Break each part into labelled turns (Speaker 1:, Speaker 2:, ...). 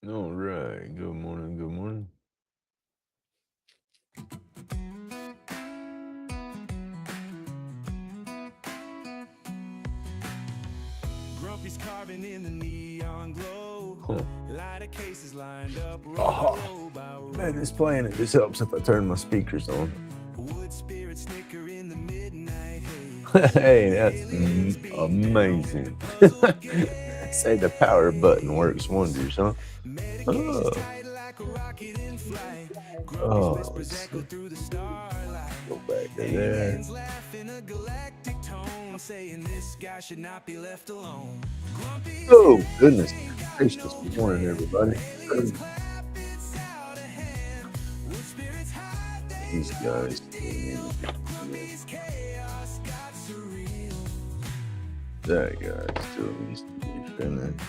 Speaker 1: All right. Good morning. Good morning.
Speaker 2: Grumpy's carving in the neon glow.
Speaker 1: Huh.
Speaker 2: Light of cases lined up,
Speaker 1: Oh,
Speaker 2: row by
Speaker 1: man,
Speaker 2: row.
Speaker 1: it's playing. It just helps if I turn my speakers on.
Speaker 2: Wood spirit snicker in the midnight
Speaker 1: Hey,
Speaker 2: haze.
Speaker 1: that's
Speaker 2: Aliens beating on
Speaker 1: amazing.
Speaker 2: their puzzle gaze.
Speaker 1: Say the power button works wonders, huh?
Speaker 2: Medication's
Speaker 1: Oh,
Speaker 2: tight like a rocket in flight. Grumpy's
Speaker 1: oh,
Speaker 2: whispers
Speaker 1: let's
Speaker 2: echo
Speaker 1: see.
Speaker 2: through the starlight.
Speaker 1: Go back to there.
Speaker 2: Aliens laugh in a galactic tone, saying this guy should not be left alone. Grumpy's
Speaker 1: Oh,
Speaker 2: hands
Speaker 1: goodness
Speaker 2: ain't got
Speaker 1: gracious.
Speaker 2: no
Speaker 1: Good morning,
Speaker 2: plan.
Speaker 1: everybody.
Speaker 2: Aliens clap, it's out of hand. Wood spirits hide, they
Speaker 1: These
Speaker 2: know the
Speaker 1: guys.
Speaker 2: deal. Grumpy's chaos got surreal.
Speaker 1: That guy still needs to be finished.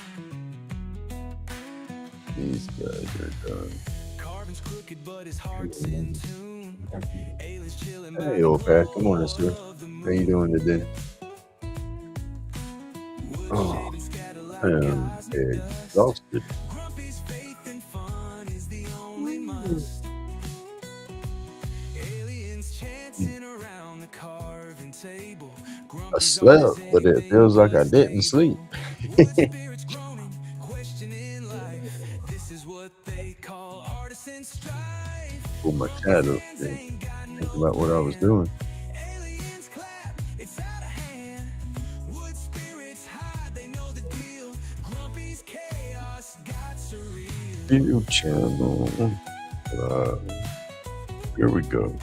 Speaker 1: These guys are done.
Speaker 2: Carving's crooked, but his heart's in tune. Aliens chilling by
Speaker 1: Hey,
Speaker 2: the
Speaker 1: old Pat. Good
Speaker 2: glow
Speaker 1: morning, sir.
Speaker 2: of the
Speaker 1: How you
Speaker 2: moon.
Speaker 1: doing today?
Speaker 2: Wood
Speaker 1: Oh,
Speaker 2: shavings scatter
Speaker 1: I
Speaker 2: like
Speaker 1: am
Speaker 2: cosmic dust.
Speaker 1: exhausted.
Speaker 2: Grumpy's faith and fun is the only must. Aliens chanting around the carving table.
Speaker 1: I
Speaker 2: Grumpy's art is
Speaker 1: slept, but it
Speaker 2: anything
Speaker 1: feels like
Speaker 2: but
Speaker 1: I didn't
Speaker 2: stable.
Speaker 1: sleep.
Speaker 2: Wood spirits groaning, questioning life. This is what they call artisan strife.
Speaker 1: Pull my
Speaker 2: Grumpy's
Speaker 1: shadow
Speaker 2: hands
Speaker 1: and
Speaker 2: ain't got
Speaker 1: think
Speaker 2: no
Speaker 1: about what I was
Speaker 2: plan.
Speaker 1: doing.
Speaker 2: Aliens clap, it's out of hand. Wood spirits hide, they know the deal. Grumpy's chaos got surreal.
Speaker 1: View channel. Uh, here we go.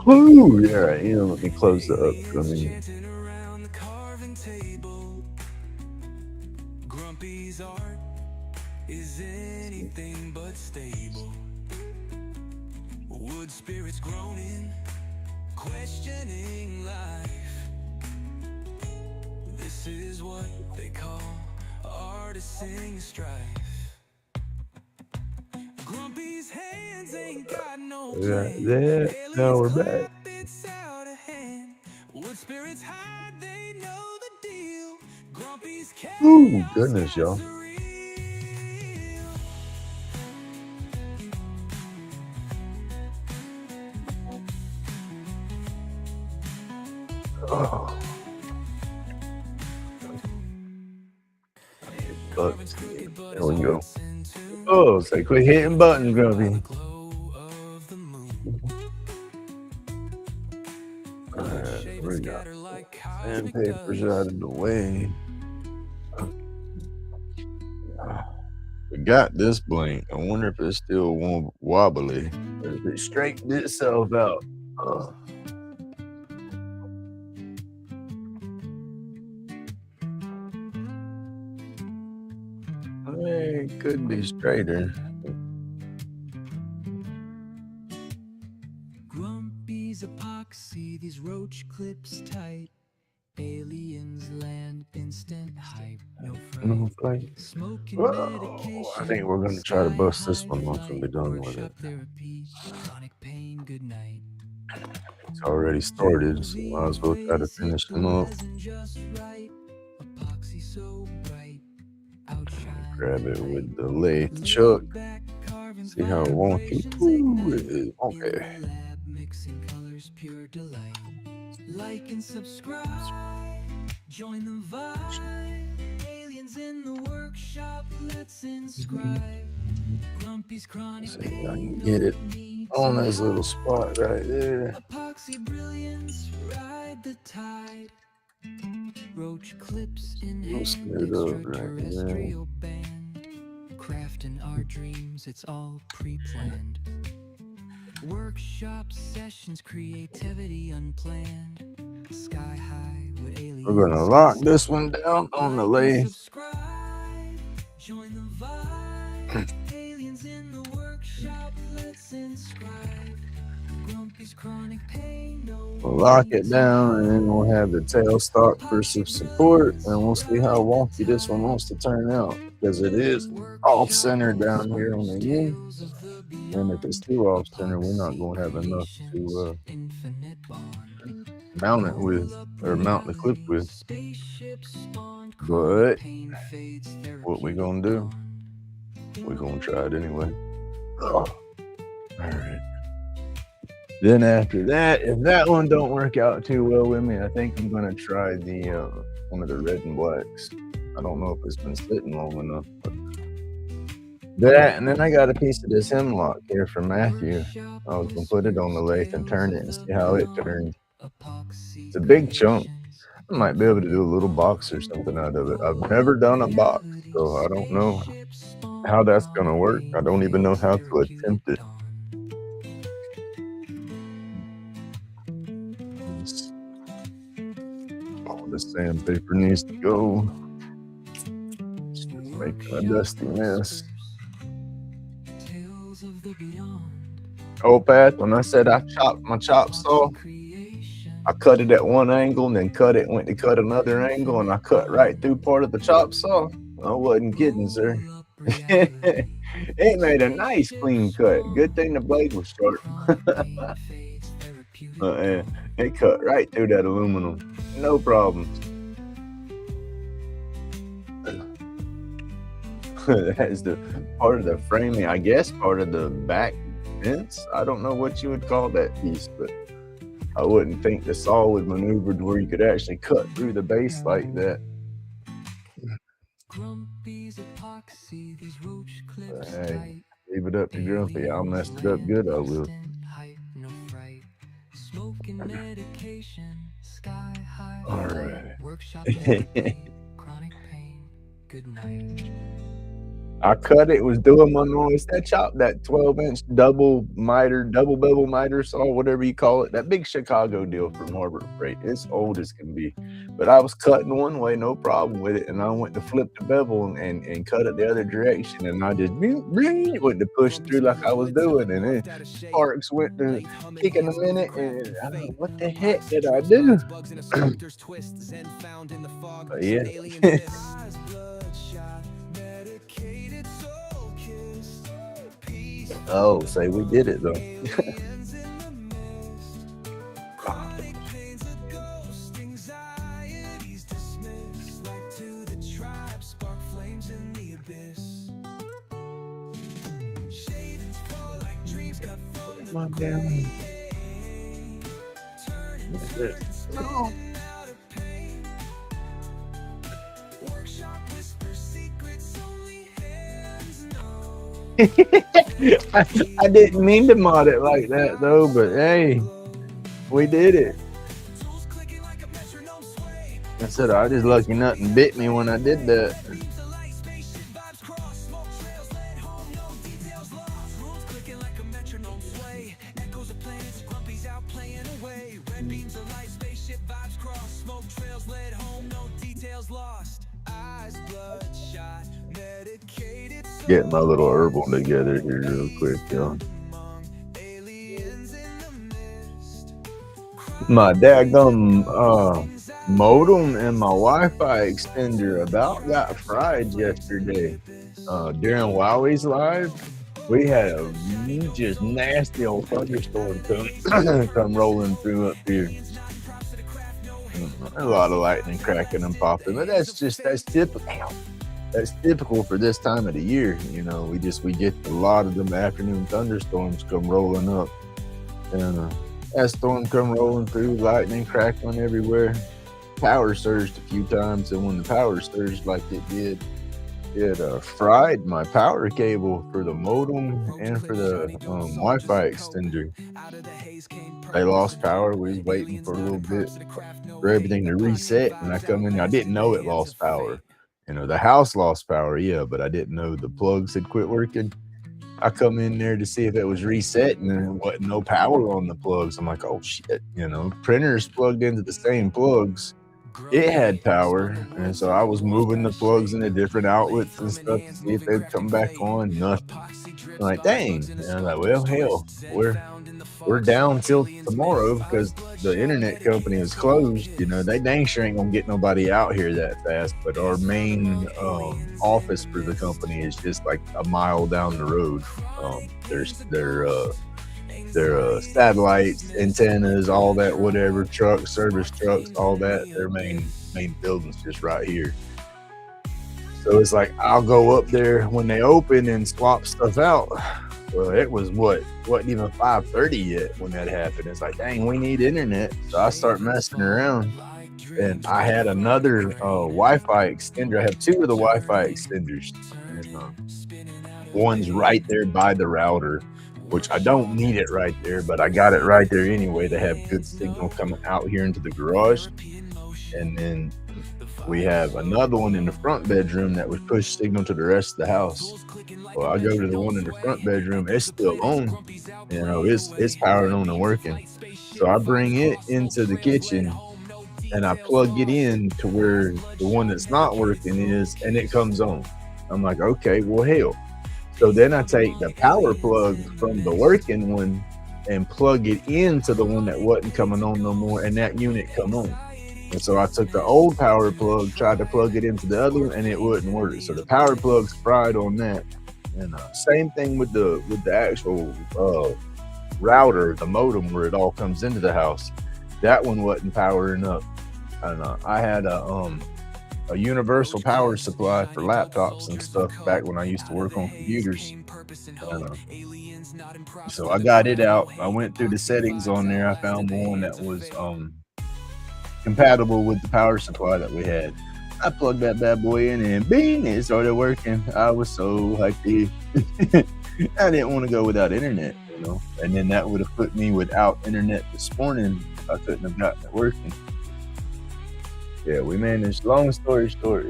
Speaker 1: Oh, yeah, I am. Let me close the
Speaker 2: Aliens
Speaker 1: upcoming.
Speaker 2: chanting around the carving table. Grumpy's art is anything but stable. Wood spirits groaning, questioning life. This is what they call artisan strife. Grumpy's hands ain't got no
Speaker 1: Yeah,
Speaker 2: plan.
Speaker 1: there. Now
Speaker 2: Aliens
Speaker 1: we're back.
Speaker 2: clap, it's out of hand. Wood spirits hide, they know the deal. Grumpy's
Speaker 1: Ooh,
Speaker 2: chaos
Speaker 1: goodness,
Speaker 2: got
Speaker 1: y'all.
Speaker 2: surreal.
Speaker 1: Oh,
Speaker 2: Carving's
Speaker 1: buttons
Speaker 2: crooked,
Speaker 1: again.
Speaker 2: but
Speaker 1: There
Speaker 2: his
Speaker 1: we go.
Speaker 2: heart's in tune.
Speaker 1: Oh, say quit hitting buttons,
Speaker 2: By the
Speaker 1: Grumpy.
Speaker 2: glow of the moon.
Speaker 1: All
Speaker 2: Wood
Speaker 1: right,
Speaker 2: shavings
Speaker 1: we got
Speaker 2: scatter like cosmic
Speaker 1: sandpapers out
Speaker 2: dust.
Speaker 1: of the way. We got this blank. I wonder if it's still wobbly or if it straightened itself out. Uh, it could be straighter.
Speaker 2: Grumpy's epoxy, these roach clips tight. Aliens land instant hype, no
Speaker 1: No
Speaker 2: fright.
Speaker 1: fight.
Speaker 2: Smoking
Speaker 1: Oh, I think
Speaker 2: medication,
Speaker 1: we're gonna try to
Speaker 2: sky
Speaker 1: bust this
Speaker 2: high
Speaker 1: one once and
Speaker 2: flight.
Speaker 1: be done with it.
Speaker 2: Workshop therapy, chronic pain, good night.
Speaker 1: It's already started, so
Speaker 2: UV
Speaker 1: might as well try to
Speaker 2: rays hit
Speaker 1: finish
Speaker 2: the
Speaker 1: them up.
Speaker 2: resin just right. Epoxy so bright, outshine
Speaker 1: Grab
Speaker 2: the
Speaker 1: it
Speaker 2: light.
Speaker 1: with the lathe chuck.
Speaker 2: Laid back carvings,
Speaker 1: See how wonky.
Speaker 2: vibrations
Speaker 1: Ooh, it
Speaker 2: ignite.
Speaker 1: is
Speaker 2: In
Speaker 1: wonky.
Speaker 2: the lab, mixing colors, pure delight. Like and subscribe, join the vibe. Aliens in the workshop, let's inscribe. Grumpy's chronic
Speaker 1: See if I can
Speaker 2: pain,
Speaker 1: get
Speaker 2: no
Speaker 1: it
Speaker 2: need
Speaker 1: on
Speaker 2: to
Speaker 1: this little
Speaker 2: hide.
Speaker 1: spot right there.
Speaker 2: Epoxy brilliance, ride the tide. Roach clips in
Speaker 1: Loosen
Speaker 2: hand,
Speaker 1: it up right there.
Speaker 2: extraterrestrial band. Crafting our dreams, it's all pre-planned. Workshop sessions, creativity unplanned. Sky high, what
Speaker 1: We're
Speaker 2: aliens
Speaker 1: gonna lock
Speaker 2: can
Speaker 1: this
Speaker 2: see.
Speaker 1: one down on the
Speaker 2: Like and
Speaker 1: lathe.
Speaker 2: subscribe, join the vibe. Aliens in the workshop, let's inscribe. Grumpy's chronic pain, no
Speaker 1: We'll lock
Speaker 2: need
Speaker 1: it
Speaker 2: to
Speaker 1: down and then we'll
Speaker 2: hide.
Speaker 1: have the tailstock for some
Speaker 2: Epoxy
Speaker 1: support
Speaker 2: brilliance,
Speaker 1: and we'll see how
Speaker 2: ride the
Speaker 1: wonky this one
Speaker 2: tide.
Speaker 1: wants to turn out because it
Speaker 2: In the
Speaker 1: is off
Speaker 2: workshop,
Speaker 1: center down here on
Speaker 2: whispers,
Speaker 1: the end.
Speaker 2: tales of the
Speaker 1: And if it's
Speaker 2: beyond.
Speaker 1: too off center, we're not
Speaker 2: Epoxy
Speaker 1: going to have enough
Speaker 2: creations,
Speaker 1: to
Speaker 2: infinite bond.
Speaker 1: mount it with, or mount the clip with.
Speaker 2: Spaceships spawn, chronic
Speaker 1: But
Speaker 2: pain fades,
Speaker 1: what we
Speaker 2: therapeutic
Speaker 1: gonna do?
Speaker 2: dawn.
Speaker 1: We gonna try it anyway. Oh, all right. Then after that, if that one don't work out too well with me, I think I'm gonna try the one of the red and blacks. I don't know if it's been sitting long enough, but that, and then I got a piece of this hemlock here from Matthew.
Speaker 2: Workshop
Speaker 1: I was gonna put it on the
Speaker 2: whispers,
Speaker 1: lathe and turn
Speaker 2: tales
Speaker 1: it
Speaker 2: of
Speaker 1: and
Speaker 2: the
Speaker 1: see how it turned.
Speaker 2: beyond, epoxy
Speaker 1: It's a big chunk.
Speaker 2: creations,
Speaker 1: I might be able to do a little box or something out of it. I've never done a box,
Speaker 2: reality,
Speaker 1: so I don't know
Speaker 2: spaceships spawn,
Speaker 1: how that's gonna
Speaker 2: chronic
Speaker 1: work. I
Speaker 2: pain
Speaker 1: don't even know
Speaker 2: fades,
Speaker 1: how to
Speaker 2: therapeutic
Speaker 1: attempt it.
Speaker 2: dawn.
Speaker 1: Oh, the sandpaper needs to go. It's just making a dusty mess.
Speaker 2: Tales of the beyond,
Speaker 1: Oh, Pat, when I said I chopped my chop saw, I cut it at one angle and then went to cut another angle, and I cut right through part of the chop saw. I wasn't kidding, sir. It made a nice clean cut. Good thing the blade was sharp. And it cut right through that aluminum. No problems. That is the part of the framing, I guess, part of the back fence. I don't know what you would call that piece, but I wouldn't think the saw would maneuver to where you could actually cut through the base like that. But hey, leave it up to Grumpy. I'll mess it up good, I will. All right. I cut it, was doing my noise. That 12-inch double bevel miter saw, whatever you call it, that big Chicago deal from Harbor Freight. It's old as can be. But I was cutting one way, no problem with it, and I went to flip the bevel and cut it the other direction, and I just went to push through like I was doing, and then sparks went to kick in a minute, and I don't know what the heck did I do? But yeah. Oh, say we did it though. My damn. Oh. I didn't mean to mod it like that though, but hey, we did it. I said I just lucky nothing bit me when I did that. Getting my little herbal together here real quick, y'all. My daggum modem and my Wi-Fi extender about got fried yesterday. During Wowie's live, we had a just nasty old thunderstorm come rolling through up here. A lot of lightning cracking and popping, but that's typical. That's typical for this time of the year. You know, we get a lot of them afternoon thunderstorms come rolling up, and that storm come rolling through, lightning crackling everywhere. Power surged a few times, and when the power surged like it did, it fried my power cable for the modem and for the Wi-Fi extender. They lost power. We was waiting for a little bit for everything to reset, and I come in. I didn't know it lost power. You know, the house lost power, yeah, but I didn't know the plugs had quit working. I come in there to see if it was reset, and there wasn't no power on the plugs. I'm like, oh shit, you know, printers plugged into the same plugs. It had power, and so I was moving the plugs into different outlets and stuff to see if they'd come back on. Nothing. I'm like, dang. And I'm like, well, hell, we're down till tomorrow because the internet company is closed. You know, they dang sure ain't gonna get nobody out here that fast. But our main office for the company is just like a mile down the road. Their their satellites, antennas, all that, whatever, trucks, service trucks, all that. Their main building's just right here. So it's like I'll go up there when they open and swap stuff out. Well, it was wasn't even 5:30 yet when that happened. It's like, dang, we need internet. So I start messing around, and I had another Wi-Fi extender. I have two of the Wi-Fi extenders, and one's right there by the router, which I don't need it right there, but I got it right there anyway to have good signal coming out here into the garage. And then we have another one in the front bedroom that would push signal to the rest of the house. Well, I go to the one in the front bedroom, it's still on, it's powering on and working. So I bring it into the kitchen and I plug it in to where the one that's not working is, and it comes on. I'm like, okay, well, hell. So then I take the power plug from the working one and plug it into the one that wasn't coming on no more, and that unit come on. And so I took the old power plug, tried to plug it into the other one, and it wouldn't work. So the power plug's fried on that. And same thing with the actual router, the modem where it all comes into the house. That one wasn't powering up. And I had a universal power supply for laptops and stuff back when I used to work on computers. So I got it out. I went through the settings on there. I found one that was compatible with the power supply that we had. I plugged that bad boy in and bing, it started working. I was so happy. I didn't want to go without internet, and then that would have put me without internet this morning if I couldn't have gotten it working. Yeah, we managed. Long story short,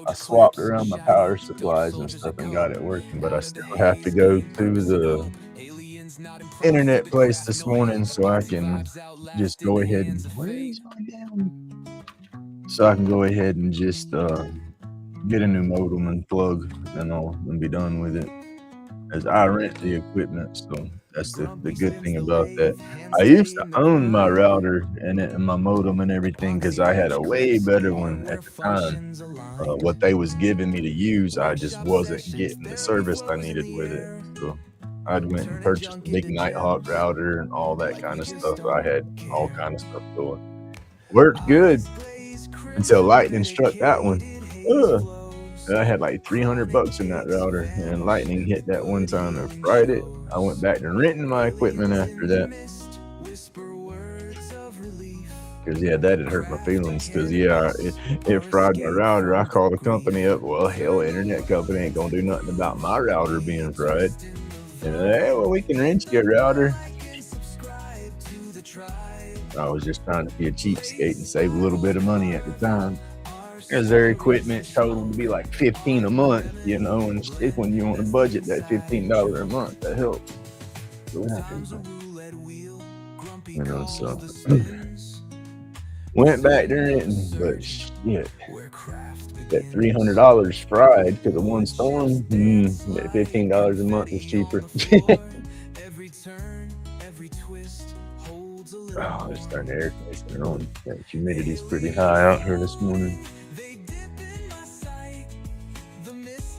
Speaker 1: I swapped around my power supplies and stuff and got it working, but I still have to go to the internet place this morning so I can just go ahead and just get a new modem and plug and be done with it. As I rent the equipment, so that's the good thing about that. I used to own my router and my modem and everything because I had a way better one at the time. What they was giving me to use, I just wasn't getting the service I needed with it. So I'd went and purchased a big Nighthawk router and all that kind of stuff. I had all kind of stuff going. Worked good until lightning struck that one. I had like $300 in that router, and lightning hit that one time and fried it. I went back to renting my equipment after that. Because that had hurt my feelings. Because it fried my router. I called the company up. Well, hell, internet company ain't gonna do nothing about my router being fried. And hey, well, we can rent you a router. I was just trying to be a cheapskate and save a little bit of money at the time. Because their equipment total to be like $15 a month, and shit, when you're on a budget, that $15 a month, that helps. So went back to renting, but shit, that $300 fried because of one storm. That $15 a month is cheaper. Oh, it's starting the air conditioner on. The humidity's pretty high out here this morning.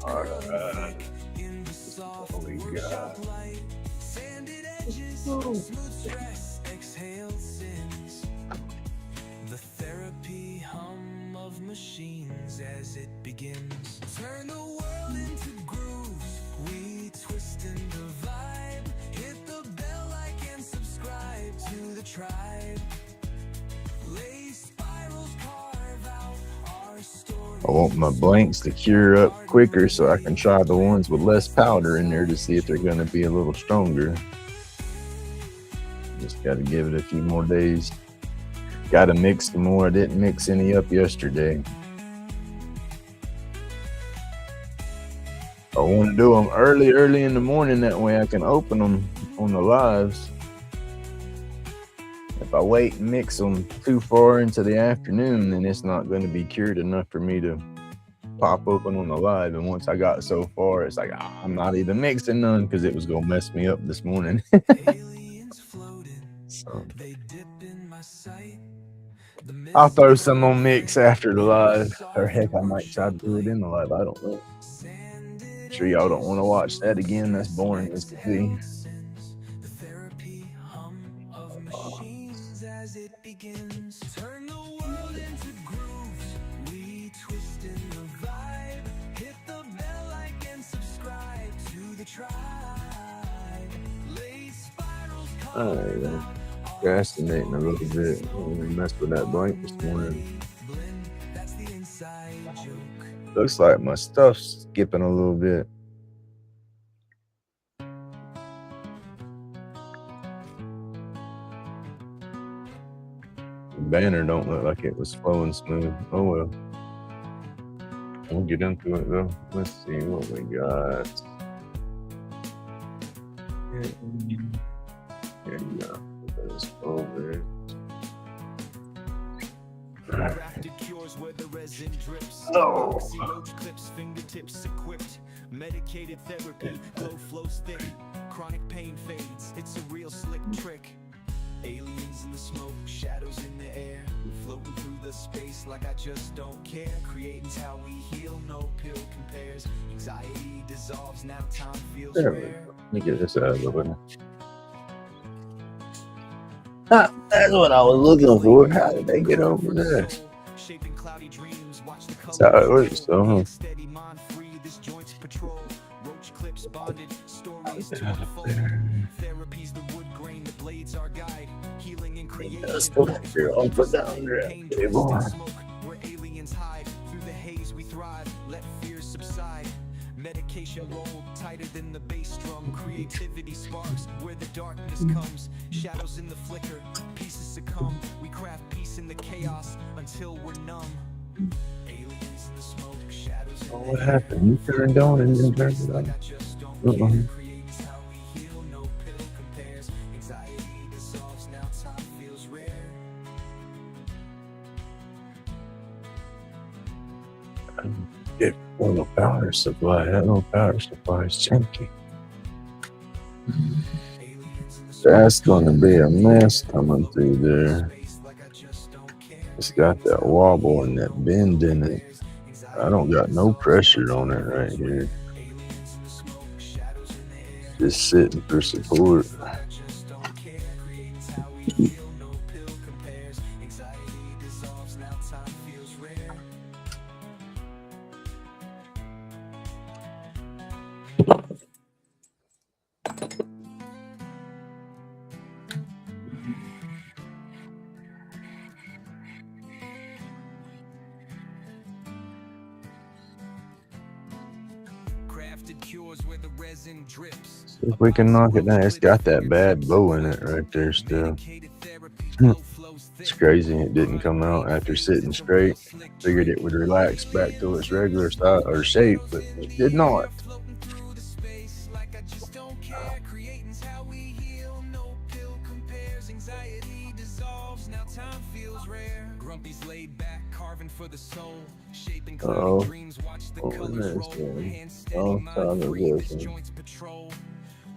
Speaker 1: All right. Holy God.
Speaker 2: The therapy hum of machines as it begins. Turn the world into grooves. We twist and divide. Hit the bell, like and subscribe to the tribe. Lay spirals, carve out our story.
Speaker 1: I want my blanks to cure up quicker so I can try the ones with less powder in there to see if they're going to be a little stronger. Just got to give it a few more days. Got to mix some more. I didn't mix any up yesterday. I want to do them early in the morning. That way I can open them on the lives. If I wait and mix them too far into the afternoon, then it's not going to be cured enough for me to pop open on the live. And once I got so far, it's like, I'm not even mixing none because it was going to mess me up this morning. So I'll throw some on mix after the live. Or heck, I might try to do it in the live. I don't know. I'm sure y'all don't want to watch that again. That's boring as could be.
Speaker 2: it begins. Turn the world into grooves, we twist in the vibe. Hit the bell, like and subscribe to the tribe. Lay spirals
Speaker 1: All
Speaker 2: carve
Speaker 1: right,
Speaker 2: out all
Speaker 1: procrastinating a little bit. I messed with that blank this morning.
Speaker 2: blend. That's the inside joke.
Speaker 1: Looks like my stuff's skipping a little bit. The banner don't look like it was flowing smooth. Oh well. We'll get into it though. Let's see what we got. Here you go. This over.
Speaker 2: Crafted cures where the resin drips.
Speaker 1: Oh.
Speaker 2: See roach clips, fingertips equipped. Medicated therapy, glow flows thick. Chronic pain fades, it's a real slick trick. Aliens in the smoke, shadows in the air. Floating through the space like I just don't care. Creating's how we heal, no pill compares. Anxiety dissolves, now time feels
Speaker 1: There we
Speaker 2: rare.
Speaker 1: go. Let me get this out of the way. Ah, that's what I was looking for. How did they get over there?
Speaker 2: Shaping cloudy dreams, watch the
Speaker 1: That's how it works, though, huh?
Speaker 2: steady mind free, this joint's patrol. Roach clips bonded, stories to unfold. Therapy's the wood grain, the blades our guide. Healing and creation.
Speaker 1: Let's go back here. I'll put down there. Table.
Speaker 2: Where aliens hide, through the haze we thrive. Let fears subside. Medication rolled tighter than the bass drum. Creativity sparks where the darkness comes. Shadows in the flicker, pieces succumb. We craft peace in the chaos until we're numb. Aliens in the smoke, shadows in
Speaker 1: Oh,
Speaker 2: the
Speaker 1: what
Speaker 2: air.
Speaker 1: happened? You turned on and then turned it
Speaker 2: Like
Speaker 1: on.
Speaker 2: I just don't
Speaker 1: Uh-uh.
Speaker 2: care. Creating's how we heal, no pill compares. Anxiety dissolves, now time feels rare.
Speaker 1: Get a little power supply. That little power supply is chunky.
Speaker 2: Aliens in the smoke,
Speaker 1: That's gonna be a mess coming through there.
Speaker 2: space like I just don't care.
Speaker 1: It's got that wobble and that bend in it. I don't got no pressure on it right here.
Speaker 2: Aliens in the smoke, shadows in the air.
Speaker 1: Just sitting for support.
Speaker 2: I just don't care. Creating's how we heal, no pill compares. Anxiety dissolves, now time feels rare. Crafted cures where the resin drips.
Speaker 1: See if we can knock it down. It's got that bad bow in it right there still.
Speaker 2: Medicated therapy, glow flows
Speaker 1: It's
Speaker 2: thick.
Speaker 1: crazy it didn't come out after sitting straight. Figured it would relax back to its regular style or shape, but it did not.
Speaker 2: Floating through the space like I just don't care. Creating's how we heal, no pill compares. Anxiety dissolves, now time feels rare. Grumpy's laid back, carving for the soul. Shaping cloudy
Speaker 1: Uh-oh.
Speaker 2: dreams, watch the
Speaker 1: Oh,
Speaker 2: colors
Speaker 1: nice,
Speaker 2: roll.
Speaker 1: man.
Speaker 2: Hands steady,
Speaker 1: Oh,
Speaker 2: mind
Speaker 1: time is
Speaker 2: free, this
Speaker 1: working.
Speaker 2: joint's patrol.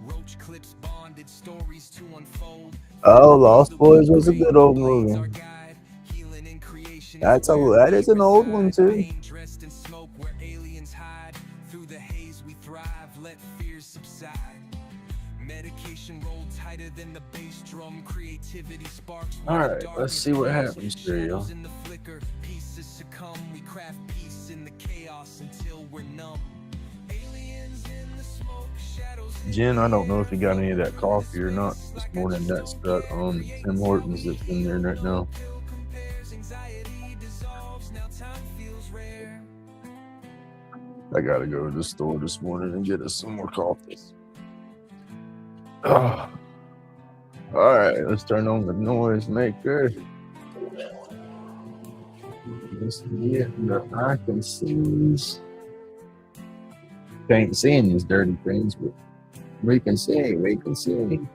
Speaker 2: Roach clips bonded, stories to unfold.
Speaker 1: Oh, Lost Boys was a good old movie. That is an old one too.
Speaker 2: Dressed in smoke where aliens hide. Through the haze we thrive, let fears subside. Medication rolled tighter than the bass drum. Creativity sparks.
Speaker 1: All right, let's see what happens here, y'all.
Speaker 2: In the flicker, pieces succumb. We craft peace in the chaos until we're numb. Aliens in the smoke, shadows in
Speaker 1: Jen, I don't know if you got any of that coffee or not this morning. That's that Tim Hortons that's in there right now.
Speaker 2: pill compares. Anxiety dissolves, now time feels rare.
Speaker 1: I gotta go to the store this morning and get us some more coffee. Oh. All right, let's turn on the noise maker. Let's get the I can see. Can't see in these dirty things, but we can see. We can see.
Speaker 2: Aliens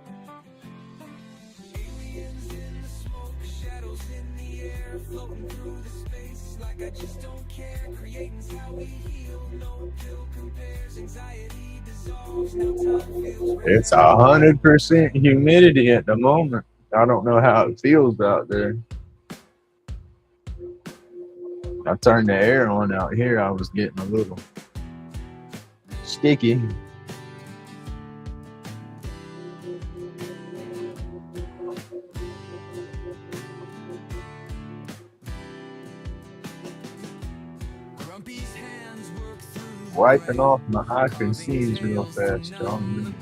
Speaker 2: in the smoke, shadows in the air, floating through the space like I just don't care. Creating's how we heal, no pill compares. Anxiety dissolves, now time feels rare.
Speaker 1: It's 100% humidity at the moment. I don't know how it feels out there. I turned the air on out here. I was getting a little sticky. wiping off my I can seize real fast, John.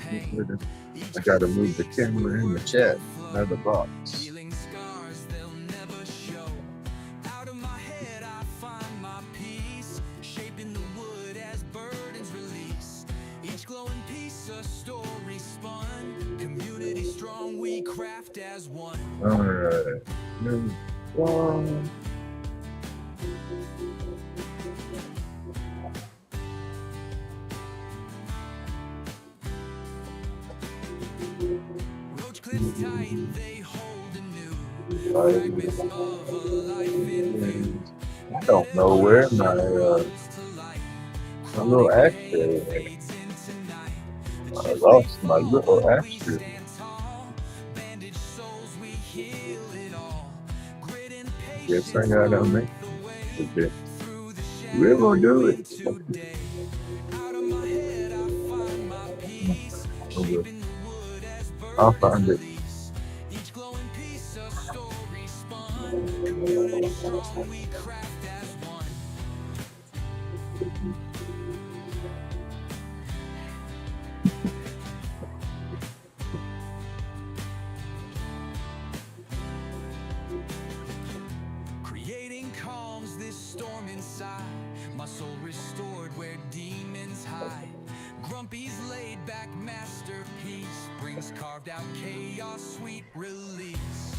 Speaker 1: I gotta move the camera in the chat. Another box.
Speaker 2: Healing scars, they'll never show. Out of my head, I find my peace. Shaping the wood as burdens release. Each glowing piece, a story spun. Community strong, we craft as one.
Speaker 1: All right. Move on.
Speaker 2: Roach clips tight, they hold anew. Fragments of a life in view.
Speaker 1: I don't know where my little extra is. I lost my little extra. Guess I gotta make it. We're gonna do it. I'll find it.
Speaker 2: Each glowing piece of story spun. Community strong, we craft as one. Creating calms this storm inside. My soul restored where demons hide. Grumpy's laid back masterpiece brings carved out chaos, sweet release.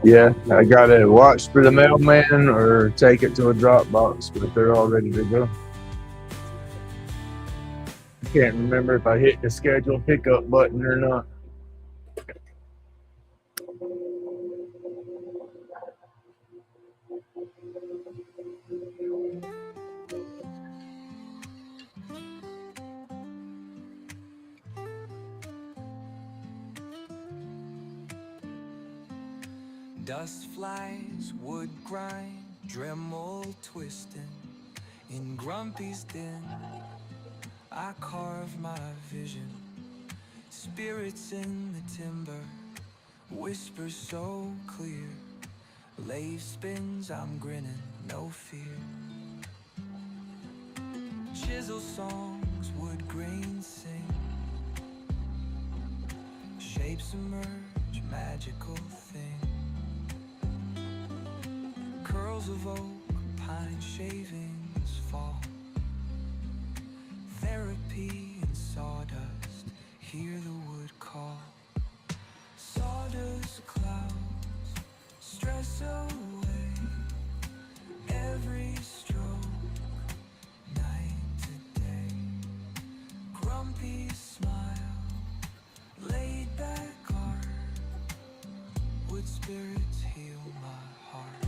Speaker 1: Yeah, I gotta watch for the mailman or take it to a drop box, but they're all ready to go. I can't remember if I hit the schedule pickup button or not.
Speaker 2: Dust flies, wood grind, Dremel twisting. In Grumpy's den, I carve my vision. Spirits in the timber, whispers so clear. Lathe spins, I'm grinning, no fear. Chisel songs, wood grain sing. Shapes emerge, magical thing. Curls of oak, pine shavings fall. Therapy in sawdust, hear the wood call. Sawdust clouds, stress away. Every stroke, night to day. Grumpy smile, laid back art. Wood spirits heal my heart.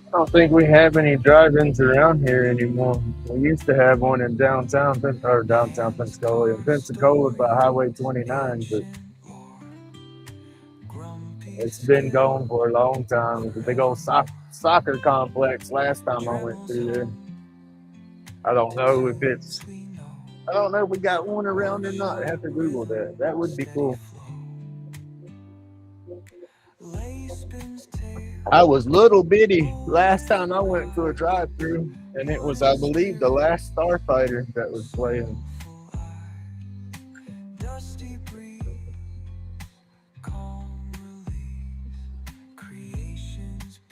Speaker 1: I don't think we have any drive-ins around here anymore. We used to have one in downtown Pensacola, in Pensacola by Highway 29, but it's been gone for a long time. It's a big old soccer complex last time I went through there. I don't know if we got one around or not. I have to Google that. That would be cool. I was little bitty last time I went to a drive-through, and it was, I believe, the last Starfighter that was playing.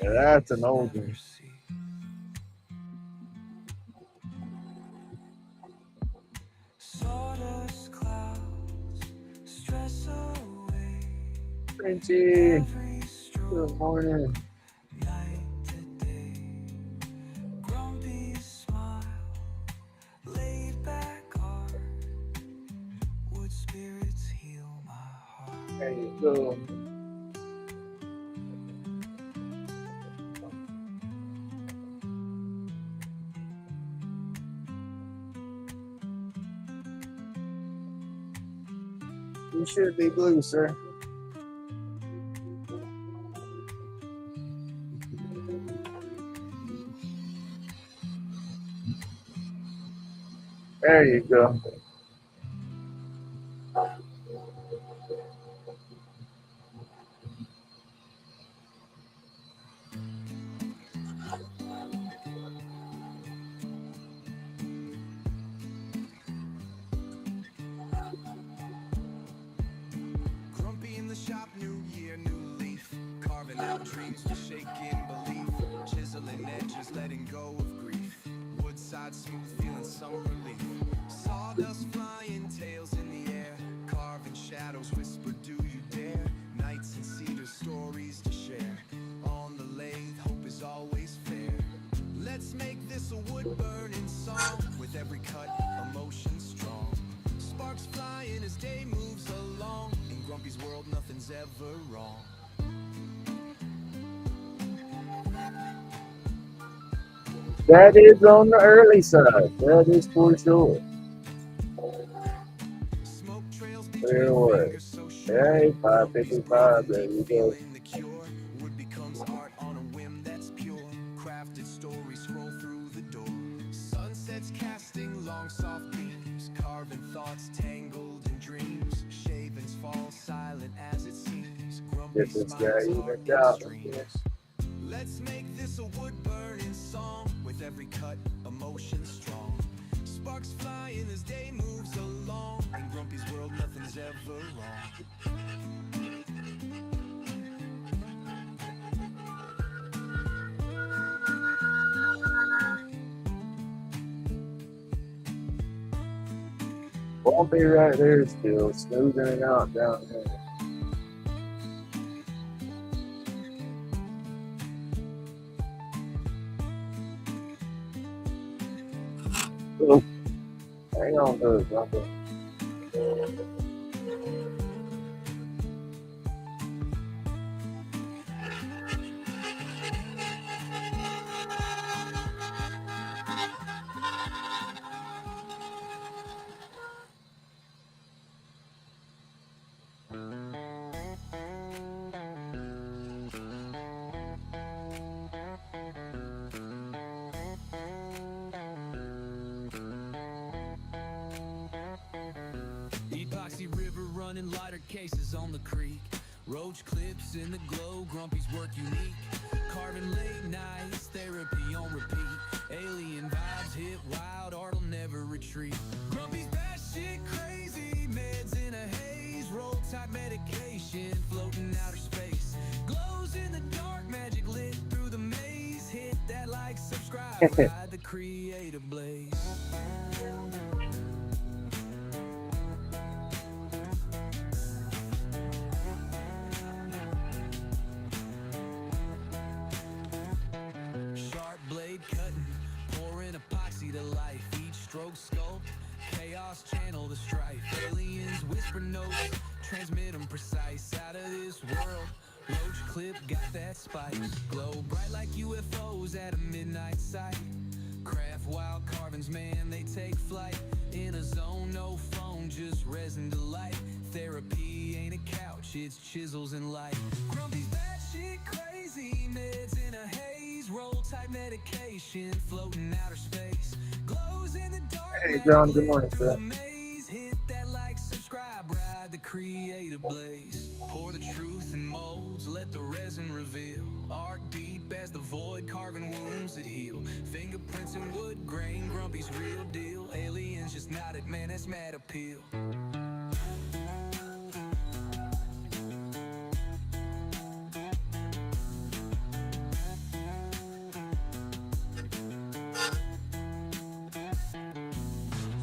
Speaker 1: Yeah, that's an old one. Frenchie, good morning. There you go. You should be blue, sir. There you go.
Speaker 2: Grumpy in the shop, new year, new leaf. Carving out dreams to shake in belief. Chiseling edges, letting go of grief. Woodside smooth, feeling some relief. Sawdust flying, tails in the air. Carving shadows, whisper, do you dare? Nights and cedar, stories to share. On the lathe, hope is always fair. Let's make this a wood-burning song. With every cut, emotion strong. Sparks flying as day moves along. In Grumpy's world, nothing's ever wrong.
Speaker 1: That is on the early side. That is for sure.
Speaker 2: Smoke trails
Speaker 1: There
Speaker 2: between
Speaker 1: was.
Speaker 2: fingers so sure.
Speaker 1: Hey,
Speaker 2: Grumpy's
Speaker 1: 555. There
Speaker 2: breathing,
Speaker 1: you go.
Speaker 2: feeling the cure. Wood becomes art on a whim that's pure. Crafted stories scroll through the door. Sunsets casting long soft beams. Carving thoughts tangled in dreams. Shavings fall silent as it seems. Grumpy
Speaker 1: Get this guy
Speaker 2: smiles hard
Speaker 1: evened
Speaker 2: in
Speaker 1: out.
Speaker 2: his dreams. Let's make this a wood-burning song. With every cut, emotion strong. Sparks flying as day moves along. In Grumpy's world, nothing's ever wrong.
Speaker 1: Won't be right there still, smoothing it out down there. Oh, hang on to it, Grumpy.
Speaker 2: Epoxy river running, lighter cases on the creek. Roach clips in the glow, Grumpy's work unique. Carving late nights, therapy on repeat. Alien vibes hit wild, art'll never retreat. Grumpy's batshit crazy, meds in a haze. Roll type medication, floating outer space. Glows in the dark, magic lit through the maze. Hit that like, subscribe, ride the creative blaze. Sharp blade cutting, pouring epoxy to life. Each stroke sculpt, chaos channel the strife. Aliens whisper notes, transmit them precise. Out of this world, Roach clip got that spice. Glow bright like UFOs at a midnight sight. Craft wild carvings, man, they take flight. In a zone, no phone, just resin delight. Therapy ain't a couch, it's chisels and light. Grumpy's batshit crazy, meds in a haze. Roll type medication, floating outer space. Glows in the dark.
Speaker 1: Hey, John, good morning, sir.
Speaker 2: Maze, hit that like, subscribe, ride the creative blaze. Pour the truth in molds, let the resin reveal. Art deep as the void, carving wounds that heal. Fingerprints in wood grain, Grumpy's real deal. Aliens just nodded, man, that's mad appeal.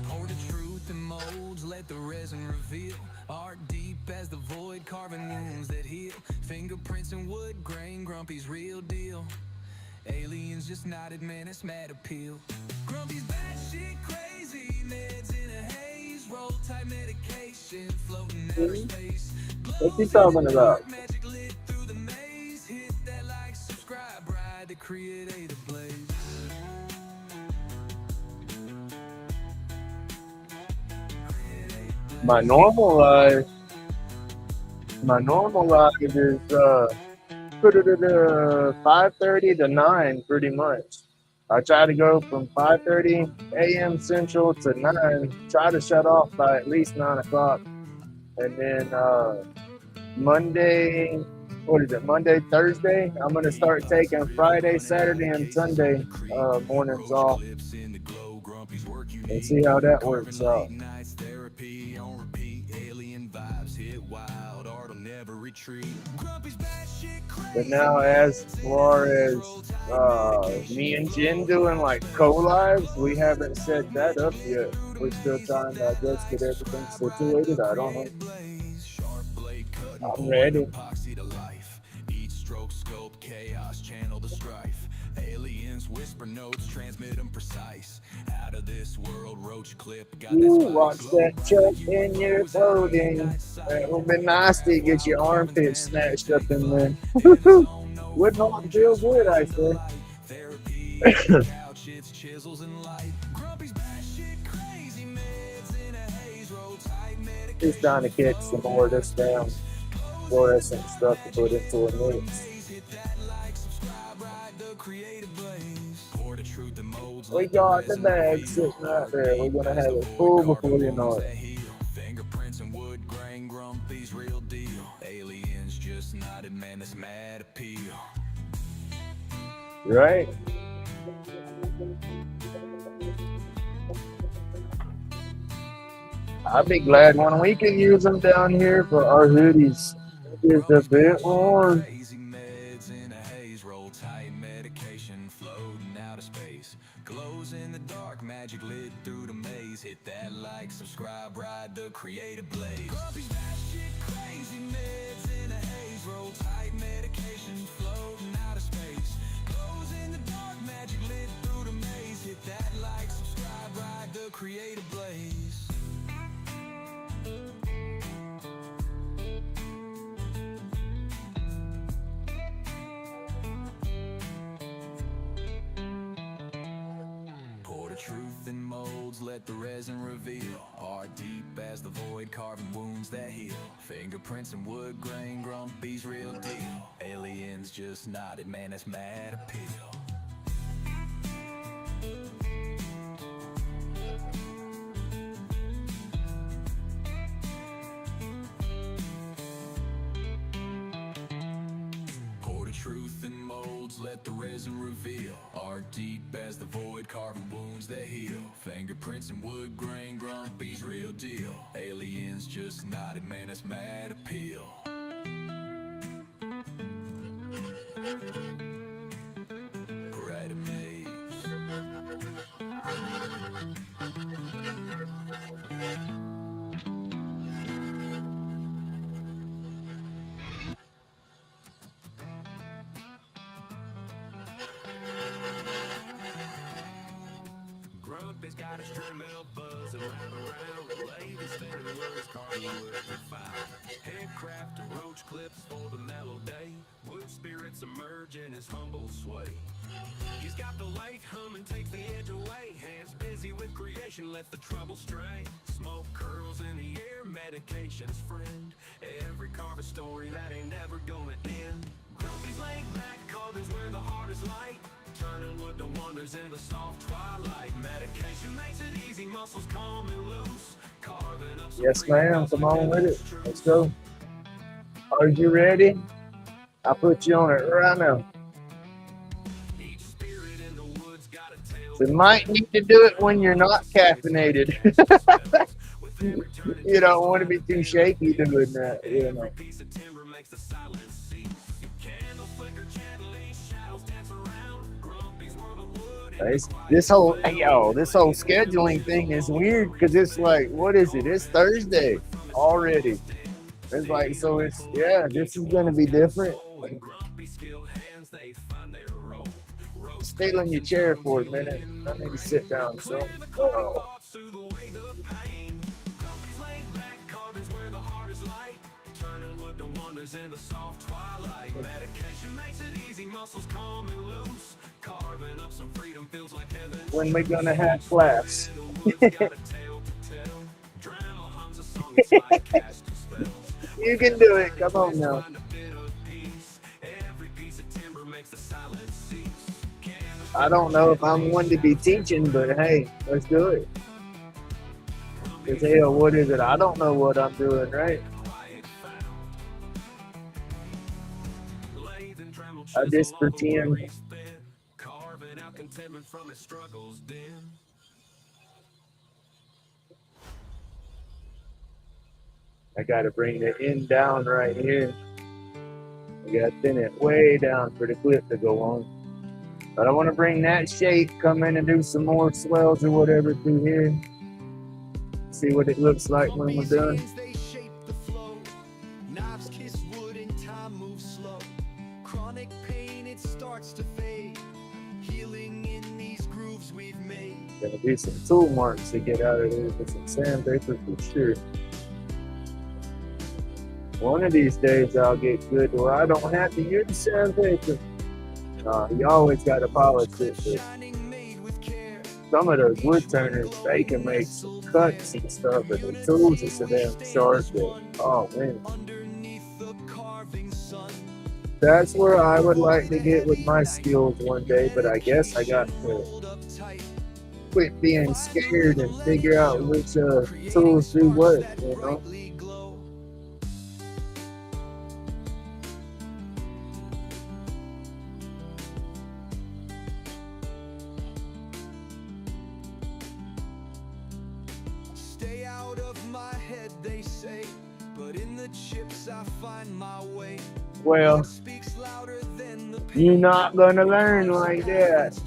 Speaker 2: Pour the truth in molds, let the resin reveal. Art deep as the void, carving wounds that heal. Fingerprints in wood grain, Grumpy's real deal. Aliens just nodded, man, it's mad appeal. Grumpy's batshit crazy, meds in a haze. Roll type medication, floating outer space.
Speaker 1: What's he talking about?
Speaker 2: Magic lit through the maze. Hit that like, subscribe, ride the creative blaze.
Speaker 1: My normal life is put it at 5:30 to 9 pretty much. I try to go from 5:30 a.m. Central to 9. Try to shut off by at least 9 o'clock, and then Monday, what is it? Monday, Thursday. I'm gonna start taking Friday, Saturday, and Sunday mornings off, and see how that works out. But now, as far as me and Jen doing like co-lives, we haven't set that up yet. We're still trying to, I guess, get everything situated. I don't know. I'm ready.
Speaker 2: Each stroke sculpt chaos, channel the strife. Aliens whisper notes, transmit them precise. Out of this world, Roach clip got
Speaker 1: You
Speaker 2: that
Speaker 1: watch that chuck in your clothing. It would be nice to get your armpits snatched up in there. Would not feel good, I say.
Speaker 2: couch, it's chisels and light. Grumpy's batshit crazy meds in a haze, roll tight medication.
Speaker 1: Just trying to catch some more of this damn fluorescent stuff to put into a mix. We got the bag sitting right there. We're gonna have it full before you know it.
Speaker 2: Fingerprints and wood grain, Grumpy's real deal. Aliens just nodded, man, this mad appeal.
Speaker 1: Right? I'd be glad when we can use them down here for our hoodies. It's a bit warm.
Speaker 2: Crazy meds in a haze, roll tight medication, floating out of space. Glows in the dark, magic lit through the maze. Hit that like, subscribe, ride the creative blaze. Grumpy's batshit crazy meds in a haze, roll tight medication, floating out of space. Glows in the dark, magic lit through the maze. Hit that like, subscribe, ride the creative blaze. Truth in molds, let the resin reveal. Heart deep as the void, carving wounds that heal. Fingerprints and wood grain, Grumpy's real deal. Aliens just nodded, man, that's mad appeal. Truth in molds, let the resin reveal. Art deep as the void, carving wounds that heal. Fingerprints and wood grain, Grumpy's real deal. Aliens just nodded, man, that's mad appeal. Right of maze. Grumpy's got a string bell buzzing around. The latest thing in the world's cardboard refined. Handcraft and roach clips for the mellow day. Wood spirits emerge in his humble sway. He's got the lake humming, takes the edge away. Hands busy with creation, let the trouble stray. Smoke curls in the air, medication's friend. Every carving story that ain't never gonna end. Grumpy's laid back, carving's where the heart is light. Turning wood to wonders in the soft twilight. Medication makes it easy, muscles calm and loose. Carving up some
Speaker 1: Yes, ma'am. Come on with it. Let's go. Are you ready? I'll put you on it right now.
Speaker 2: Each spirit in the woods got a tale.
Speaker 1: You might need to do it when you're not caffeinated. You don't want to be too shaky doing that, you know.
Speaker 2: Piece of timber makes the silence cease. Candles flicker gently, shadows dance around. Grumpy's world of wood.
Speaker 1: This whole scheduling thing is weird because it's like, what is it? It's Thursday already. It's like, so it's, yeah, this is gonna be different.
Speaker 2: Grumpy skilled hands, they find their role.
Speaker 1: Stay on your chair for a minute. I need to sit down. So, oh.
Speaker 2: Through the weight of pain. Grumpy's laid back, carving's where the heart is light. Turning wood to wonders in the soft twilight. Medication makes it easy, muscles calm and loose. Carving up some freedom feels like heaven.
Speaker 1: When we gonna have class? You can do it. Come on now.
Speaker 2: Every piece of timber makes the silence cease. Candles
Speaker 1: I don't know if I'm one to be teaching, but hey, let's do it. Cause hell, what is it? I don't know what I'm doing, right? I just pretend. I gotta bring the end down right here. I gotta thin it way down for the clip to go on. But I want to bring that shape, come in and do some more swells or whatever through here. See what it looks like when we're done.
Speaker 2: Knives kiss wood and time moves slow. Chronic pain, it starts to fade. Healing in these grooves we've made.
Speaker 1: Gonna do some tool marks to get out of there with some sandpaper for sure. One of these days I'll get good where I don't have to use sandpaper. You always gotta polish it. But some of those wood turners, they can make some cuts and stuff, and the tools are so damn sharp that, oh man. That's where I would like to get with my skills one day, but I guess I got to quit being scared and figure out which tools do what, you know?
Speaker 2: Stay out of my head, they say, but in the chips I find my way.
Speaker 1: Well, you're not gonna learn like that.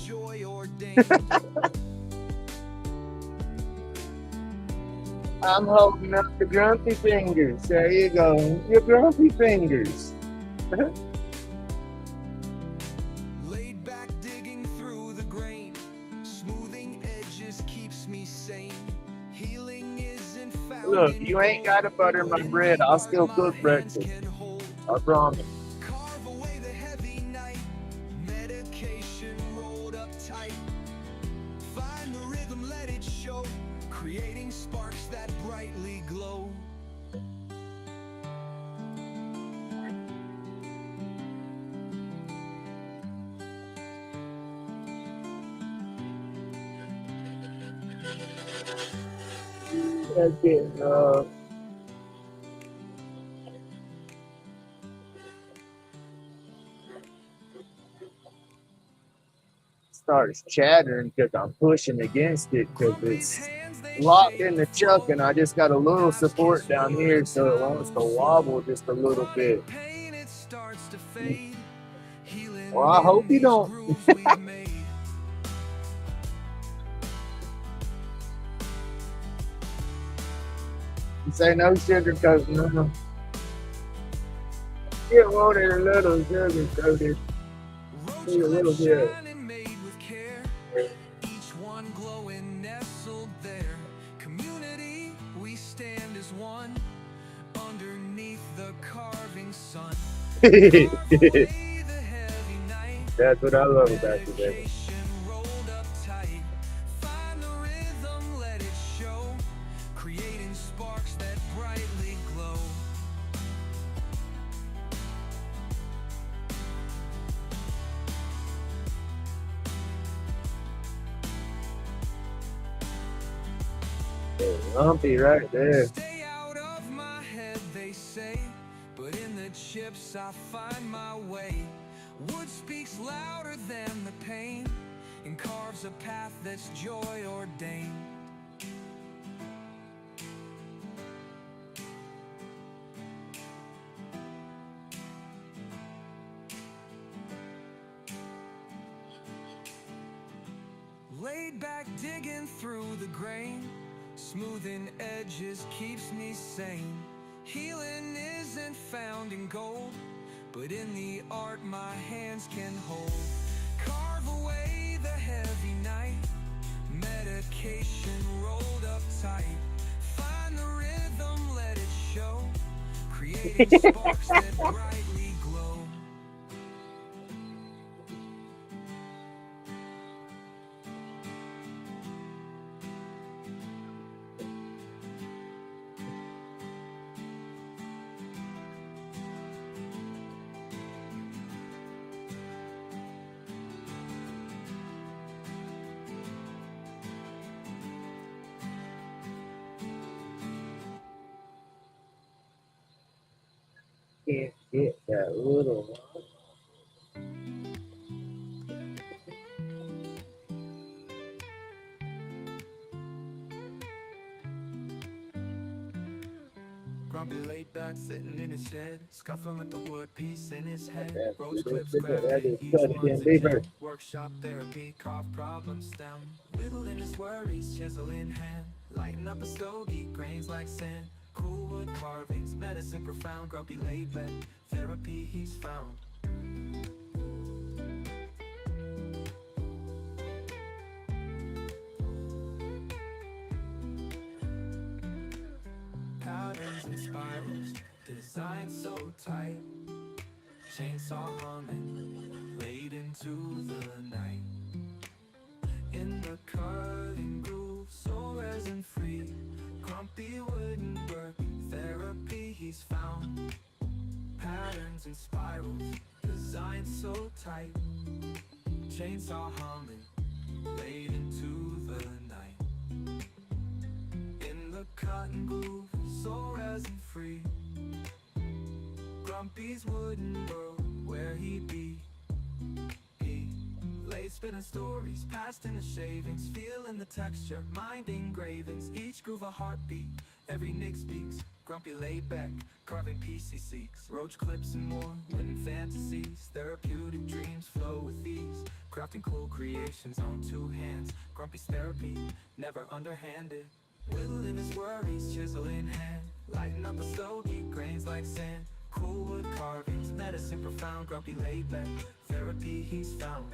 Speaker 1: I'm holding up the grumpy fingers. There you go. Your grumpy fingers.
Speaker 2: Laid back digging through the grain. Smoothing edges keeps me sane. Healing isn't found.
Speaker 1: Look, you ain't gotta butter my bread. I'll still cook breakfast. I promise.
Speaker 2: Carve away the heavy night. Medication rolled up tight. Find the rhythm, let it show. Creating sparks that brightly glow.
Speaker 1: That's it. Starts chattering because I'm pushing against it because it's locked in the chuck and I just got a little support down here so it wants to wobble just a little bit. Well, I hope you don't. You say no sugarcoating, no. You want it a little sugar-coated. Need a little bit.
Speaker 2: Each one glowing nestled there. Community, we stand as one underneath the carving sun.
Speaker 1: That's what I love about you, baby.
Speaker 2: Rolled up tight. Find the rhythm, let it show. Creating sparks that brightly glow.
Speaker 1: Lumpy right there.
Speaker 2: Stay out of my head, they say, but in the chips I find my way. Wood speaks louder than the pain and carves a path that's joy ordained. Laid back digging through the grain. Smoothing edges keeps me sane. Healing isn't found in gold, but in the art my hands can hold. Carve away the heavy night. Medication rolled up tight. Find the rhythm, let it show. Creating sparks that brightly glow.
Speaker 3: Get that little
Speaker 2: Grumpy laid back, sitting in his shed, scuffling with the wood piece in his head.
Speaker 3: that's
Speaker 2: Roach
Speaker 3: good.
Speaker 2: clips
Speaker 3: That
Speaker 2: crafted,
Speaker 3: is
Speaker 2: each
Speaker 3: cut
Speaker 2: one's
Speaker 3: again
Speaker 2: a
Speaker 3: deeper.
Speaker 2: gem. Workshop therapy, carve problem stem. Whittling his worries, chisel in hand. Lighten up a stogie, grains like sand. Cool wood carvings, medicine profound. Grumpy laid back, therapy he's found. Patterns and spirals, designed so tight. Chainsaw humming, late into the night. In the cutting groove, so resin free. Grumpy wooden work, therapy he's found. Patterns and spirals, designed so tight. Chainsaw humming, late into the night. In the cutting groove, so resin free. Grumpy's wooden world, where he be. He lay spinning stories, past in the shavings, feeling the texture, mind engravings, each groove a heartbeat, every nick speaks. Grumpy laid back, carving peace he seeks. Roach clips and more, winning fantasies, therapeutic dreams flow with ease. Crafting cool creations on two hands, Grumpy's therapy, never underhanded. Whittling his worries, chisel in hand, lighten up a stogie, grains like sand. Cool wood carvings, medicine profound. Grumpy laid back, therapy he's found.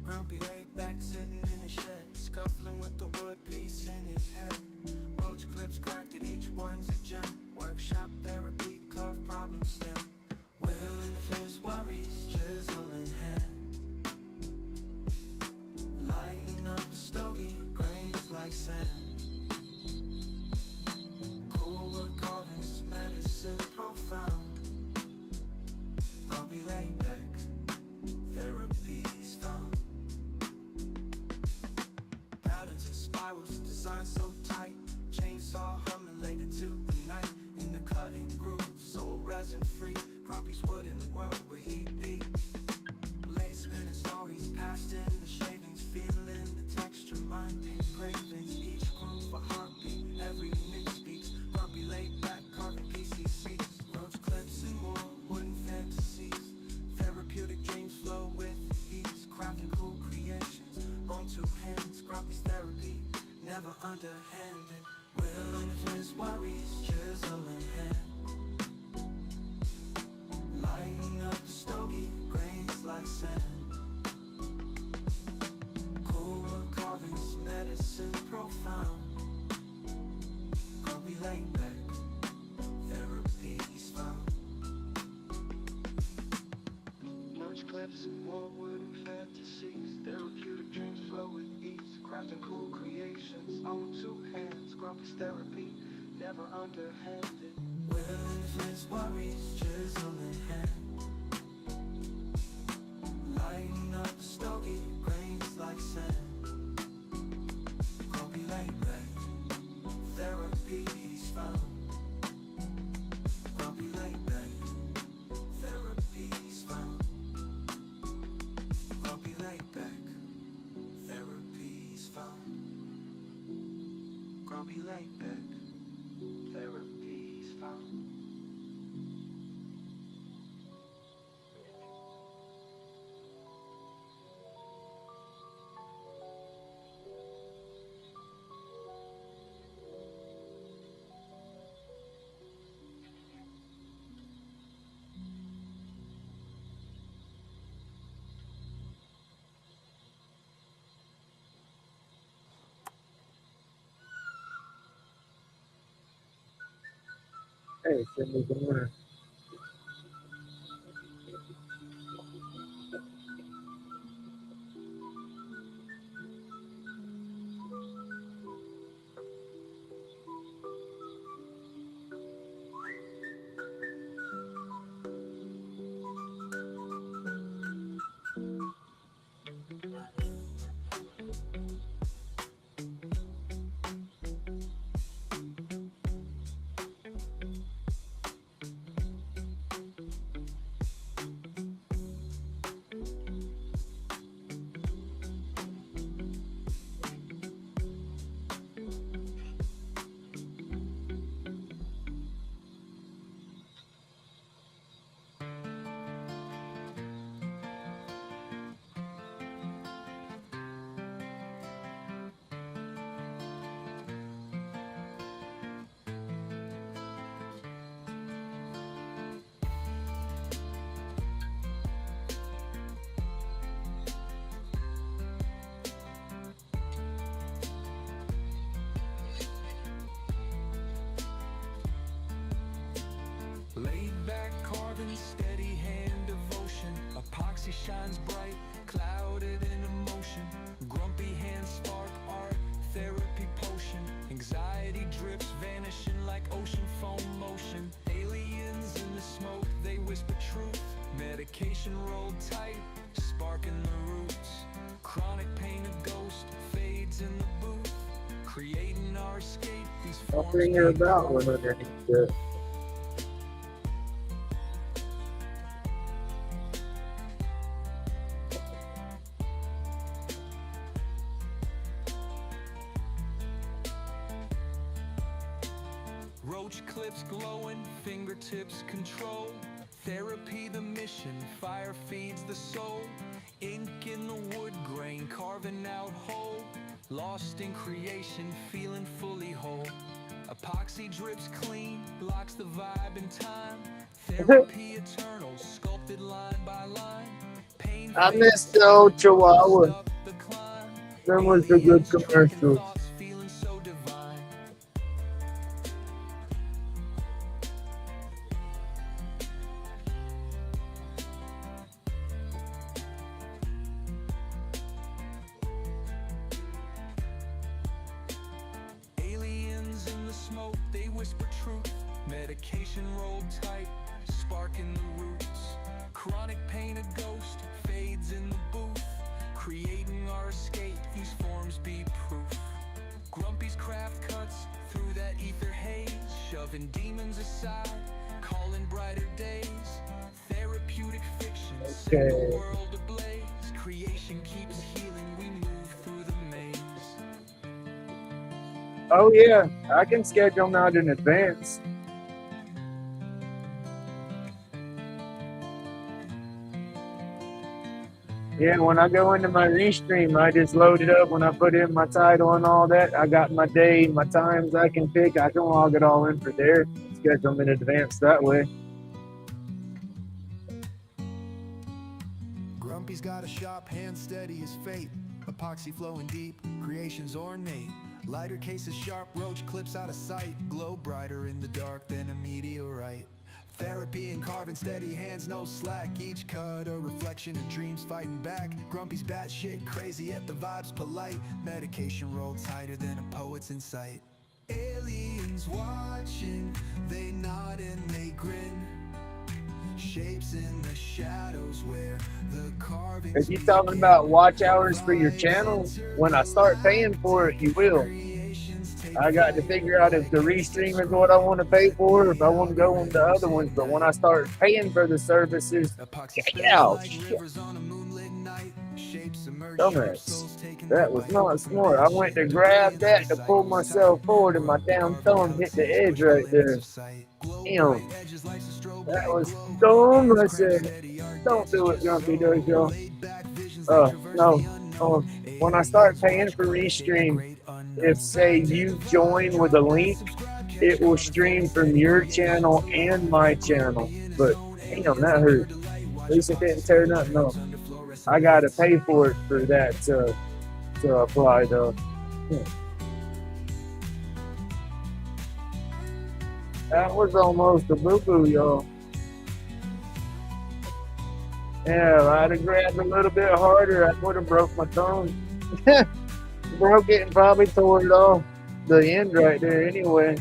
Speaker 2: Grumpy laid back, sitting in his shed, scuffling with the wood piece in his head. Roach clips cracked and each one's a gem. Workshop therapy, carve problem stem. Whittling his worries, chisel in hand. Lighting up a stogie, grains like sand. Cool wood carvings, medicine profound. Grumpy laid back, therapy's found. Patterns and spirals, designed so tight. Chainsaw humming late into the night. In the cutting groove, so resin free. Grumpy's wood in the world where he be. Late spinning stories, past in the shavings, feeling the texture, mind engravings. Each groove a heartbeat, every nick speaks. Grumpy laid back, carving PC seats. Roach clips and more, wooden fantasies. Therapeutic dreams flow with ease. Crafting cool creations on two hands. Grumpy's therapy, never underhanded. Willing his worries, chisel in hand. Lighting up the stogie, grains like sand. Cool wood carvings, medicine profound. Grumpy laid back, therapy's found. Roach clips and more wooden fantasies. Therapeutic dreams flow with ease. Crafting cool creations on two hands. Grumpy's therapy, never underhanded. Willing his worries, chisel in hand. Lighting up a stogie, grains like sand. Grumpy laid back, therapy he's found. Grumpy laid back, therapy he's found. Grumpy laid back, therapy's found. Grumpy laid back, therapy's found.
Speaker 3: Hey, send me some more.
Speaker 2: shines bright, clouded in emotion. Grumpy hands spark art, therapy potion. Anxiety drips, vanishing like ocean foam motion. Aliens in the smoke, they whisper truth. Medication rolled tight, sparking the roots. Chronic pain, a ghost, fades in the booth. Creating our escape, these
Speaker 1: I'll
Speaker 2: forms
Speaker 1: bring her
Speaker 2: make
Speaker 1: about
Speaker 2: proof.
Speaker 1: one underneath it.
Speaker 2: Roach clips glowing, fingertips control. Therapy the mission, fire feeds the soul. Ink in the wood grain, carving out whole. Lost in creation, feeling fully whole. Epoxy drips clean, blocks the vibe in time. Therapy eternal, sculpted line by line. Pain
Speaker 1: I
Speaker 2: fades,
Speaker 1: missed the old Chihuahua.
Speaker 2: up the climb.
Speaker 1: That was a good
Speaker 2: Aliens tracking
Speaker 1: commercial.
Speaker 2: thoughts, feeling so divine. Aliens in the smoke, they whisper truth. Medication rolled tight, sparking the roots. Chronic pain, a ghost, fades in the booth. Creating our escape, these forms be proof. Grumpy's craft cuts through that ether haze, shoving demons aside, calling brighter days. Therapeutic fiction, set the
Speaker 1: Okay.
Speaker 2: world ablaze. Creation keeps healing, we move through the maze.
Speaker 1: Oh yeah, I can schedule them out in advance. Yeah, when I go into my restream, I just load it up. When I put in my title and all that, I got my day, my times I can pick. I can log it all in for there. Schedule them in advance that way.
Speaker 2: Grumpy's got a sharp hand, steady as fate. Epoxy flowing deep, creation's ornate. Lighter cases sharp, roach clips out of sight. Glow brighter in the dark than a meteorite. Therapy and carving, steady hands, no slack. Each cut a reflection of dreams fighting back. Grumpy's batshit crazy, yet the vibe's polite. Medication rolled tighter than a poet's insight. Aliens watching, they nod and they grin. Shapes in the shadows where the carvings.
Speaker 1: If you're talking about watch hours for your channel, when I start paying for it, you will. I got to figure out if the restream is what I want to pay for, or if I want to go on the other ones. But when I start paying for the services, dumbass. That was not smart. I went to grab that to pull myself forward, and my damn thumb hit the edge right there. Damn. That was dumb. I said, don't do it, Grumpy Dojo. No. When I start paying for restream, if say you join with a link, it will stream from your channel and my channel. But damn, that hurt. At least it didn't tear nothing off. I gotta pay for it for that to apply though. That was almost a boo-boo, y'all. Yeah, if I'd have grabbed a little bit harder, I would have broke my thumb. Broke it and probably tore it off the end right there anyway.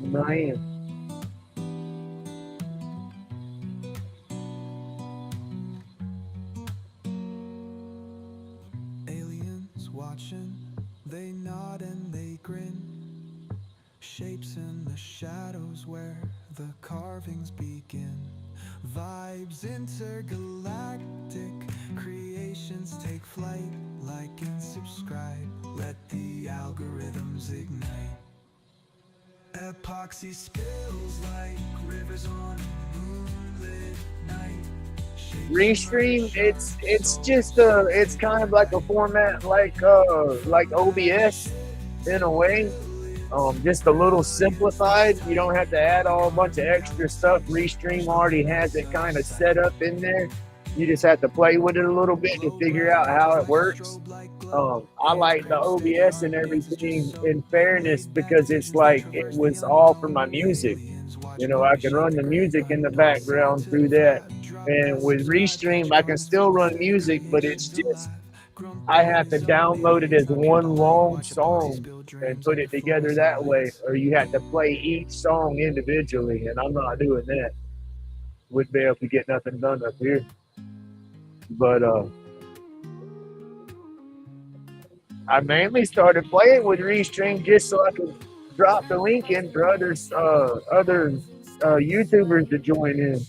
Speaker 1: Man.
Speaker 2: Aliens watching, they nod and they grin. Shapes in the shadows where the carvings begin. Vibes intergalactic, creations take flight. Like and subscribe, let the algorithms ignite. Epoxy spills like rivers on a moonlit night.
Speaker 1: Restream, it's kind of like a format like OBS in a way. Just a little simplified. You don't have to add a bunch of extra stuff. Restream already has it kind of set up in there. You just have to play with it a little bit to figure out how it works. I like the OBS and everything in fairness because it's like it was all for my music. You know, I can run the music in the background through that. And with Restream, I can still run music, but it's just I have to download it as one long song and put it together that way, or you have to play each song individually, and I'm not doing that. Wouldn't be able to get nothing done up here. But I mainly started playing with Restream just so I could drop the link in for other YouTubers to join in.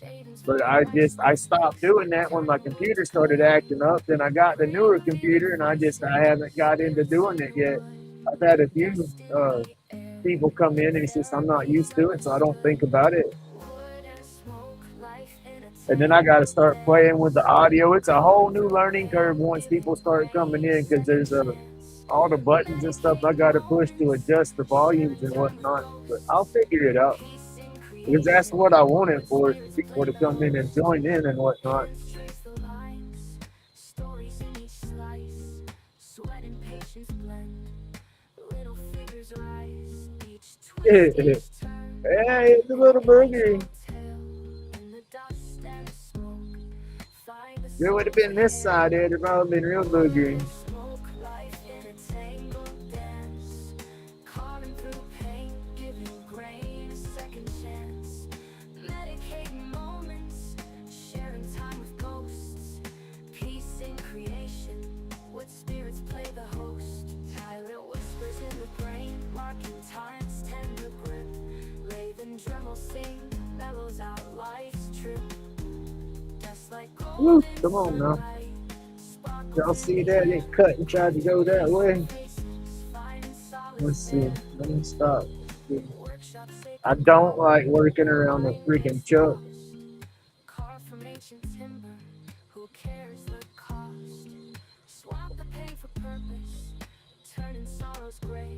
Speaker 1: But I stopped doing that when my computer started acting up. Then I got the newer computer, and I haven't got into doing it yet. I've had a few people come in, and it's just I'm not used to it, so I don't think about it. And then I got to start playing with the audio. It's a whole new learning curve once people start coming in, because there's all the buttons and stuff I got to push to adjust the volumes and whatnot. But I'll figure it out, because that's what I wanted for people to come in and join in and whatnot. Hey, it's a little burger. If it would have been this side, it'd have probably been real boogery. Woo, come on now. Y'all see that? It cut and tried to go that way. Let's see. Let me stop. I don't like working around the freaking truck.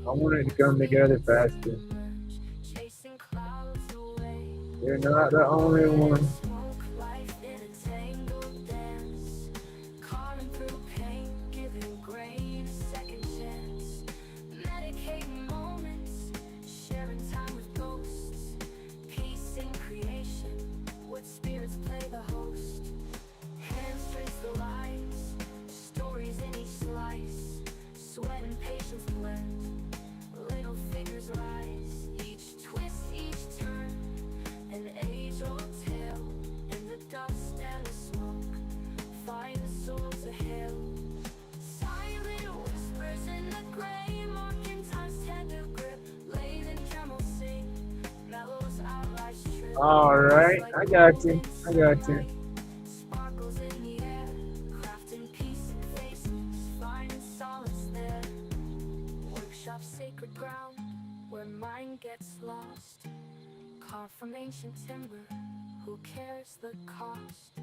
Speaker 1: I want it to come together faster. You're not the only one. All right, I got you. I got you. Sacred ground where mine gets lost. Carved from ancient timber, who cares the cost?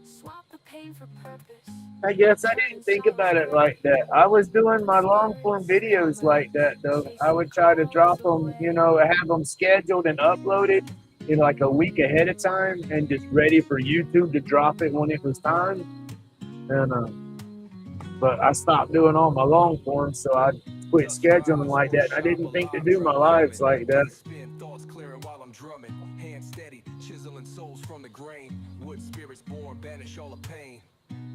Speaker 1: Swap the pain for purpose. I guess I didn't think about it like that. I was doing my long form videos like that though. I would try to drop them, have them scheduled and uploaded in like a week ahead of time, and just ready for YouTube to drop it when it was time. And but I stopped doing all my long forms, so I quit scheduling like that. I didn't think to do my lives like that. Thoughts clearing while I'm drumming, hands steady, chiseling souls from the grain. Wood spirits born, banish all the pain.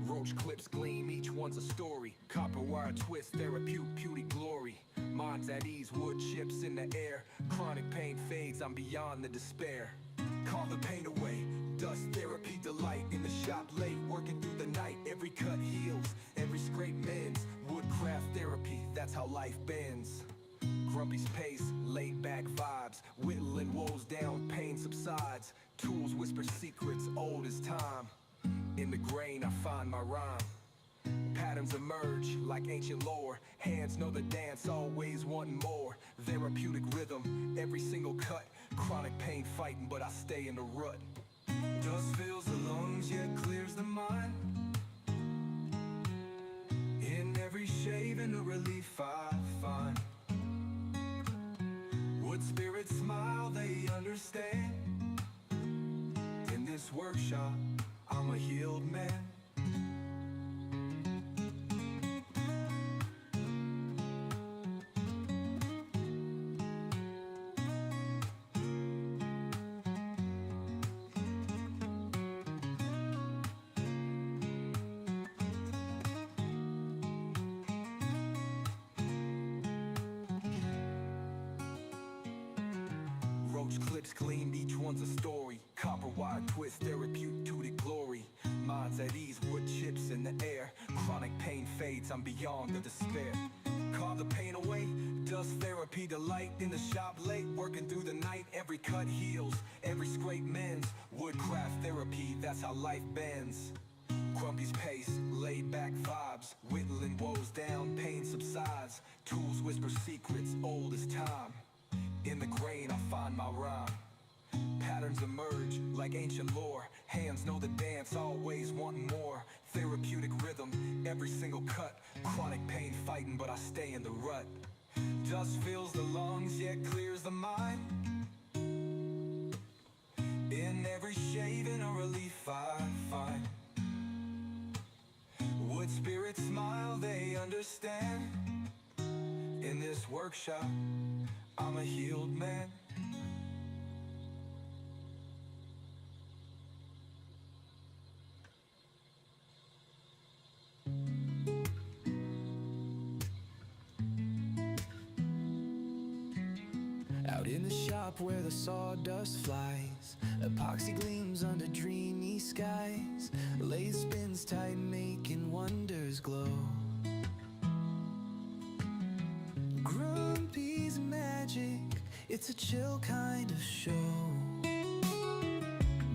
Speaker 1: Roach clips gleam, each one's a story. Copper wire twist, therapeutic beauty glory. Minds at ease, wood chips in the air. Chronic pain fades, I'm beyond the despair. Call the pain away, dust therapy delight. In the shop late, working through the night. Every cut heals, every scrape mends. Woodcraft therapy, that's how life bends. Grumpy's pace, laid back vibes. Whittling woes down, pain subsides. Tools whisper secrets old as time. In the grain I find my rhyme. Patterns emerge like ancient lore. Hands know the dance, always wanting more. Therapeutic rhythm, every single cut. Chronic pain fighting, but I stay in the rut. Dust fills the lungs, yet clears the mind. In every shave and a relief I find. Wood spirits smile, they understand. In this workshop, I'm a healed man.
Speaker 2: Roach clips gleamed, each one's a story. Copper wire twist, therapeutic glory. Minds at ease, wood chips in the air. Chronic pain fades, I'm beyond the despair. Carve the pain away, dust therapy delight. In the shop late, working through the night. Every cut heals, every scrape mends. Woodcraft therapy, that's how life bends. Grumpy's pace, laid back vibes. Whittling woes down, pain subsides. Tools whisper secrets, old as time. In the grain I find my rhyme. Patterns emerge like ancient lore. Hands know the dance, always wanting more. Therapeutic rhythm, every single cut. Chronic pain fighting, but I stay in the rut. Dust fills the lungs, yet clears the mind. In every shaving a relief I find. Wood spirits smile, they understand. In this workshop, I'm a healed man. Out in the shop where the sawdust flies, epoxy gleams under dreamy skies. Lathe spins tight, making wonders glow. Grumpy's magic, it's a chill kind of show.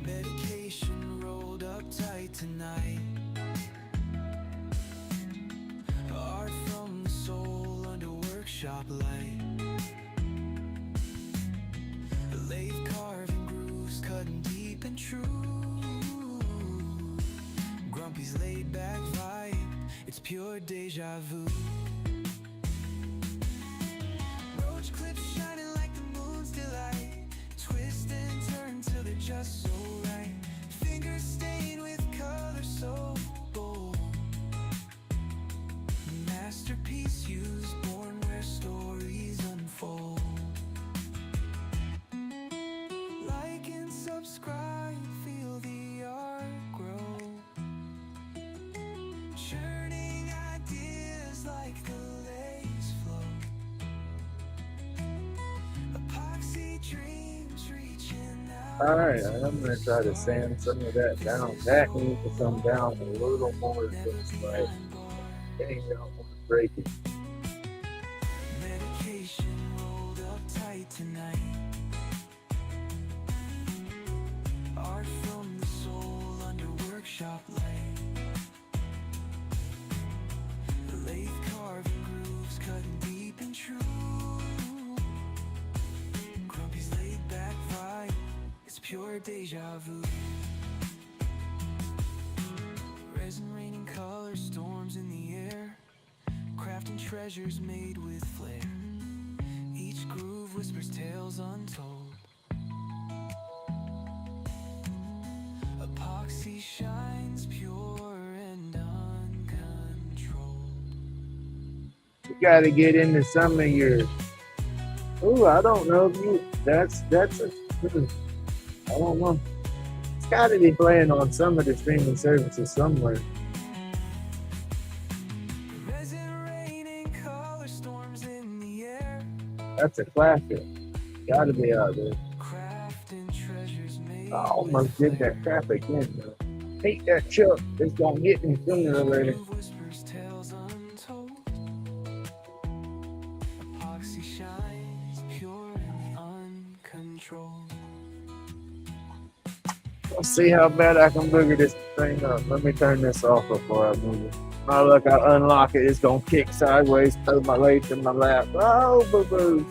Speaker 2: Medication rolled up tight tonight. Art from the soul under workshop light. Lathe carving grooves, cutting deep and true. Grumpy's laid back vibe, it's pure deja vu. Roach clips shining like the moon's delight. Twist and turn till they're just so right. Fingers stained with color so bold. Masterpiece used, born where stories unfold. Like and subscribe, feel the art grow. Churning ideas like the lace flow. Epoxy dreams reaching out.
Speaker 1: All right, I'm gonna try to sand some of that down. That needs to come down a little more. Just like, dang, I don't want to break it.
Speaker 2: Medication rolled up tight tonight. Art from the soul under workshop light. The lathe carving grooves, cutting deep and true. Grumpy's laid back vibe, it's pure deja vu. Resin raining colors, storms in the air. Crafting treasures made with flair. Each groove whispers tales untold. Epoxy shines pure and uncontrolled.
Speaker 1: You got to get into some of your. Ooh, I don't know if you. That's a. I don't know. It's got to be playing on some of the streaming services somewhere. That's a classic. Got to be out there. I almost did that crap again, though. Hate that chuck. It's gonna get me sooner or later. Let's see how bad I can booger this thing up. Let me turn this off before I move it. Oh, look, I unlock it. It's going to kick sideways, throw my lathe in my lap. Oh, boo-boos.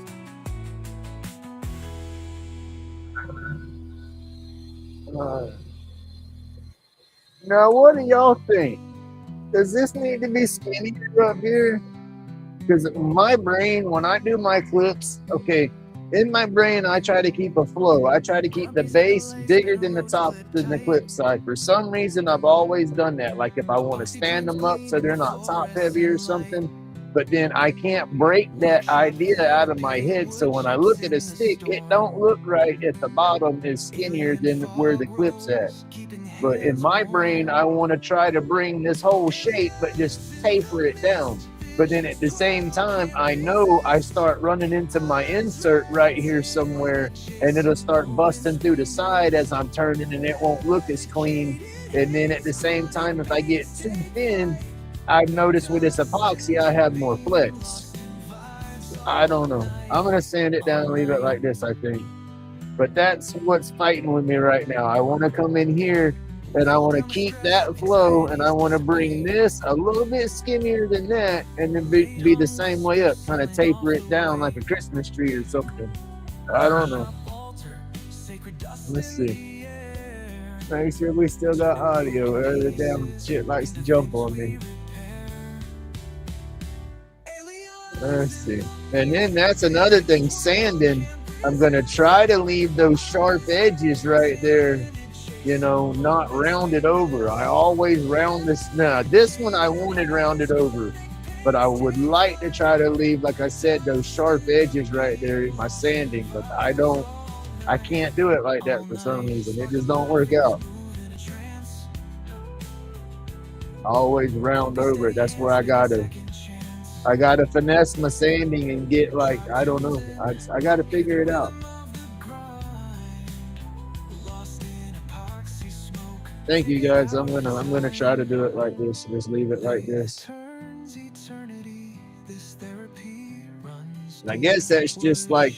Speaker 1: Now, what do y'all think? Does this need to be skinnier up here? Because my brain, when I do my clips, okay, in my brain, I try to keep a flow. I try to keep the base bigger than the top than the clip side. For some reason, I've always done that. Like if I want to stand them up so they're not top heavy or something, but then I can't break that idea out of my head. So when I look at a stick, it don't look right if the bottom is skinnier than where the clip's at. But in my brain, I want to try to bring this whole shape, but just taper it down. But then at the same time, I know I start running into my insert right here somewhere, and it'll start busting through the side as I'm turning, and it won't look as clean. And then at the same time, if I get too thin, I've noticed with this epoxy, I have more flex. I don't know. I'm gonna sand it down and leave it like this, I think. But that's what's fighting with me right now. I want to come in here and I want to keep that flow, and I want to bring this a little bit skinnier than that, and then be the same way up, kind of taper it down like a Christmas tree or something. I don't know. Let's see. Make sure we still got audio, or the damn shit likes to jump on me. Let's see. And then that's another thing, sanding. I'm going to try to leave those sharp edges right there, you know, not rounded over. I always round this. Now, this one I wanted rounded over, but I would like to try to leave, like I said, those sharp edges right there in my sanding, but I can't do it like that for some reason. It just don't work out. I always round over it. That's where I gotta finesse my sanding and get, like, I don't know. I gotta figure it out. Thank you guys. I'm gonna try to do it like this. Just leave it like this. And I guess that's just like,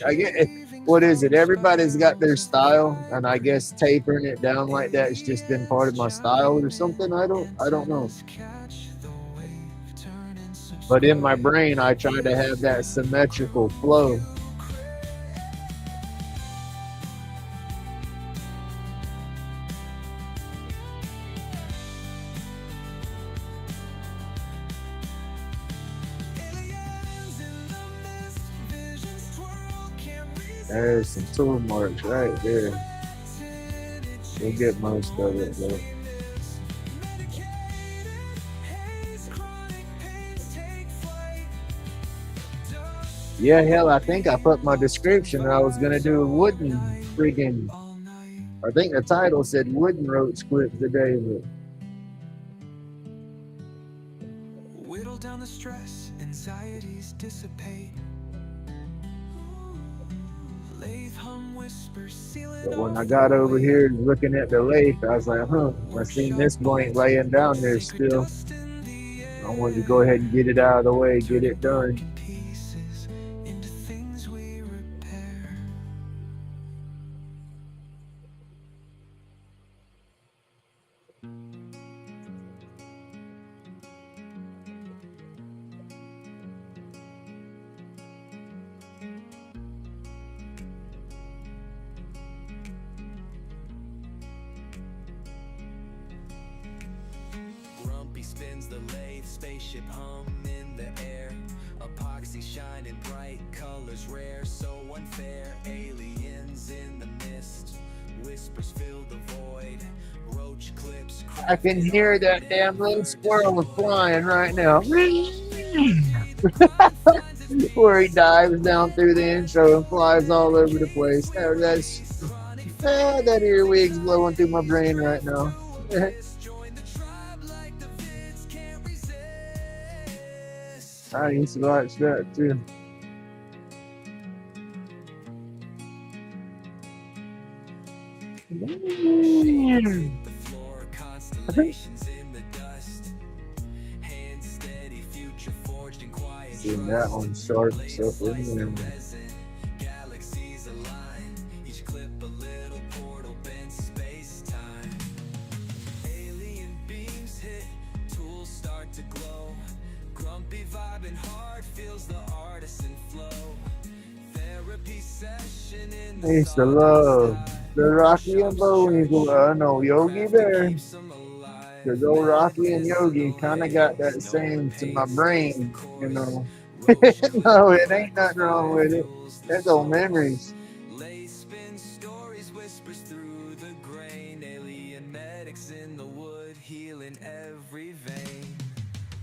Speaker 1: what is it? Everybody's got their style, and I guess tapering it down like that has just been part of my style or something. I don't know. But in my brain, I try to have that symmetrical flow. There's some tool marks right there. We'll get most of it though. Yeah, hell, I think I put my description. I was gonna do a wooden friggin'. I think the title said wooden roach clip today, but
Speaker 2: whittle down the stress, anxieties dissipate.
Speaker 1: But when I got over here looking at the lathe, I was like, I seen this blank laying down there still. I wanted to go ahead and get it out of the way, get it done.
Speaker 2: Spins the lathe, spaceship hum in the air. Epoxy shining bright, colors rare, so unfair. Aliens in the mist, whispers fill the void. Roach clips.
Speaker 1: I can hear that damn little squirrel flying right now. Where he dives down through the intro and flies all over the place. That earwig's blowing through my brain right now. I used to watch that too.
Speaker 2: The floor, constellations in the dust. Hand steady, future forged in quiet.
Speaker 1: Seeing that one sharp stuff in there.
Speaker 2: Galaxies align. Each clip a little portal bent space time. Alien beams hit, tools start to glow. Grumpy vibing hard feels the artisan flow. Therapy session in the
Speaker 1: I used to love the Rocky and Bullwinkle. Yogi Bear. Because old Rocky and Yogi kind of got that same to my brain, you know. No, it ain't nothing wrong with it. That's old memories.
Speaker 2: Lay spin stories, whispers through the grain. Alien medics in the wood, healing every vein.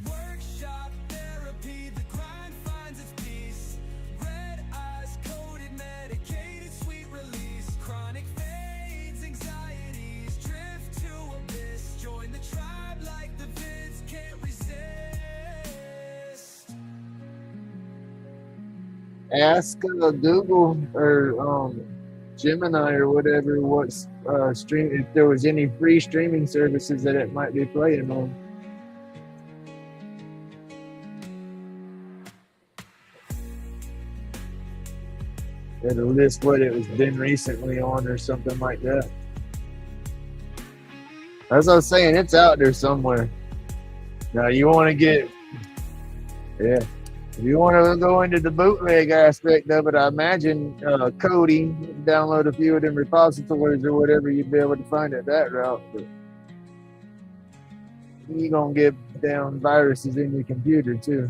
Speaker 2: Workshop therapy, the grind finds its peace. Red eyes, coded, medicated, sweet release. Chronic fades, anxieties, drift to abyss. Join the tribe like the vids can't resist.
Speaker 1: Ask Google or Gemini or whatever what's stream if there was any free streaming services that it might be playing on. It'll list what it was been recently on or something like that. As I was saying, it's out there somewhere. Now you want to get, yeah. If you want to go into the bootleg aspect of it, I imagine Cody download a few of them repositories or whatever, you'd be able to find it that route. But you're gonna get down viruses in your computer too.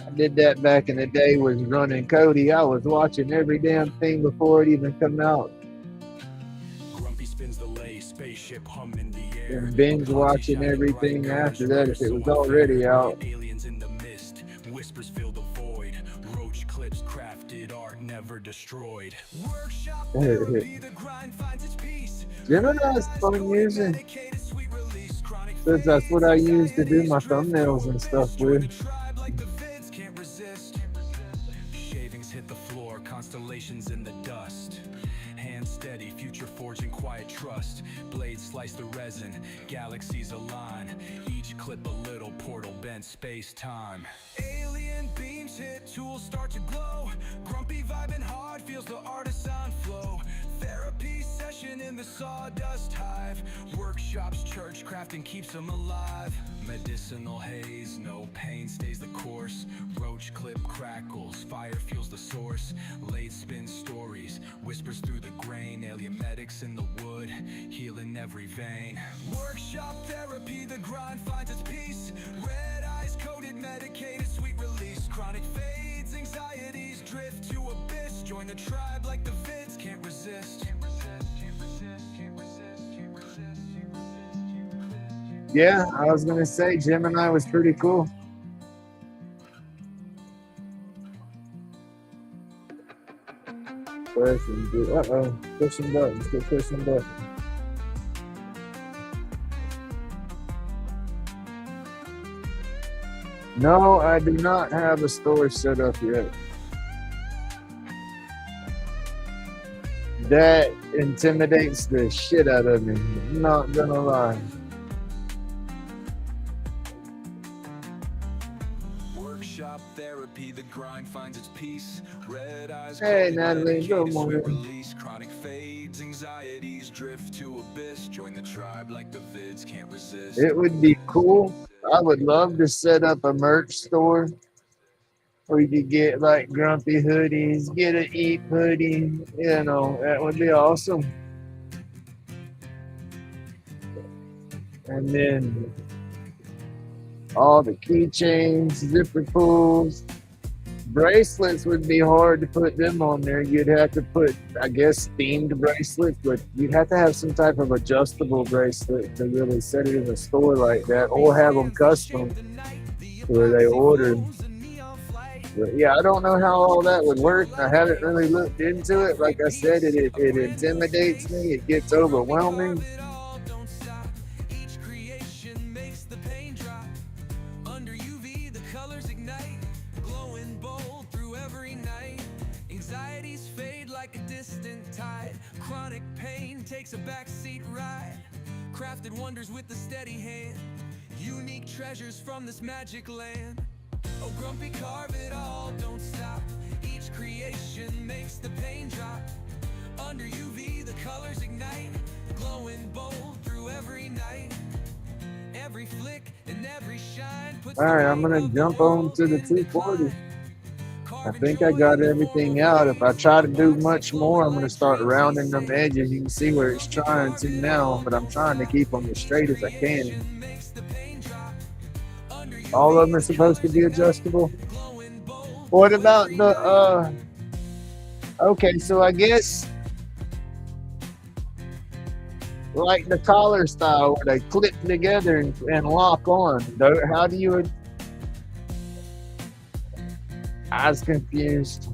Speaker 1: I did that back in the day, was running Cody. I was watching every damn thing before it even come out.
Speaker 3: Grumpy spins the lay, spaceship hum in the air.
Speaker 1: And binge watching everything after that if it was already out.
Speaker 3: Aliens in the mist, whispers fill the void. Roach clips crafted art never destroyed. Workshop therapy, the grind finds its peace.
Speaker 1: Gemini's fun using. Since that's what I use to do my thumbnails and stuff with.
Speaker 3: Shavings hit the floor, constellations in the dust. Hand steady, future forging quiet trust. Blades slice the resin, galaxies align. Each clip a little portal bent space-time. Alien beams hit, tools start to glow. Grumpy vibing hard, feels the artisan flow. Therapy session in the sawdust hive. Workshops, church crafting keeps them alive. Medicinal haze, no pain stays the course. Roach clip crackles, fire fuels the source. Late spin stories, whispers through the grain. Alien medics in the wood, healing every vein. Workshop therapy, the grind finds its peace. Red eyes coated, medicated, sweet release. Chronic fades, anxieties drift to abyss. Join the tribe like the vids, can't resist.
Speaker 1: Yeah, I was gonna say Gemini was pretty cool. Uh-oh, pushing buttons, keep pushing buttons. No, I do not have a store set up yet. That intimidates the shit out of me, I'm not gonna lie.
Speaker 3: Workshop therapy, the grind finds its peace. Red eyes,
Speaker 1: Hey Natalie, good morning.
Speaker 3: release. Chronic fades, anxieties drift to abyss. Join the tribe like the vids, can't resist.
Speaker 1: It would be cool. I would love to set up a merch store where you could get like Grumpy hoodies, get an Eat hoodie, you know, that would be awesome. And then all the keychains, zipper pulls, bracelets would be hard to put them on there. You'd have to put, I guess, themed bracelets, but you'd have to have some type of adjustable bracelet to really set it in a store like that, or have them custom where they order. But yeah, I don't know how all that would work. I haven't really looked into it. Like I said, it intimidates me. It gets overwhelming.
Speaker 3: Chronic pain takes a backseat ride. Crafted wonders with the steady hand. Unique treasures from this magic land. Oh, Grumpy, carve it all, don't stop. Each creation makes the pain drop. Under UV, the colors ignite. Glowing bold through every night. Every flick and every shine puts.
Speaker 1: All right, I'm gonna jump on to the 240. I think I got everything out. If I try to do much more, I'm going to start rounding them edges. You can see where it's trying to now, but I'm trying to keep them as straight as I can. All of them are supposed to be adjustable. What about the, okay, so I guess like the collar style where they clip together and lock on. How do you I was confused.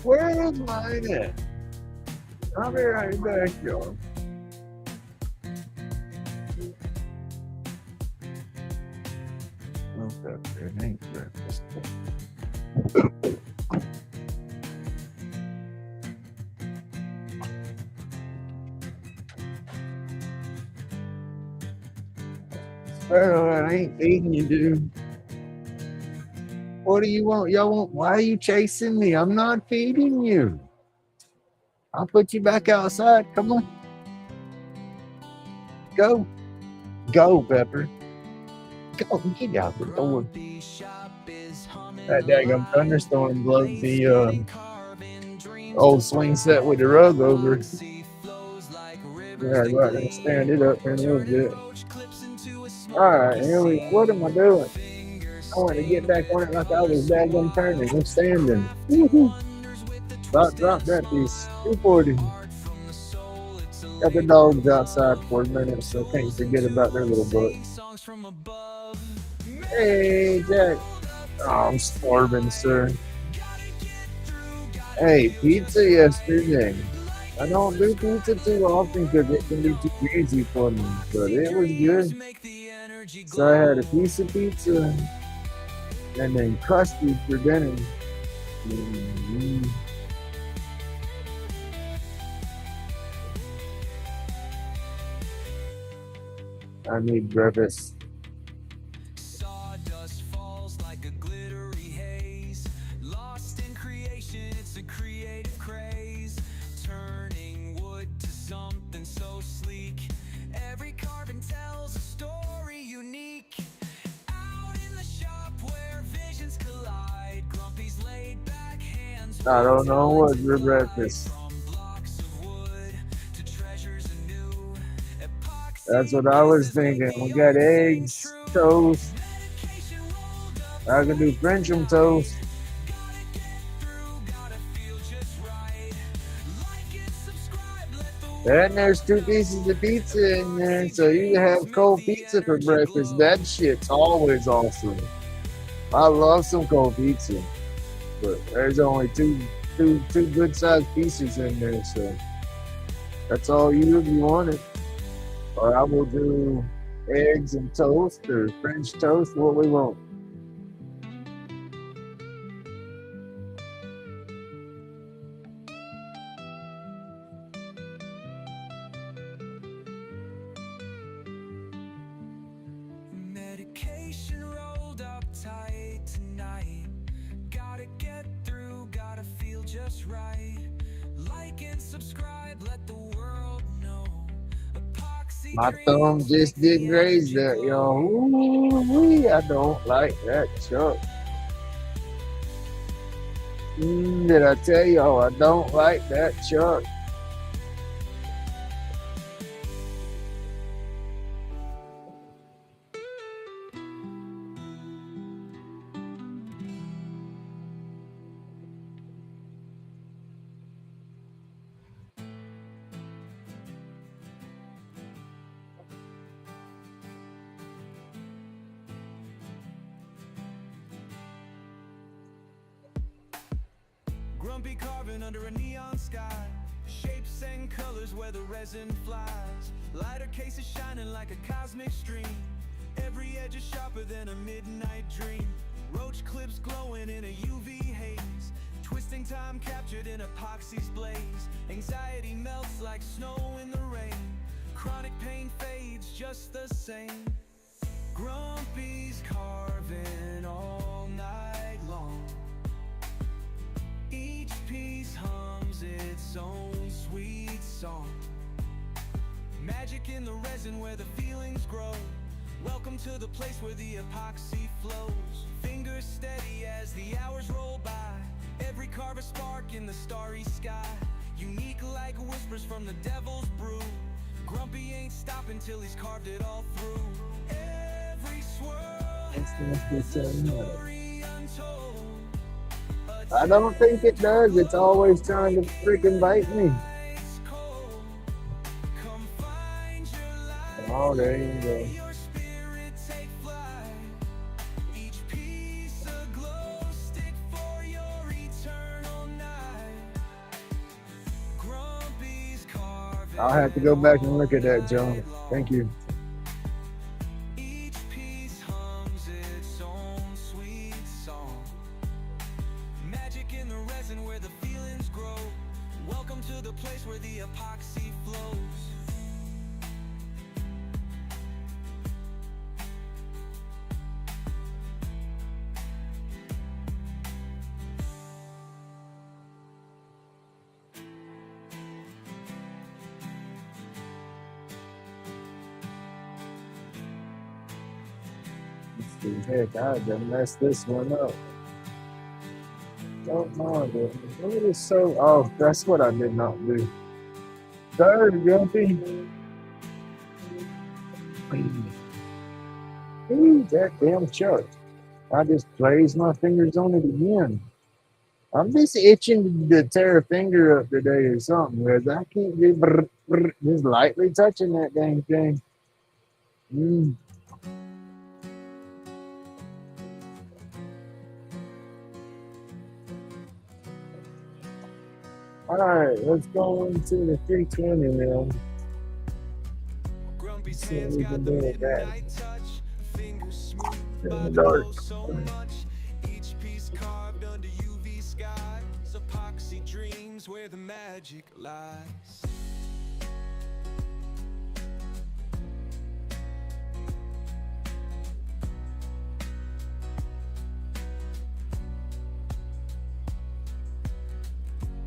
Speaker 1: Where is mine at? I'll be right back, y'all. Okay, it ain't breakfast. Well, I ain't feeding you, dude. What do you want? Y'all want? Why are you chasing me? I'm not feeding you. I'll put you back outside. Come on. Go. Go, Pepper. Go. Get out the door. That daggum thunderstorm blew the old swing set with the rug over. Yeah, go out there and stand it up for a little bit. Alright, here we what am I doing? I want to get back on it like I was daggum turning. I'm standing. Woo-hoo. Drop that piece. 240. Got the dogs outside for a minute, so can't forget about their little butt. Hey, Jack. Oh, I'm starving, sir. Hey, pizza yesterday. I don't do pizza too often because it can be too easy for me, but it was good. So I had a piece of pizza and then custard for dinner. Mm-hmm. I need breakfast.
Speaker 3: Sawdust falls like a glittery haze. Lost in creation, it's a creative craze. Turning wood to something so sleek. Every carving tells a story unique. Out in the shop where visions collide. Grumpy's laid back hands.
Speaker 1: I don't know what's your breakfast. That's what I was thinking. We got eggs, toast. I can do French'em toast. And there's 2 pieces of pizza in there, so you can have cold pizza for breakfast. That shit's always awesome. I love some cold pizza, but there's only two good sized pieces in there, so that's all you if you want it. Or I will do eggs and toast or French toast, what we want.
Speaker 3: Medication rolled up tight tonight. Gotta get through, gotta feel just right. Like and subscribe, let the world know.
Speaker 1: My thumb just didn't raise that, y'all. Ooh, I don't like that chuck. Did I tell y'all I don't like that chuck?
Speaker 3: Grumpy carving under a neon sky. Shapes and colors where the resin flies. Lighter cases shining like a cosmic stream. Every edge is sharper than a midnight dream. Roach clips glowing in a UV haze. Twisting time captured in epoxy's blaze. Anxiety melts like snow in the rain. Chronic pain fades just the same. Grumpy's carving all night long. Each piece hums its own sweet song. Magic in the resin where the feelings grow. Welcome to the place where the epoxy flows. Fingers steady as the hours roll by. Every carve a spark in the starry sky. Unique like whispers from the devil's brew. Grumpy ain't stopping till he's carved it all through. Every swirl has a story untold.
Speaker 1: I don't think it does. It's always trying to freaking bite me. Oh, there you go. I'll have to go back and look at that, John. Thank you.
Speaker 3: Each piece hums its own sweet song. Magic in the resin where the feelings grow. Welcome to the place where the epoxy flows.
Speaker 1: Heck, I done messed this one up. Don't mind it. It is so. Oh, that's what I did not do. Sorry, Grumpy. Ooh, that damn chuck. I just grazed my fingers on it again. I'm just itching to tear a finger up today or something, because I can't be just lightly touching that dang thing. Mm. All right, let's go into the 320 now.
Speaker 3: Grumpy's
Speaker 1: See what
Speaker 3: hands
Speaker 1: we
Speaker 3: got
Speaker 1: can
Speaker 3: the
Speaker 1: do with that.
Speaker 3: midnight touch. Fingers smooth,
Speaker 1: In the
Speaker 3: body
Speaker 1: dark.
Speaker 3: glows so much. Each piece carved under UV skies. Epoxy dreams where the magic lies.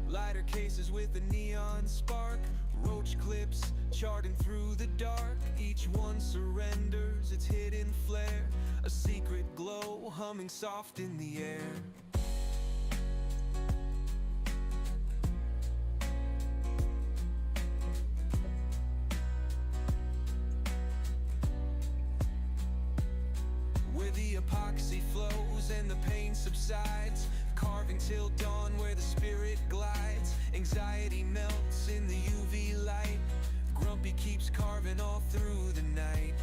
Speaker 3: Lighter cases with a neon spark. Roach clips charting through the dark. Each one surrenders its hidden flare. A secret glow humming soft in the air. Where the epoxy flows and the pain subsides. Carving till dawn where the spirit glides. Anxiety melts in the UV light. Grumpy keeps carving all through the night.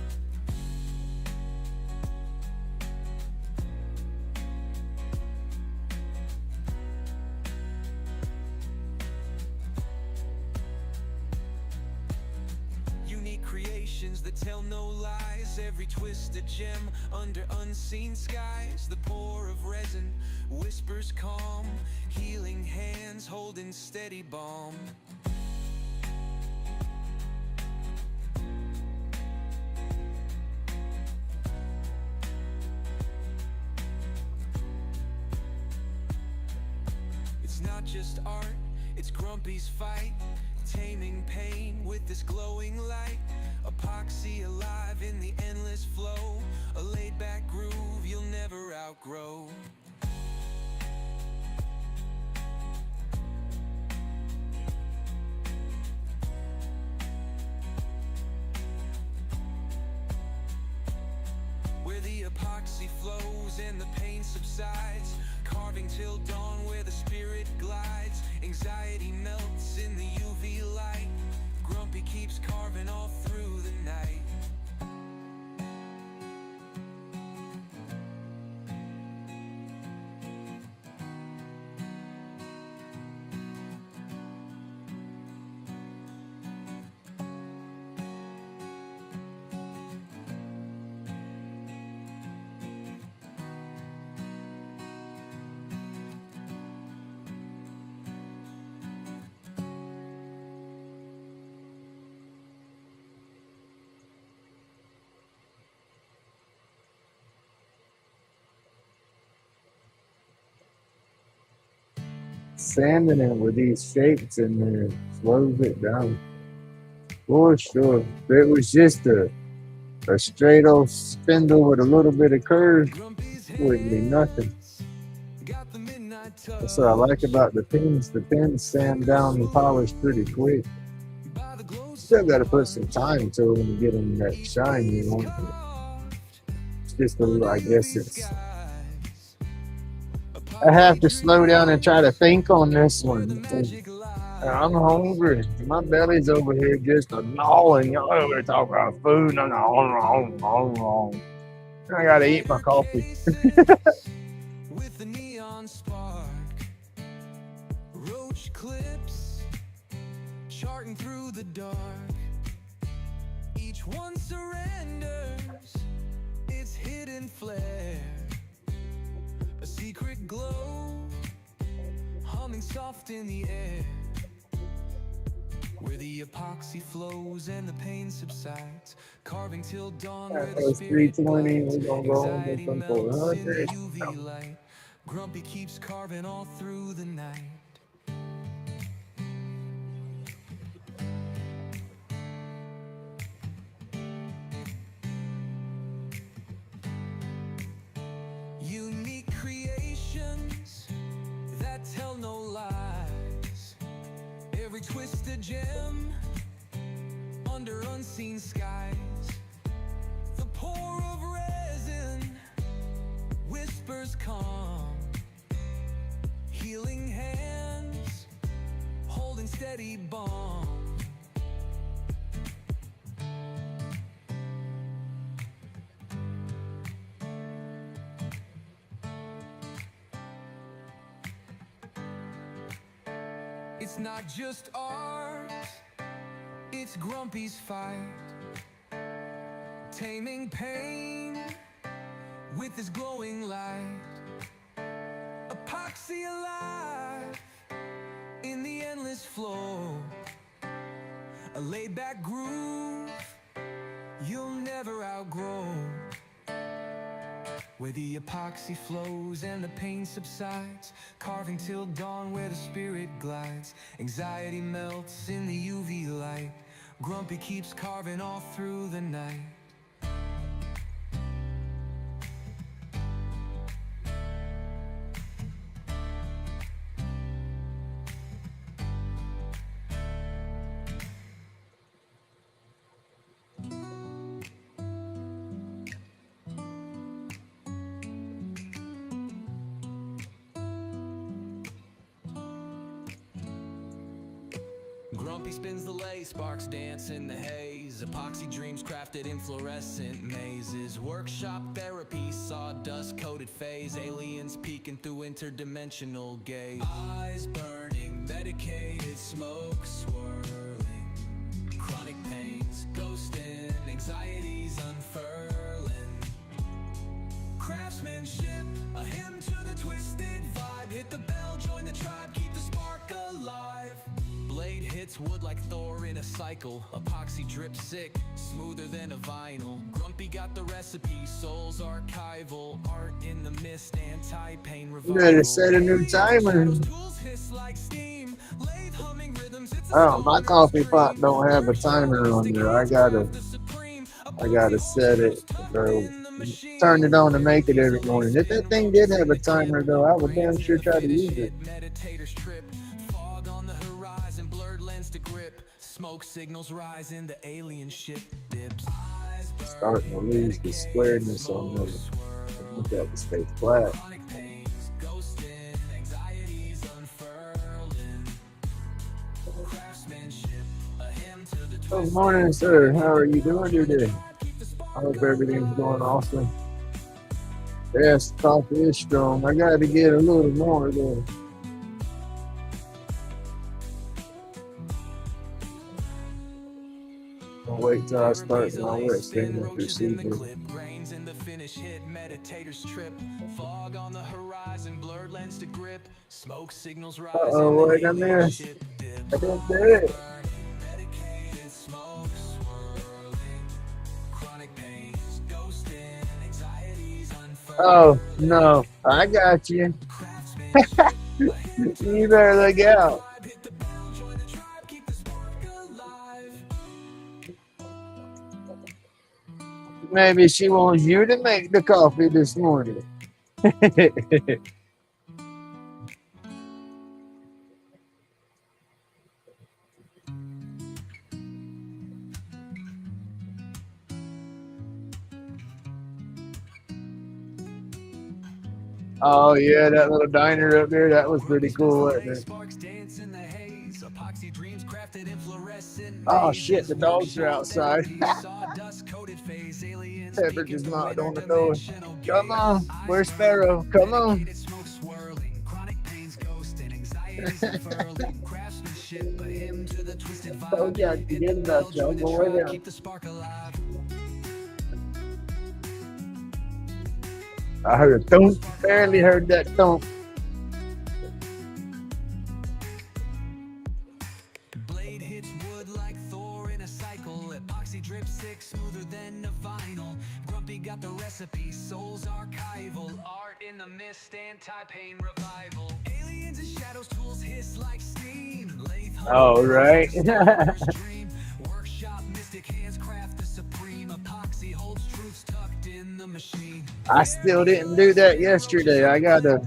Speaker 3: Unique creations that tell no lies. Every twist a gem under unseen skies. The pour of resin whispers calm. Healing hands holding steady balm. It's not just art, it's Grumpy's fight. Taming pain with this glowing light. Epoxy alive in the endless flow. A laid back groove you'll never outgrow. Where the epoxy flows and the pain subsides. Carving till dawn where the spirit glides. Anxiety melts in the UV light. Grumpy keeps carving all through the night.
Speaker 1: Sanding it with these shapes in there slows it down. For sure. If it was just a straight old spindle with a little bit of curve,
Speaker 3: Grumpy's
Speaker 1: it wouldn't be nothing.
Speaker 3: hands got the midnight touch.
Speaker 1: That's what I like about the pins. The pins sand down and polish pretty quick.
Speaker 3: By the glow
Speaker 1: Still got to put some time to them to get them that shine you want. It's just a little, I guess it's. I have to slow down and try to think on this one. I'm hungry. My belly's over here just gnawing. Y'all over here talking about food. I gotta eat my coffee.
Speaker 3: With the neon spark, Roach clips charting through the dark. Each one surrenders its hidden flare, a secret glow humming soft in the air, where the epoxy flows and the pain subsides, carving till dawn where
Speaker 1: That
Speaker 3: the
Speaker 1: was
Speaker 3: spirit
Speaker 1: 320.
Speaker 3: glides.
Speaker 1: We're gonna go into
Speaker 3: Anxiety
Speaker 1: some
Speaker 3: melts in the
Speaker 1: 400.
Speaker 3: UV light. Grumpy keeps carving all through the night. Unique creations that tell no lies. Every twisted gem under unseen skies. The pour of resin whispers calm. Healing hands holding steady balm. It's not just art, it's Grumpy's fight, taming pain with his glowing light. Epoxy alive in the endless flow, a laid-back groove you'll never outgrow, where the epoxy flows and the pain subsides, carving till dawn where the spirit glides. Anxiety melts in the UV light. Grumpy keeps carving all through the night. Grumpy spins the lay, sparks dance in the haze. Epoxy dreams crafted in fluorescent mazes. Workshop therapy, sawdust coated phase. Aliens peeking through interdimensional gaze. Eyes burning, medicated smoke swirling. Chronic pains, ghosting, anxieties unfurling. Craftsmanship, a hymn to the twisted vibe. Hit the bell, join the tribe, keep the spark alive. Blade hits wood like Thor in a cycle. Epoxy drips sick, smoother than a vinyl. Grumpy got the recipe, soul's archival. Art in the mist, anti-pain
Speaker 1: You
Speaker 3: revival.
Speaker 1: better set a new timer.
Speaker 3: Tools hiss like steam, lathe humming rhythms. It's a
Speaker 1: Oh, my coffee pot don't have a timer on there. I gotta set it or turn it on to make it every morning. If that thing did have a timer though, I would damn sure try to use it.
Speaker 3: Meditators trip, fog on the horizon, blurred lens to grip. Smoke signals rise in the alien ship dips.
Speaker 1: Starting to lose the squareness on the. I want that to stay flat.
Speaker 3: Chronic pains, ghosting, anxieties unfurling. Craftsmanship, a hymn to the
Speaker 1: Good morning, sir. How are you doing today? I hope everything's going awesome. Yes, coffee is strong. I got to get a little more though. I'll wait till I start my wet thing with receiver.
Speaker 3: Grains in the finish hit, meditators trip. Fog on the horizon, blurred lens to grip. Smoke signals rise.
Speaker 1: Uh-oh, what I missed? I didn't do it.
Speaker 3: Medicated smoke swirling. Chronic pains, ghosting, anxieties unfurling.
Speaker 1: Oh, no. I got you. You better look out.
Speaker 3: Hit the bell, join the tribe, keep the spark alive.
Speaker 1: Maybe she wants you to make the coffee this morning. Oh yeah, that little diner up there, that was pretty cool, wasn't it?
Speaker 3: Sparks dance in the haze. Epoxy dreams crafted in fluorescent
Speaker 1: Oh
Speaker 3: mazes.
Speaker 1: shit, the dogs are outside.
Speaker 3: Sawdust coated phase. Aliens
Speaker 1: Pepper
Speaker 3: peeking
Speaker 1: just
Speaker 3: through
Speaker 1: knocked on the door.
Speaker 3: interdimensional
Speaker 1: Come on,
Speaker 3: gaze.
Speaker 1: where's Sparrow? Come on.
Speaker 3: Smoke swirling, chronic pains ghosting, anxieties unfurling. Craftsmanship, ship, a hymn to the twisted
Speaker 1: Oh
Speaker 3: vibe.
Speaker 1: yeah,
Speaker 3: Hit
Speaker 1: forget
Speaker 3: the
Speaker 1: about
Speaker 3: bell,
Speaker 1: y'all.
Speaker 3: join the
Speaker 1: Go right
Speaker 3: tribe,
Speaker 1: now.
Speaker 3: keep the spark alive.
Speaker 1: I heard a thump. Barely heard that thump.
Speaker 3: Blade hits wood like Thor in a cycle. Epoxy drip sick, smoother than a vinyl. Grumpy got the recipe, soul's archival. Art in the mist, anti-pain revival. Aliens and shadows, tools hiss like steam. Lathe
Speaker 1: All right.
Speaker 3: dream. Workshop, mystic hands craft the supreme. Epoxy holds truths tucked in the machine.
Speaker 1: I still didn't do that yesterday. I gotta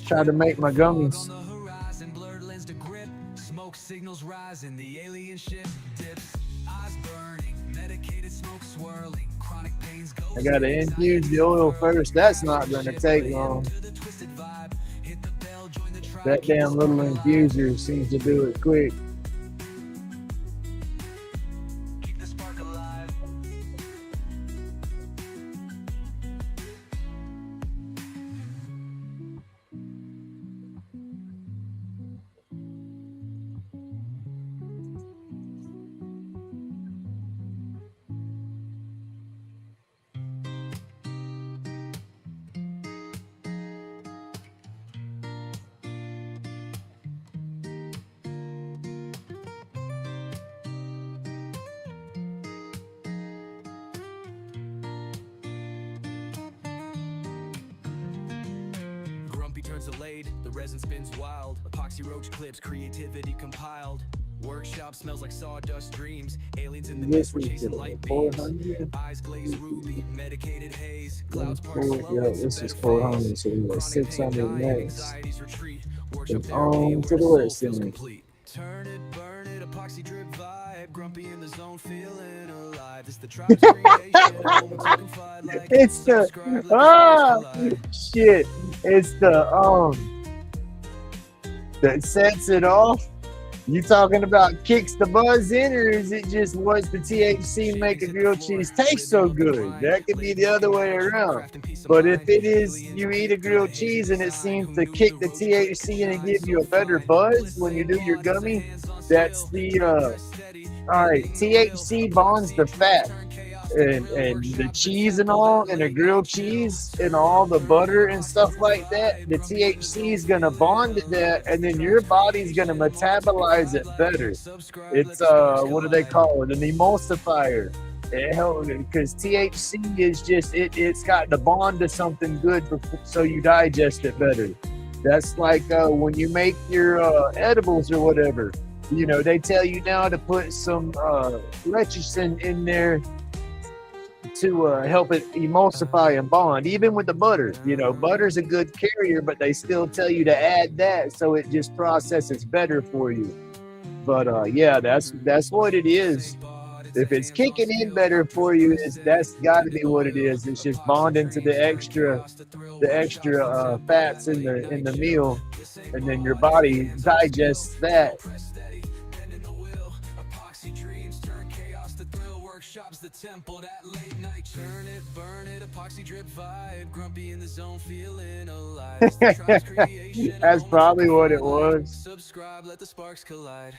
Speaker 1: try to make my gummies.
Speaker 3: Horizon, blurred lens to grip. Smoke signals rising, the alien ship dips. Eyes burning, medicated smoke swirling. Chronic pains go.
Speaker 1: I gotta infuse the oil first. That's not gonna take long. That damn little infuser seems to do it quick.
Speaker 3: Keep the spark alive. Grumpy turns delayed, the resin spins wild. Epoxy roach clips, creativity compiled. Workshop smells like sawdust dreams. Aliens in the
Speaker 1: This
Speaker 3: mist, we're
Speaker 1: is
Speaker 3: chasing
Speaker 1: the
Speaker 3: light beams.
Speaker 1: 400.
Speaker 3: Eyes glazed ruby, medicated haze. Clouds part
Speaker 1: Yeah,
Speaker 3: slow, it's a
Speaker 1: this
Speaker 3: better
Speaker 1: is 400.
Speaker 3: phase.
Speaker 1: So we got
Speaker 3: Chronic
Speaker 1: 600
Speaker 3: pain die,
Speaker 1: next.
Speaker 3: anxieties retreat.
Speaker 1: And
Speaker 3: Workshop therapy
Speaker 1: on
Speaker 3: where
Speaker 1: to the
Speaker 3: soul
Speaker 1: rest
Speaker 3: feels
Speaker 1: of it.
Speaker 3: complete. Turn it, burn it, epoxy drip vibe. Grumpy in the zone, feeling alive. It's the tribe's creation, a moment to confide like.
Speaker 1: It's the
Speaker 3: Subscribe, let the sparks collide.
Speaker 1: shit. It's the that sets it off. You talking about kicks the buzz in, or is it just what's the THC make a grilled cheese taste so good? That could be the other way around. But if it is you eat a grilled cheese and it seems to kick the THC in and give you a better buzz when you do your gummy, that's the all right. THC bonds the fat and the cheese and all, and the grilled cheese and all the butter and stuff like that. The THC is gonna bond to that, and then your body's gonna metabolize it better. It's what do they call it? An emulsifier. It helps because THC is just it's got to bond to something good so you digest it better. That's like when you make your edibles or whatever. You know, they tell you now to put some lecithin in there to help it emulsify and bond, even with the butter. You know, butter's a good carrier, but they still tell you to add that so it just processes better for you. But yeah, that's what it is. If it's kicking in better for you, that's got to be what it is. It's just bonding to the extra fats in the meal, and then your body digests that.
Speaker 3: Workshops the temple, that late night. Turn it, burn it, epoxy drip vibe. Grumpy in the zone, feeling alive. It's the tribe's creation, a
Speaker 1: That's
Speaker 3: moment
Speaker 1: probably
Speaker 3: to
Speaker 1: what it
Speaker 3: collide.
Speaker 1: was.
Speaker 3: Subscribe, let the sparks collide.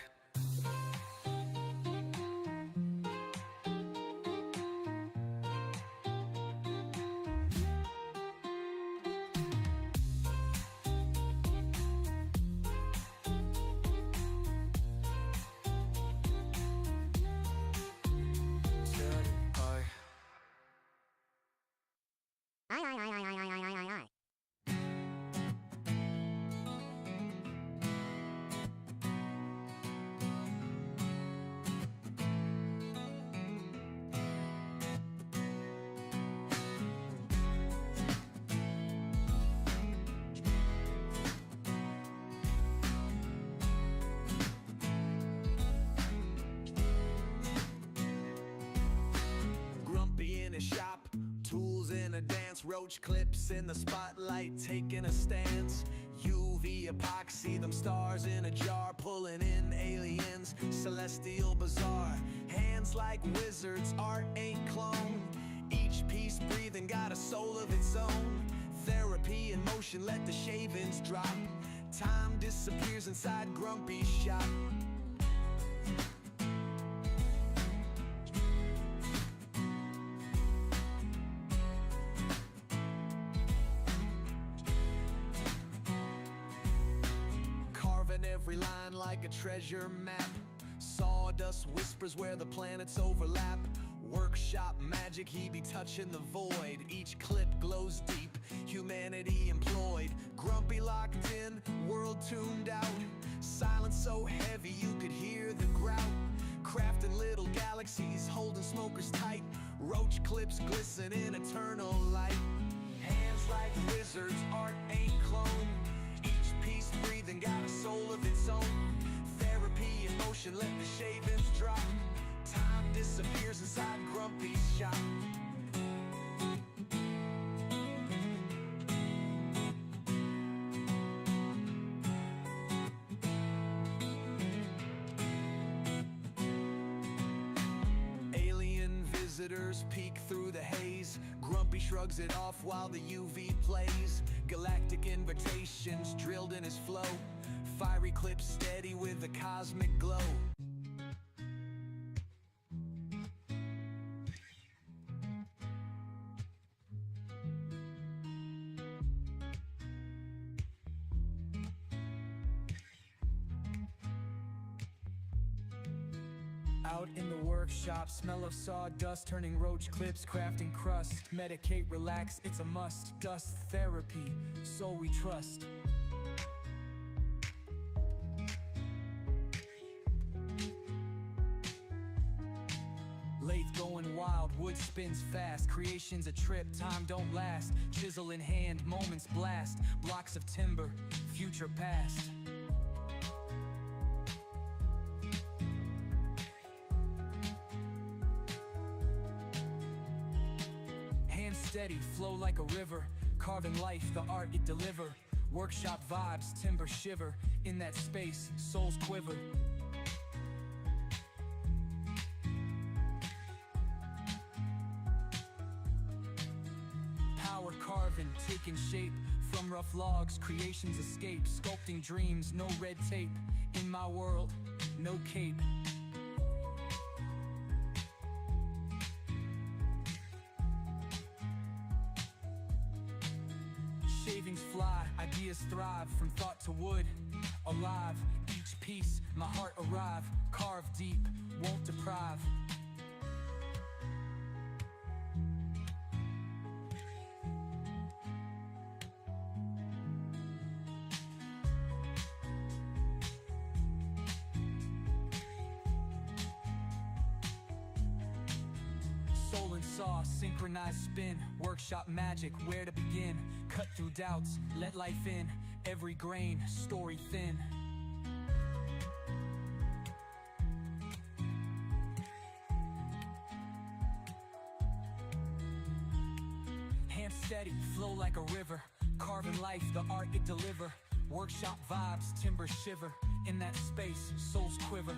Speaker 3: Grumpy in his shop, tools in a dance, roach clips in the spotlight, taking a stance. UV epoxy, them stars in a jar, pulling in aliens, celestial bizarre. Hands like wizards, art ain't clone. Each piece breathing got a soul of its own. Therapy in motion, let the shavings drop. Time disappears inside Grumpy's shop. Carving every line like a treasure map. Sawdust whispers where the planets overlap. Workshop magic, he be touching the void. Each clip glows deep, humanity employed. Grumpy locked in, world tuned out. Silence so heavy you could hear the grout. Crafting little galaxies, holding smokers tight. Roach clips glisten in eternal light. Hands like wizards, art ain't clone. Each piece breathing got a soul of its own. Therapy in motion, let the shavings drop. Time disappears inside Grumpy's shop. Alien visitors peek through the haze. Grumpy shrugs it off while the UV plays. Galactic invitations drilled in his flow. Fiery clips steady with a cosmic glow. Out in the workshop, smell of sawdust, turning roach clips, crafting crust. Medicate, relax, it's a must. Dust therapy, so we trust. Lathe going wild, wood spins fast. Creation's a trip, time don't last. Chisel in hand, moments blast. Blocks of timber, future past. Hands steady, flow like a river. Carving life, the art it deliver. Workshop vibes, timber shiver. In that space, souls quiver. Power carving, taking shape. From rough logs, creations escape. Sculpting dreams, no red tape. In my world, no cape. Shavings fly, ideas thrive. From thought to wood, alive. Each piece, my heart arrive. Carve deep, won't deprive. Soul and saw, synchronized spin. Workshop magic, where to begin? Cut through doubts, let life in. Every grain, story thin. Hands steady, flow like a river. Carving life, the art it deliver. Workshop vibes, timber shiver. In that space, souls quiver.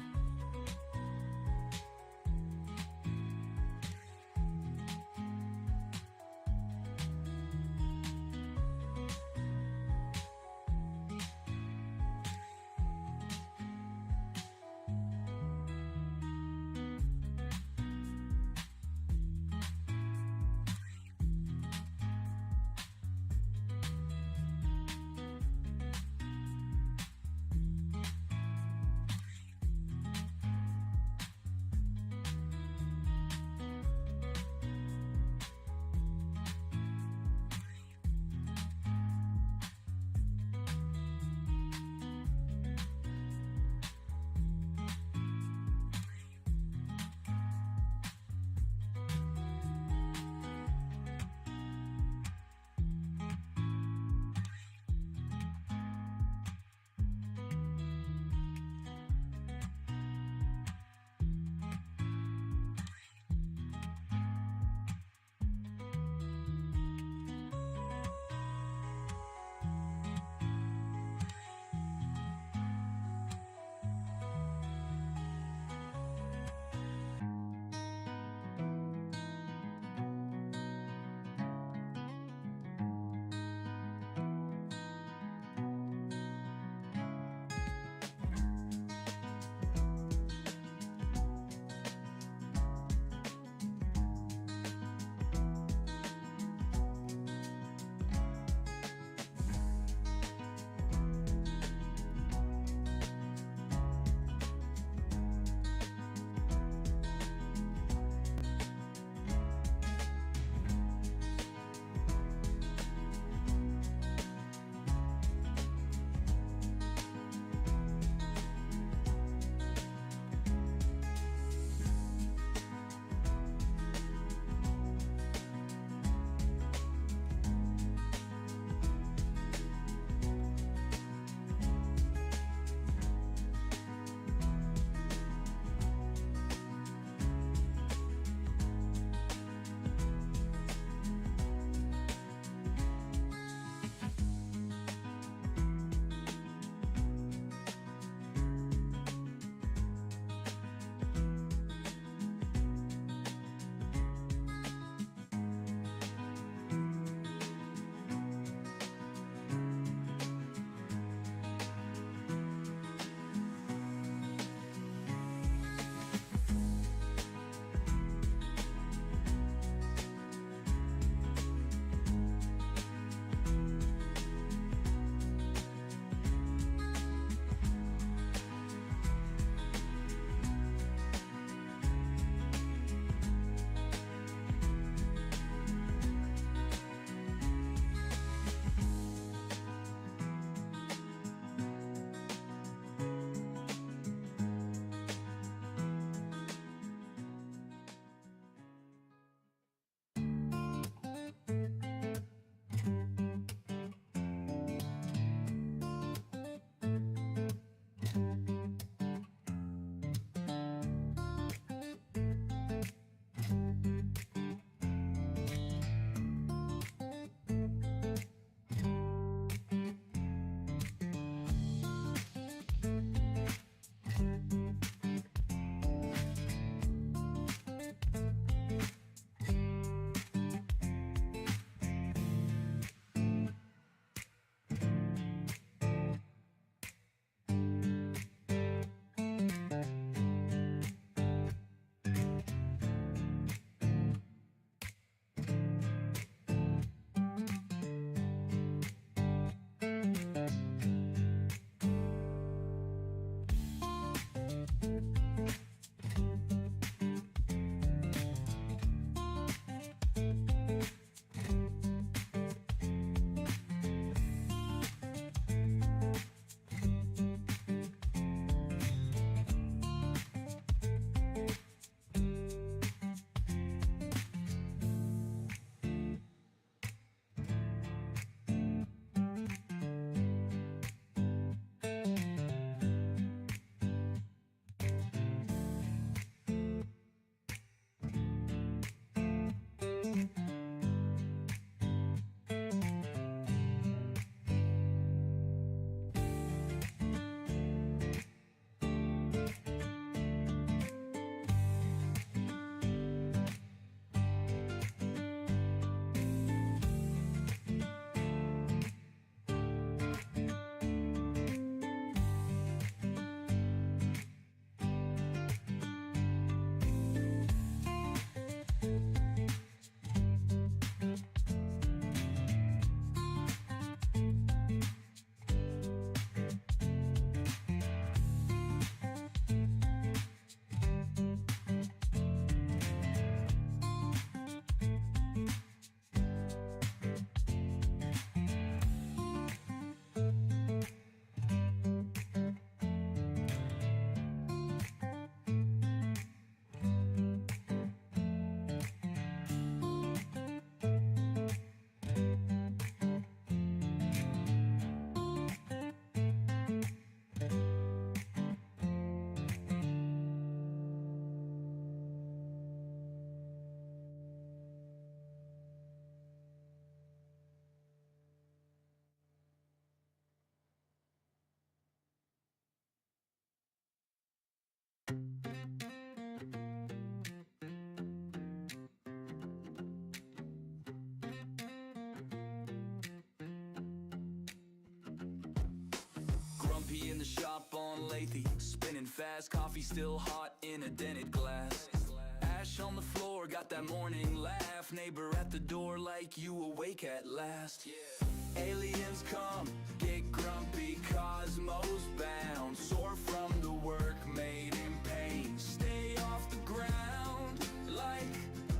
Speaker 3: in the shop on Lathy, spinning fast, coffee still hot in a dented glass. Ash on the floor, got that morning laugh. Neighbor at the door like you awake at last. Aliens come, get grumpy, cosmos bound. Soar from the work made in pain. Stay off the ground, like,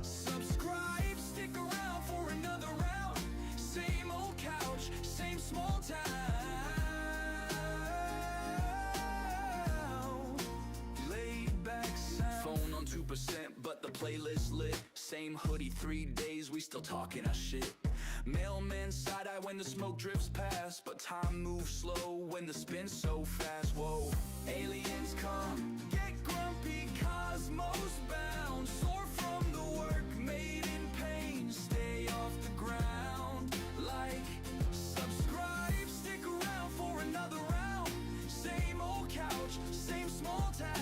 Speaker 3: subscribe, stick around for another round. Same old couch, same small town. Laid back sound. Phone on 2%, but the playlist lit. Same hoodie, 3 days, we still talking our shit. Mailman side-eye when the smoke drifts past, but time moves slow when the spin's so fast. Whoa, aliens come, get grumpy, cosmos bound. Soar from the work made in pain. Stay off the ground, like, subscribe, stick around for another round. Same old couch, same small town.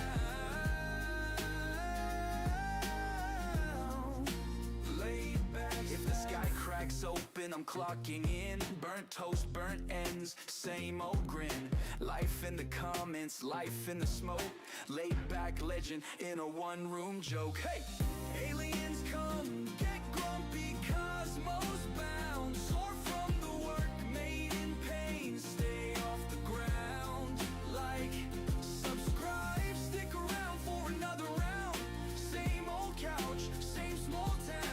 Speaker 3: Laid back. If the sky cracks open, I'm clocking in. Burnt toast, burnt ends, same old grin. Life in the comments, life in the smoke. Laid back legend in a one-room joke. Hey, aliens come, get grumpy, cosmos bound. Soar from the work made in pain. Stay off the ground, like, subscribe, stick around for another round. Same old couch, same small town.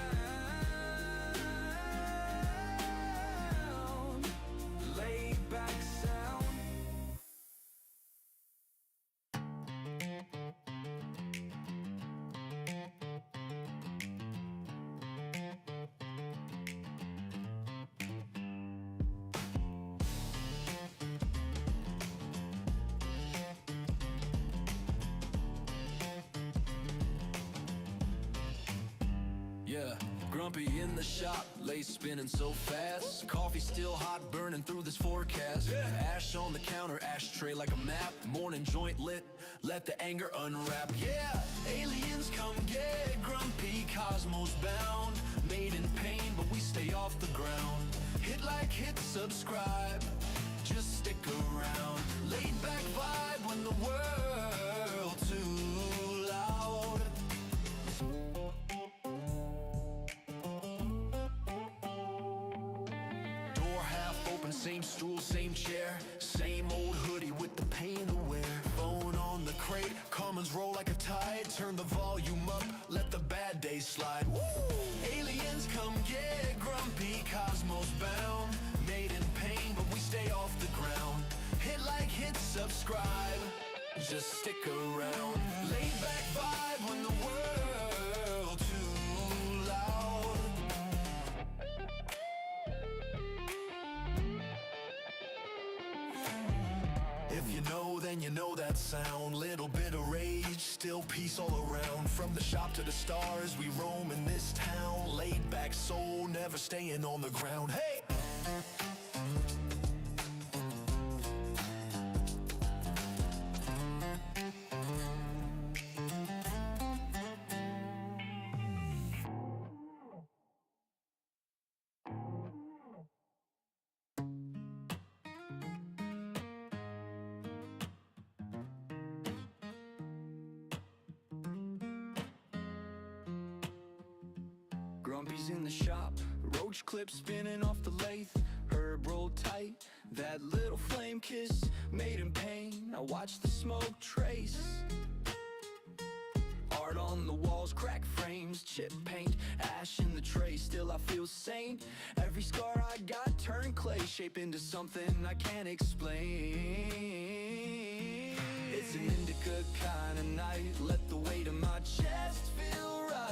Speaker 3: Yeah, grumpy in the shop, late spinning so fast. Coffee still hot, burning through this forecast. Ash on the counter, ashtray like a map. Morning joint lit, let the anger unwrap. Yeah, aliens come get grumpy, cosmos bound. Made in pain, but we stay off the ground. Hit like, hit subscribe, just stick around. Laid back vibe when the world's too loud. Same stool, same chair, same old hoodie with the pain to wear. Phone on the crate, comments roll like a tide. Turn the volume up, let the bad days slide. Woo! Aliens come get grumpy, cosmos bound. Made in pain, but we stay off the ground. Hit like, hit subscribe, just stick around. Laid back vibe when the world too loud. If you know, then you know that sound. Little bit of rage, still peace all around. From the shop to the stars, we roam in this town. Laid back soul, never staying on the ground. Hey! Grumpy's in the shop, Roach clip spinning off the lathe. Herb rolled tight, that little flame kiss made in pain. I watch the smoke trace. Art on the walls, cracked frames, chip paint, ash in the tray. Still I feel sane. Every scar I got turned clay, shape into something I can't explain. It's an indica kind of night, let the weight of my chest feel right.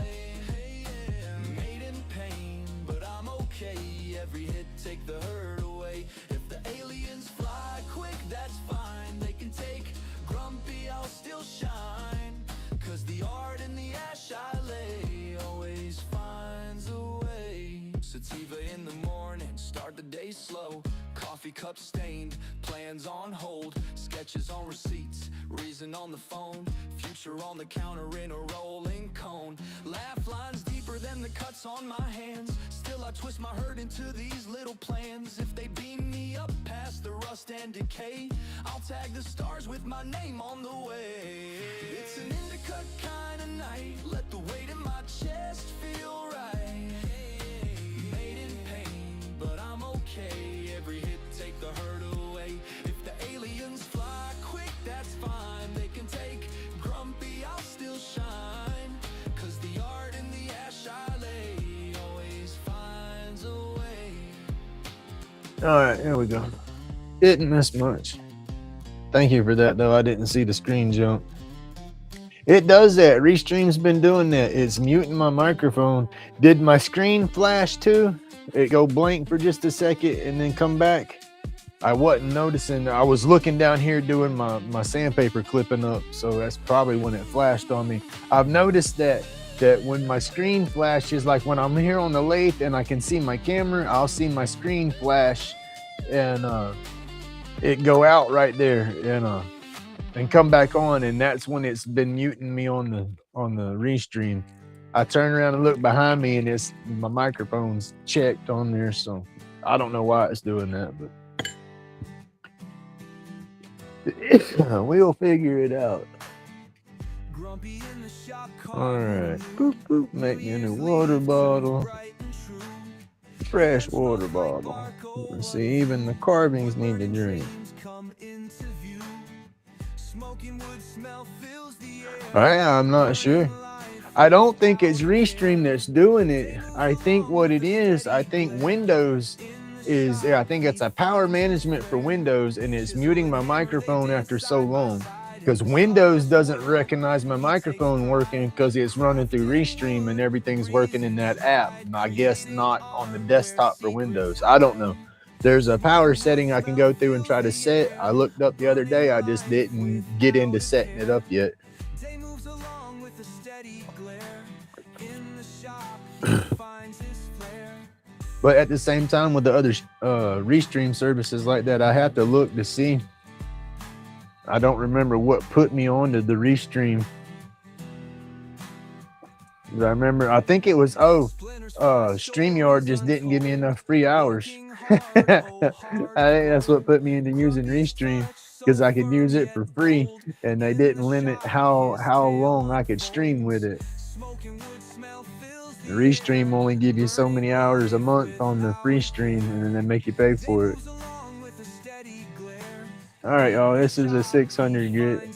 Speaker 3: Pain, but I'm okay. Every hit take the hurt away. If the aliens fly quick, that's fine. They can take grumpy, I'll still shine. Cause the art in the ash I lay always finds a way. Sativa in the morning, start the day slow. Coffee coffee cup stained, plans on hold, sketches on receipts, reason on the phone, future on the counter in a rolling cone. Laugh lines deeper than the cuts on my hands. Still I twist my hurt into these little plans. If they beam me up past the rust and decay, I'll tag the stars with my name on the way. It's an indica kind of night. Let the weight in my chest feel right. Made in pain, but I'm okay. Every hit take the hurt away. If the aliens fly quick, that's fine. They can take grumpy, I'll still shine. Cause the art in the ash I lay always finds a way.
Speaker 1: All right, here we go. Didn't miss much. Thank you for that, though. I didn't see the screen jump. It does that. Restream's been doing that. It's muting my microphone. Did my screen flash too? It go blank for just a second and then come back? I wasn't noticing. I was looking down here doing my sandpaper clipping up, so that's probably when it flashed on me. I've noticed that when my screen flashes, like when I'm here on the lathe and I can see my camera, I'll see my screen flash and it go out right there and come back on, and that's when it's been muting me on the restream. I turn around and look behind me and it's my microphone's checked on there, so I don't know why it's doing that, but we'll figure it out. All right, boop boop, make me a new water bottle, fresh water bottle. Let's see, even the carvings need to drink. I'm not sure. I don't think it's Restream that's doing it. I think what it is, I think Windows is, I think it's a power management for Windows, and it's muting my microphone after so long. Because Windows doesn't recognize my microphone working because it's running through Restream and everything's working in that app. I guess not on the desktop for Windows. I don't know. There's a power setting I can go through and try to set. I looked up the other day. I just didn't get into setting it up yet. But at the same time, with the other Restream services like that, I have to look to see. I don't remember what put me on to the Restream. I think it was, StreamYard just didn't give me enough free hours. I think that's what put me into using Restream, because I could use it for free, and they didn't limit how long I could stream with it. The Restream only give you so many hours a month on the free stream, and then they make you pay for it. All right, y'all, this is a 600 grit.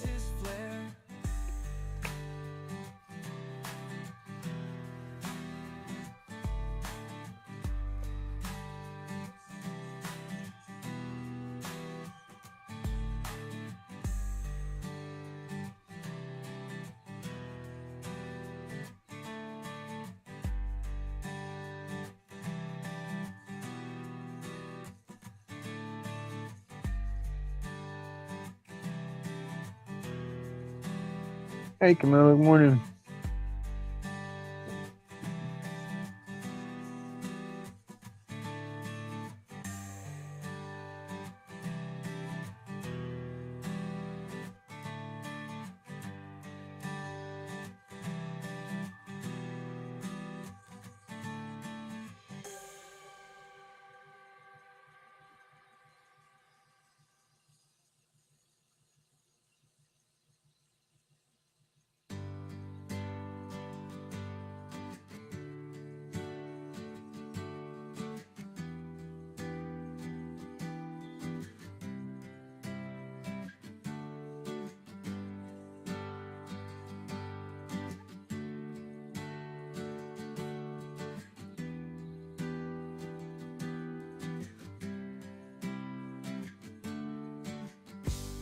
Speaker 1: Hey, Camilla, good morning.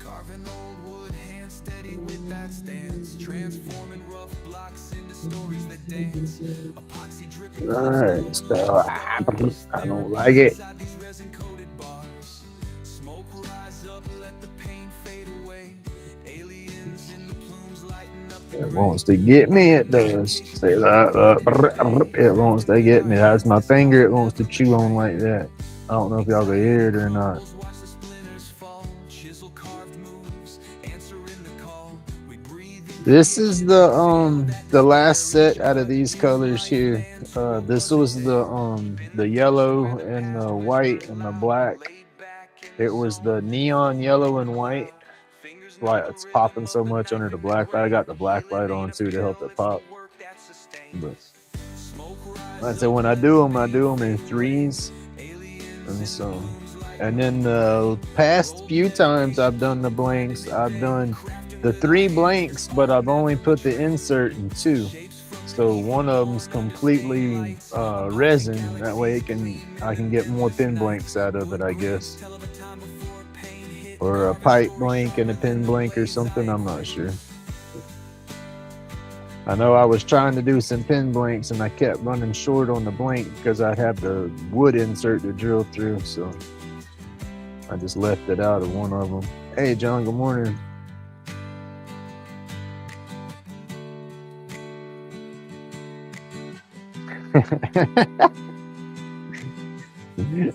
Speaker 3: Carving old wood, hand steady with that stance, transforming rough blocks into stories that dance. Epoxy dripping.
Speaker 1: All right, so I don't like it.
Speaker 3: Smoke rise up, let the pain fade away. Aliens in the plumes lighting up.
Speaker 1: It wants to get me, it does. Say that. It wants to get me. That's my finger. It wants to chew on like that. I don't know if y'all can hear it or not. This is the last set out of these colors here. This was the yellow and the white and the black. It was the neon yellow and white. Like it's popping so much under the black light. I got the black light on too to help it pop. But like I said, when I do them in threes. And so, and then the past few times I've done the blanks, I've done the 3 blanks, but I've only put the insert in 2. So one of them's completely resin. That way I can get more pin blanks out of it, I guess. Or a pipe blank and a pin blank or something. I'm not sure. I know I was trying to do some pin blanks and I kept running short on the blank because I have the wood insert to drill through. So I just left it out of one of them. Hey, John, good morning.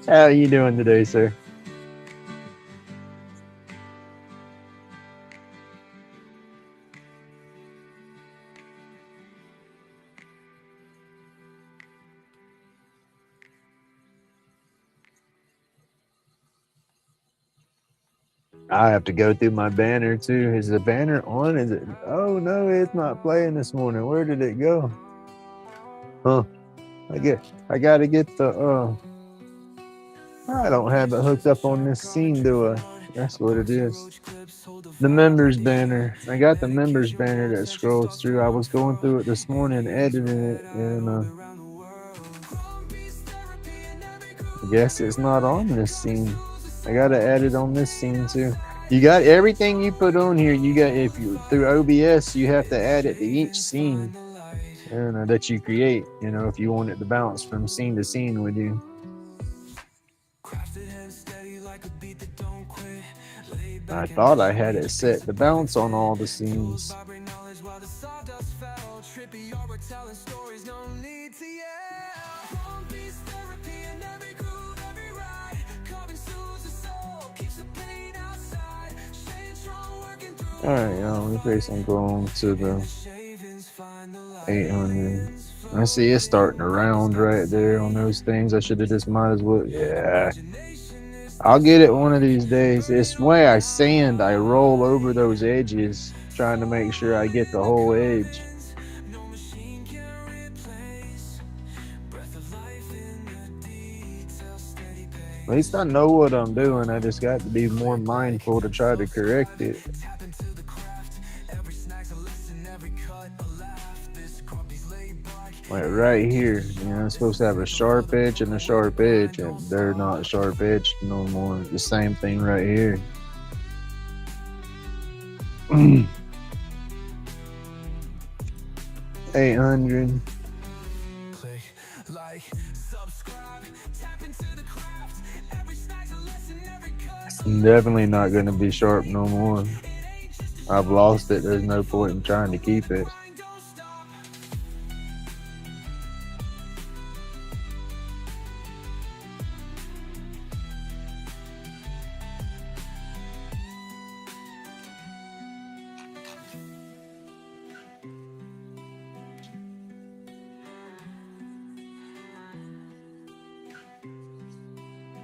Speaker 1: How are you doing today, sir? I have to go through my banner too. Is the banner on? Is it? Oh no, it's not playing this morning. Where did it go? Huh? I gotta get the I don't have it hooked up on this scene, do I? That's what it is. The members banner. I got the members banner that scrolls through. I was going through it this morning, editing it, and I guess it's not on this scene. I gotta add it on this scene too. You got everything you put on here. You got if you through OBS, you have to add it to each scene and that you create. You know, if you want it to bounce from scene to scene with you. I thought I had it set to bounce on all the scenes. All right, y'all. Let me face I'm going to the 800. I see it's starting to round right there on those things. I should have just might as well. Yeah. I'll get it one of these days. It's the way I sand, I roll over those edges, trying to make sure I get the whole edge. At least I know what I'm doing. I just got to be more mindful to try to correct it. Like right here, you know, I'm supposed to have a sharp edge and a sharp edge, and they're not sharp edge no more. The same thing right here. 800. It's definitely not going to be sharp no more. I've lost it. There's no point in trying to keep it.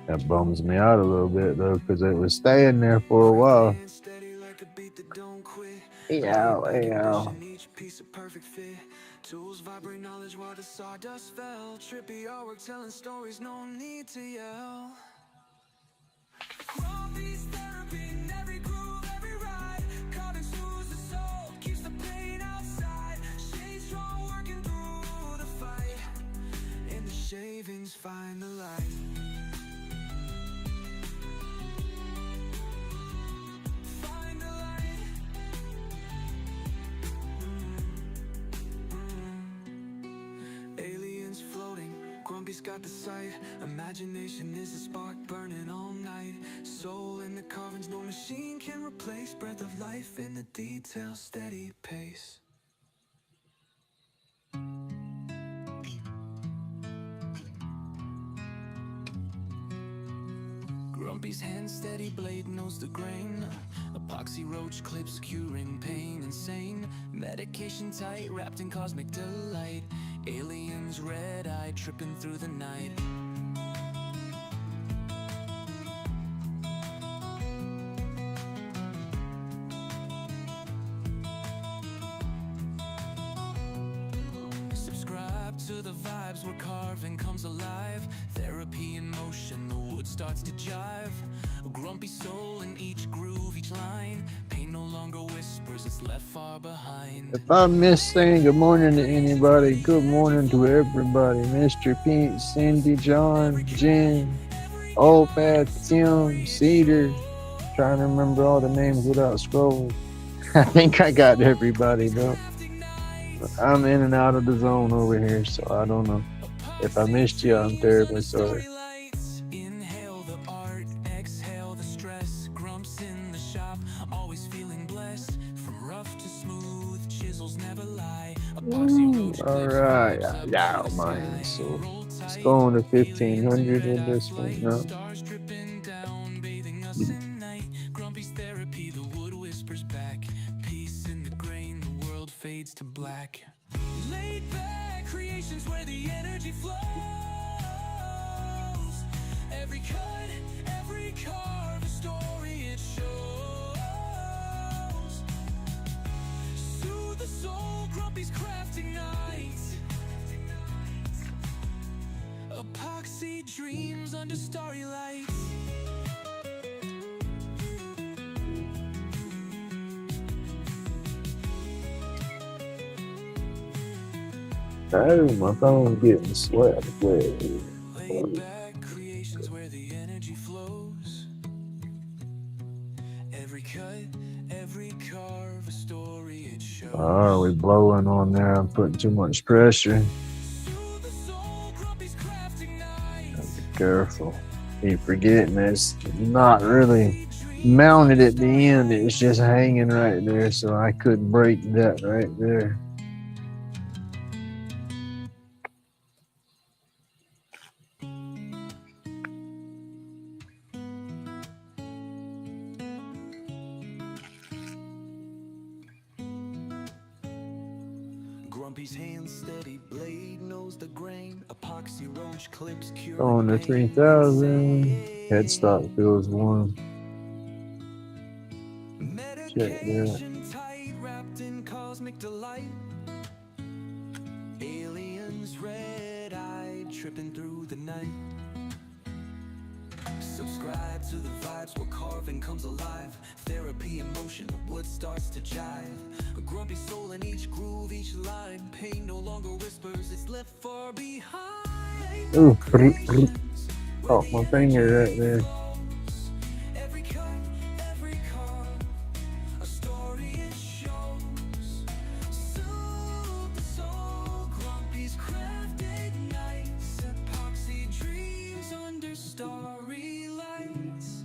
Speaker 1: That bums me out a little bit though, because it was staying there for a while. Ow.
Speaker 2: Tools vibrate knowledge while the sawdust fell. Trippy artwork telling stories, no need to yell. Grumpy's therapy in every groove, every ride. Cutting soothes the soul, keeps the pain outside. Stay strong, working through the fight. In the shavings, find the light. Grumpy's got the sight. Imagination is a spark burning all night. Soul in the carvings, no machine can replace. Breath of life in the detail, steady pace. Grumpy's hand steady, blade knows the grain. A Epoxy roach clips curing pain insane. Medication tight wrapped in cosmic delight. Aliens red-eyed tripping through the night. Subscribe to the vibes where carving comes alive. Therapy in motion, the wood starts to jive. A grumpy soul in each groove, each line. Pain no longer whispers, it's left far behind.
Speaker 1: If I miss saying good morning to anybody, good morning to everybody. Mr. Pete, Cindy, John, Jen, Old Pat, Tim, Cedar. Trying to remember all the names without scrolling. I think I got everybody though. I'm in and out of the zone over here, so I don't know. If I missed you, I'm terribly sorry.
Speaker 2: Inhale the art, exhale the stress. Grumps in the shop, always feeling blessed. From rough to smooth, chisels never lie.
Speaker 1: All right, yeah, mine. So let's go on to 1500 with this one now.
Speaker 2: Stars dripping down, bathing us in night. Grumpy's therapy, the wood whispers back. Peace in the grain, the world fades to black. Laid back creations where the energy flows. Every cut, every carve, a story it shows. Soothe the soul, Grumpy's crafting nights. Epoxy dreams under starry lights.
Speaker 1: Oh, my phone's getting sweaty.
Speaker 2: Laid back creations where the energy flows. Every cut, every carve, a story it shows.
Speaker 1: Oh, we blowing on there. I'm putting too much pressure.
Speaker 2: Soothe the soul, Grumpy's crafting nights.
Speaker 1: Be careful. Keep forgetting it's not really mounted at the end. It's just hanging right there, so I couldn't break that right there.
Speaker 2: Grumpy's hand steady, blade knows the grain. Epoxy roach clips cure.
Speaker 1: On to 3000. Headstock feels warm. Check that.
Speaker 2: Medication tight, wrapped in cosmic delight. Aliens red-eyed, tripping through the night. Subscribe to the vibes where carving comes alive. Therapy in motion, wood starts to jive. A grumpy soul in each groove, each line. Pain no longer whispers, it's left far behind.
Speaker 1: Ooh, oh, my finger right there.
Speaker 2: Every cut, every carve, a story it shows. Soothe the soul, Grumpy's crafted nights. Epoxy dreams under starry lights.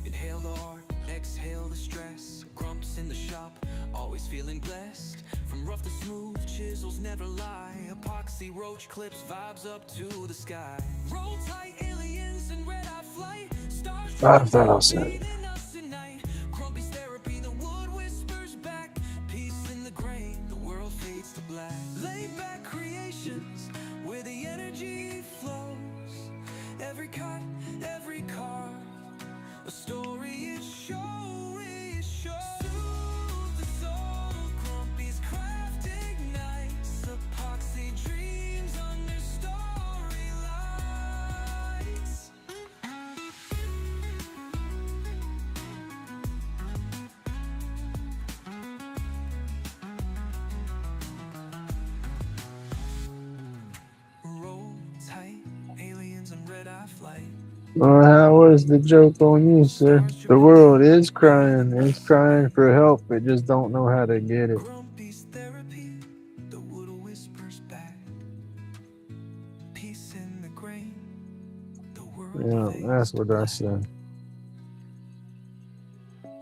Speaker 2: Inhale the art, exhale the stress. Grumps in the shop, always feeling blessed. From rough to smooth, chisels never lie. Epoxy roach clips vibes up to the sky. Roll tight, aliens and red-eye flight. Stars
Speaker 1: 5,000.
Speaker 2: bathing us at night. Grumpy's therapy, the wood whispers back. Peace in the grain, the world fades to black. Laid back creations where the energy flows. Every cut, every carve, a story it shows. Soothe the soul, Grumpy's crafting nights. Epoxy dreams under starry lights. Roll tight, aliens and red-eye flight.
Speaker 1: Well, how was the joke on you, sir? The world is crying. It's crying for help. It just don't know how to get it.
Speaker 2: Grumpy's therapy, the wood whispers back. Peace in the grain, the world
Speaker 1: Yeah, that's what I said.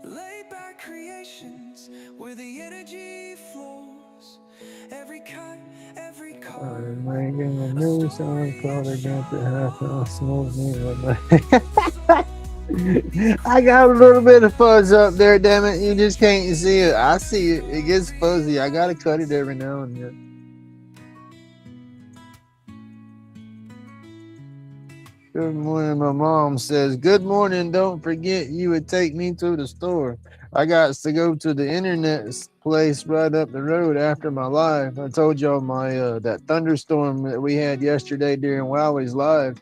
Speaker 2: Laid back creations where the energy flows. Every cut, every carve.
Speaker 1: I'm making a new sound called against the half hour smoke me. I got a little bit of fuzz up there, damn it. You just can't see it. I see it. It gets fuzzy. I gotta cut it every now and then. Good morning. My mom says, "Good morning. Don't forget you would take me to the store. I got to go to the internet place right up the road after my live. I told y'all my that thunderstorm that we had yesterday during Wowie's live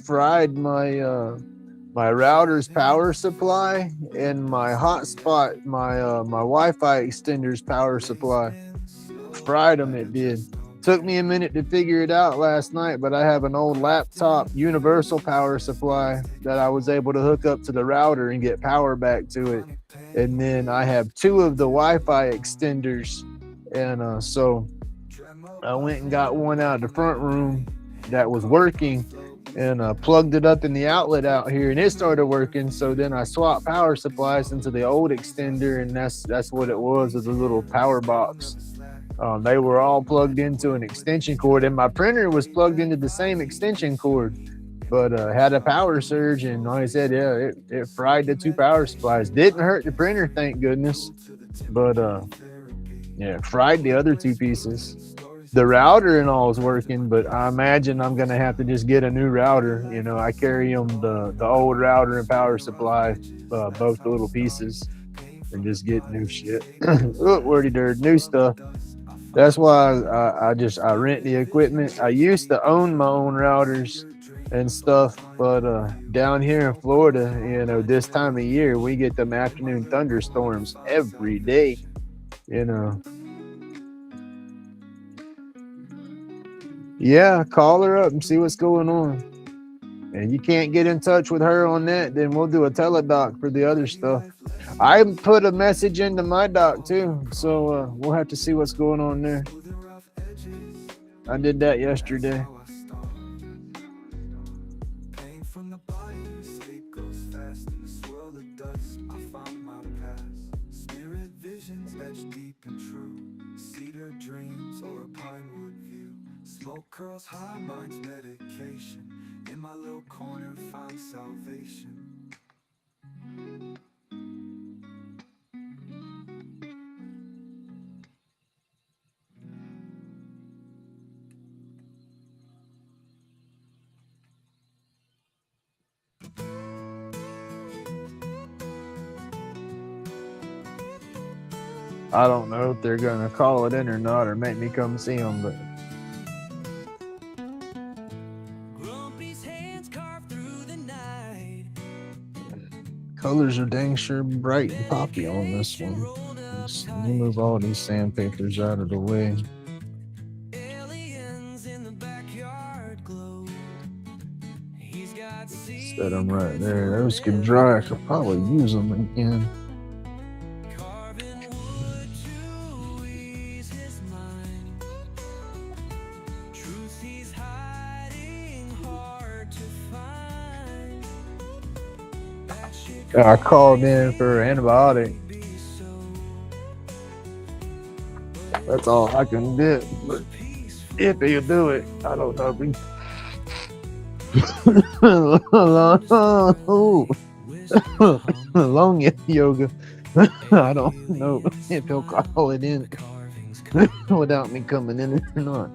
Speaker 1: fried my router's power supply and my hotspot, my Wi-Fi extender's power supply. Fried them. It did. Took me a minute to figure it out last night, but I have an old laptop universal power supply that I was able to hook up to the router and get power back to it. And then I have two of the Wi-Fi extenders, and so I went and got one out of the front room that was working, and plugged it up in the outlet out here, and it started working. So then I swapped power supplies into the old extender, and that's what it was, a little power box. They were all plugged into an extension cord, and my printer was plugged into the same extension cord, but had a power surge, and like I said, yeah, it fried the two power supplies. Didn't hurt the printer, thank goodness, but yeah, fried the other two pieces. The router and all is working, but I imagine I'm gonna have to just get a new router. You know, I carry them the old router and power supply, both the little pieces, and just get new shit. Oh, wordy dirt, new stuff. That's why I rent the equipment. I used to own my own routers and stuff, but down here in Florida, you know, this time of year we get them afternoon thunderstorms every day. You know. Yeah, call her up and see what's going on. And you can't get in touch with her on that, then we'll do a teledoc for the other stuff. I put a message into my doc too, so we'll have to see what's going on there. I did that yesterday.
Speaker 2: Smoke curls, high minds, medication. In my little corner, find salvation.
Speaker 1: I don't know if they're gonna call it in or not, or make me come see them, but colors are dang sure bright and poppy on this one. Let me move all these sandpapers out of the way. Set them right there. Those can dry. I could probably use them again. I called in for an antibiotic. That's all I can do. But if he'll do it, I don't know. Long yoga. I don't know if he'll call it in without me coming in or not.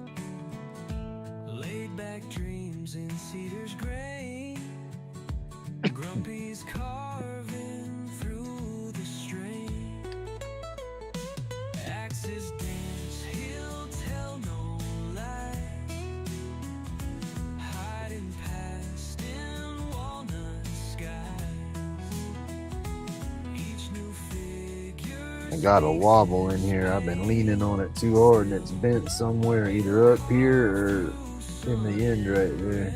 Speaker 1: I got a wobble in here. I've been leaning on it too hard and it's bent somewhere, either up here or in the end right there.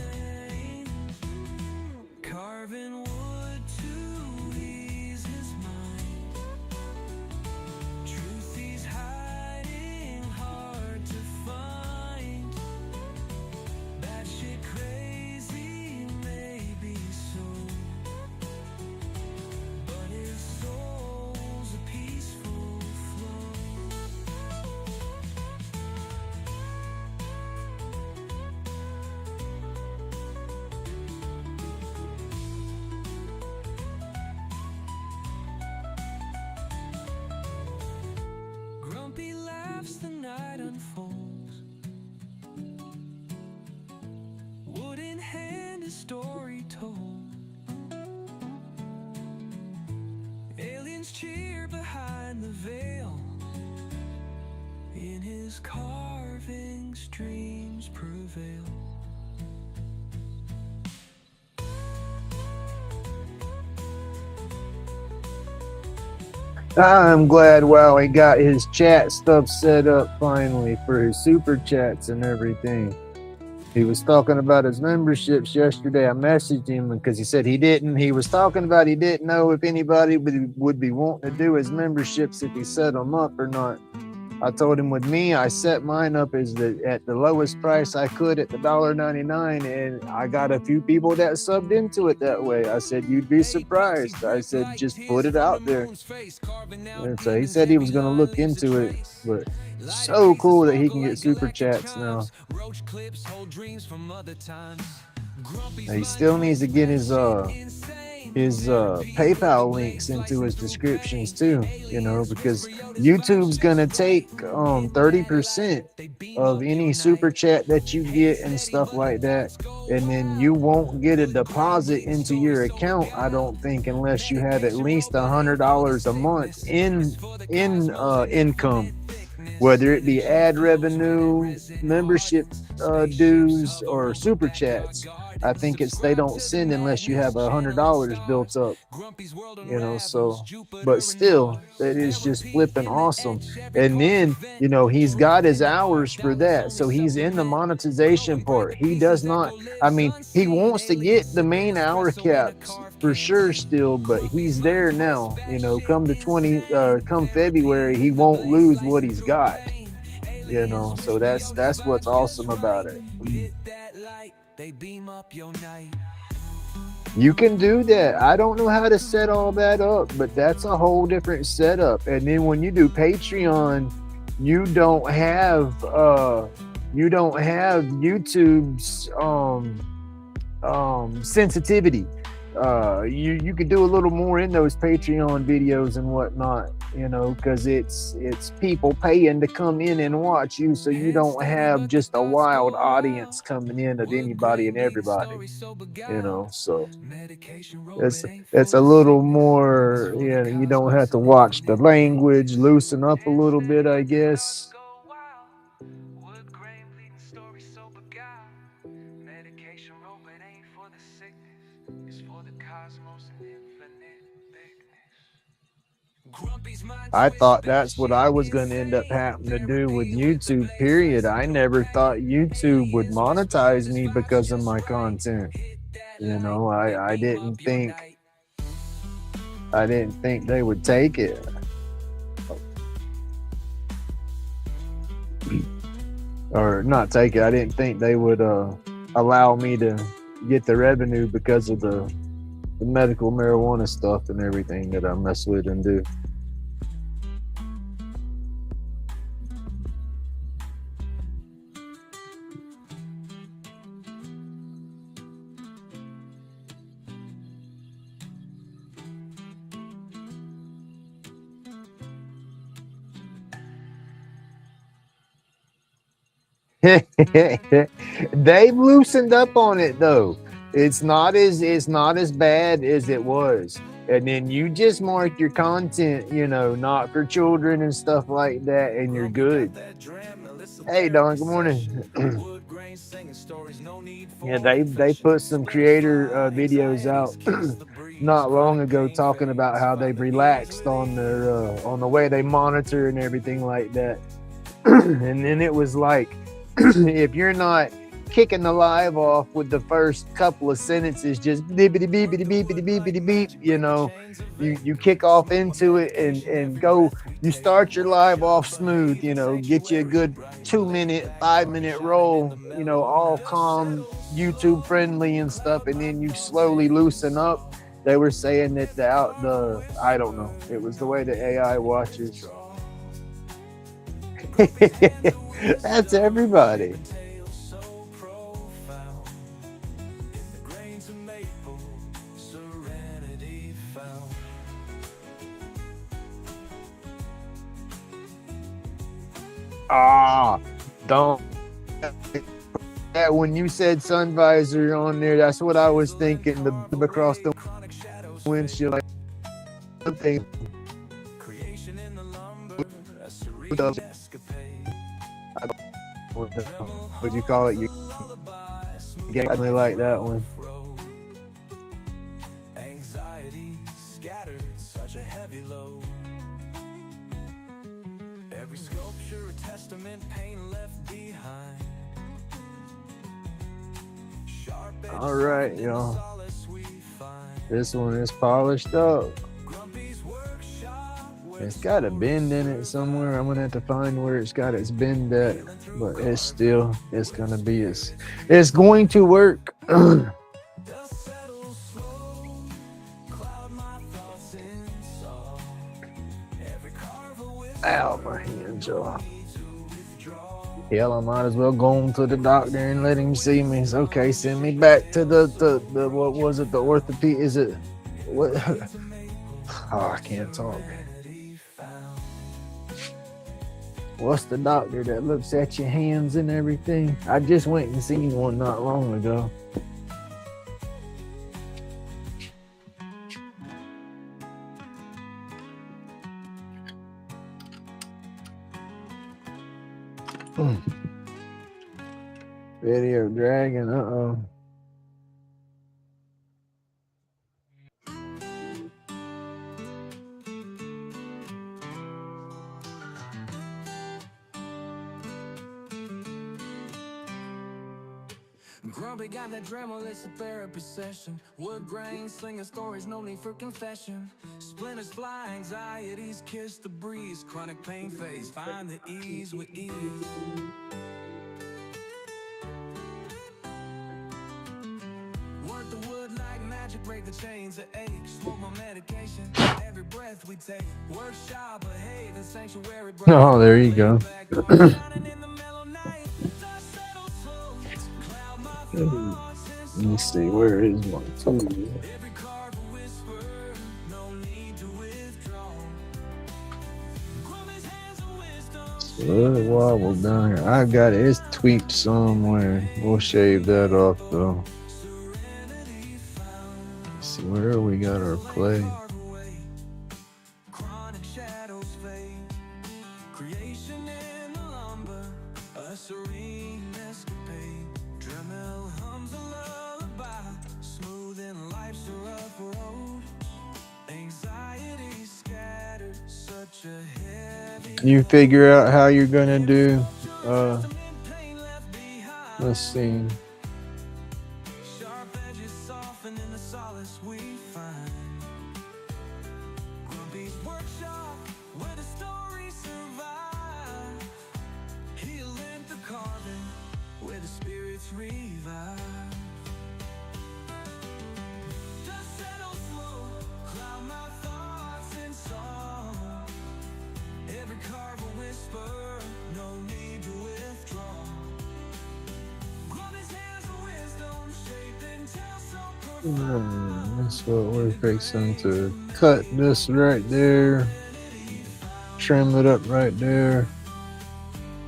Speaker 2: laughs, the night unfolds. Wood in hand, a story told. Aliens cheer behind the veil. In his carvings, dreams prevail.
Speaker 1: I'm glad Wowie got his chat stuff set up finally for his super chats and everything. He was talking about his memberships yesterday. I messaged him because he said he didn't. He was talking about he didn't know if anybody would be wanting to do his memberships if he set them up or not. I told him with me, I set mine up at the lowest price I could at the $1.99, and I got a few people that subbed into it that way. I said, you'd be surprised. I said, just put it out there. And so he said he was going to look into it, but so cool that he can get super chats now. He still needs to get his PayPal links into his descriptions too, you know, because YouTube's gonna take 30% of any super chat that you get and stuff like that, and then you won't get a deposit into your account, I don't think, unless you have at least $100 a month in income, whether it be ad revenue, membership dues, or super chats. I think they don't send unless you have $100 built up, you know. So, but still, that is just flipping awesome. And then, you know, he's got his hours for that, so he's in the monetization part. He does not. I mean, he wants to get the main hour caps for sure still, but he's there now. You know, come February, he won't lose what he's got. You know, so that's what's awesome about it. You can do that. I don't know how to set all that up, but that's a whole different setup. And then when you do Patreon, you don't have YouTube's sensitivity. You could do a little more in those Patreon videos and whatnot, you know, because it's people paying to come in and watch you, so you don't have just a wild audience coming in of anybody and everybody, you know. So it's a little more, you know, you don't have to watch the language, loosen up a little bit, I guess. I thought that's what I was going to end up having to do with YouTube, period. I never thought YouTube would monetize me because of my content. You know, I didn't think they would take it. Or not take it. I didn't think they would allow me to get the revenue because of the medical marijuana stuff and everything that I mess with and do. They've loosened up on it though. It's not as bad as it was. And then you just mark your content, you know, not for children and stuff like that, and you're good. Hey Don, good morning. Yeah, they put some creator videos out not long ago talking about how they've relaxed on their on the way they monitor and everything like that. And then it was like, if you're not kicking the live off with the first couple of sentences, just beepity beepity beepity beepity beep, you know, you kick off into it and go, you start your live off smooth, you know, get you a good 2-minute, 5-minute roll, you know, all calm, YouTube friendly and stuff, and then you slowly loosen up. They were saying that I don't know, it was the way the AI watches. That's everybody. Ah, don't. That when you said sun visor on there, that's what I was thinking. The bib across the windshield, like something.
Speaker 3: Creation in the lumber, a serene
Speaker 1: What
Speaker 3: escapade.
Speaker 1: would you call it? You got me like that one.
Speaker 3: Anxiety scattered, such a heavy load. Every sculpture, a testament, pain left behind. Sharp edges
Speaker 1: All right,
Speaker 3: soften in the
Speaker 1: y'all.
Speaker 3: solace we find.
Speaker 1: This one is polished up.
Speaker 3: Grumpy's workshop, where
Speaker 1: It's got a bend in it somewhere. I'm gonna have to find where it's got its bend at, but it's gonna be it's going to work.
Speaker 3: dust settles slow, cloud my thoughts in song. Every carver with
Speaker 1: Ow, my hands, y'all.
Speaker 3: me to withdraw.
Speaker 1: Hell, I might as well go on to the doctor and let him see me. It's okay, send me back to the what was it? The orthopedic? Is it what? Oh, I can't talk. What's the doctor that looks at your hands and everything? I just went and seen one not long ago. Video dragging, uh-oh.
Speaker 3: Grumpy got that Dremel, it's a therapy session. Wood grain, slinging stories, no need for confession. Splinters fly, anxieties kiss the breeze. Chronic pain phase, find the ease with ease. Work the wood like magic, break the chains of ache. Smoke my medication, every breath we take. Workshop, behave, and sanctuary.
Speaker 1: Oh, there you go. Let me see, where is my tool?
Speaker 3: Every card will whisper, no need to withdraw. Grumpy's hands of wisdom.
Speaker 1: Little wobble down here. I've got it. It's tweaked somewhere. We'll shave that off though.
Speaker 3: Serenity found.
Speaker 1: Let's see where we got our play.
Speaker 3: Carve away. Chronic shadows fade. Creation in the lumber. A serene escapade. Dremel hums a lullaby. Smoothing life's a rough road. Anxiety scattered. Such a heavy.
Speaker 1: You figure out how you're gonna do
Speaker 3: Pain left behind.
Speaker 1: let's see.
Speaker 3: Sharp edges soften in the solace we find. Grumpy's workshop, where the stories survive. Heal into carving, where the spirits revive. Dust settles slow, cloud my thoughts in song. Every carve a whisper, no need to withdraw. Grumpy's hands of wisdom, shaped and tell so profound.
Speaker 1: That's what we're fixing to cut this right there. Trim it up right there.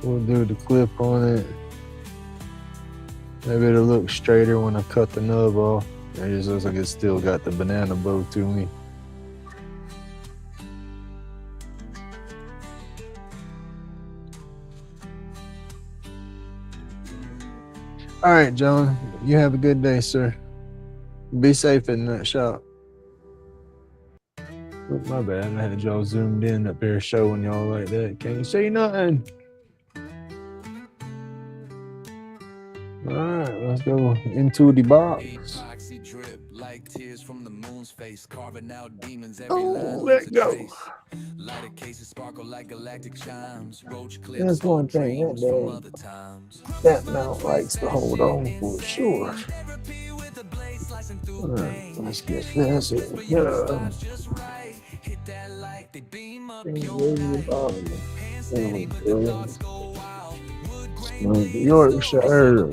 Speaker 1: We'll do the clip on it. Maybe it'll look straighter when I cut the nub off. It just looks like it's still got the banana bow to me. All right, John. You have a good day, sir. Be safe in that shop. Oh, my bad. I had y'all zoomed in up there showing y'all like that. Can't see nothing. All right, let's go into the box.
Speaker 3: Epoxy drip like tears from the moon's face, carving out demons. Every
Speaker 1: Oh,
Speaker 3: line
Speaker 1: let
Speaker 3: leaves a
Speaker 1: go.
Speaker 3: trace. Lighted cases sparkle like galactic chimes. Roach clips
Speaker 1: That's one
Speaker 3: hold
Speaker 1: thing,
Speaker 3: dreams
Speaker 1: that
Speaker 3: from
Speaker 1: dog.
Speaker 3: other times.
Speaker 1: That mount likes to hold on for sure.
Speaker 3: Therapy with a blade slicing through
Speaker 1: All right,
Speaker 3: pain.
Speaker 1: let's get this.
Speaker 3: Whisper your thoughts just right. Hit that light, they beam up your night. Hand steady, but the thoughts go wild. Wood grain
Speaker 1: Yorkshire.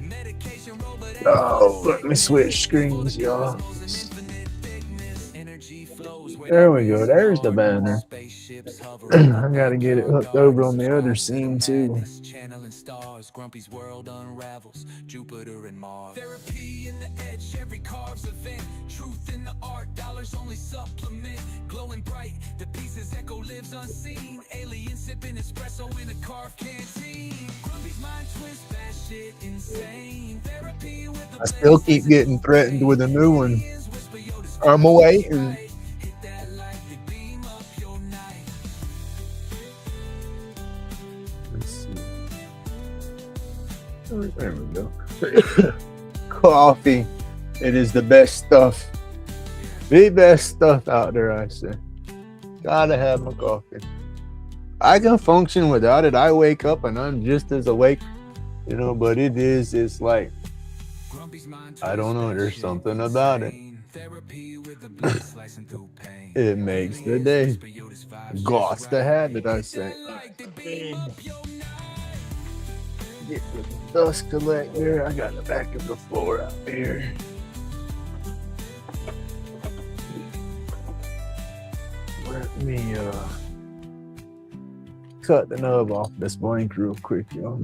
Speaker 3: medication roll, but
Speaker 1: Oh, let me switch screens, y'all.
Speaker 3: infinite thickness. Energy flows where
Speaker 1: There we go. There's the banner. I gotta get it hooked over on the other scene too.
Speaker 3: Channeling stars, Grumpy's world unravels. Jupiter and Mars. Therapy in the edge, every carve's event. Truth in the art, dollars only supplement. Glowing bright, the pieces echo lives unseen. Alien sipping espresso in a carved canteen. Grumpy's mind twist, that shit insane. Therapy with the
Speaker 1: I still keep getting threatened with a new one. I'm waiting.
Speaker 3: hit that light, they beam up your night.
Speaker 1: Let's see. There we go. Coffee. It is the best stuff. The best stuff out there, I say. Gotta have my coffee. I can function without it. I wake up and I'm just as awake, you know, but it's like, I don't know, there's something about it. It makes the day. Gots to have it, I say. Get the dust collector. I got the back of the floor out here. Let me cut the nub off this blank real quick, y'all.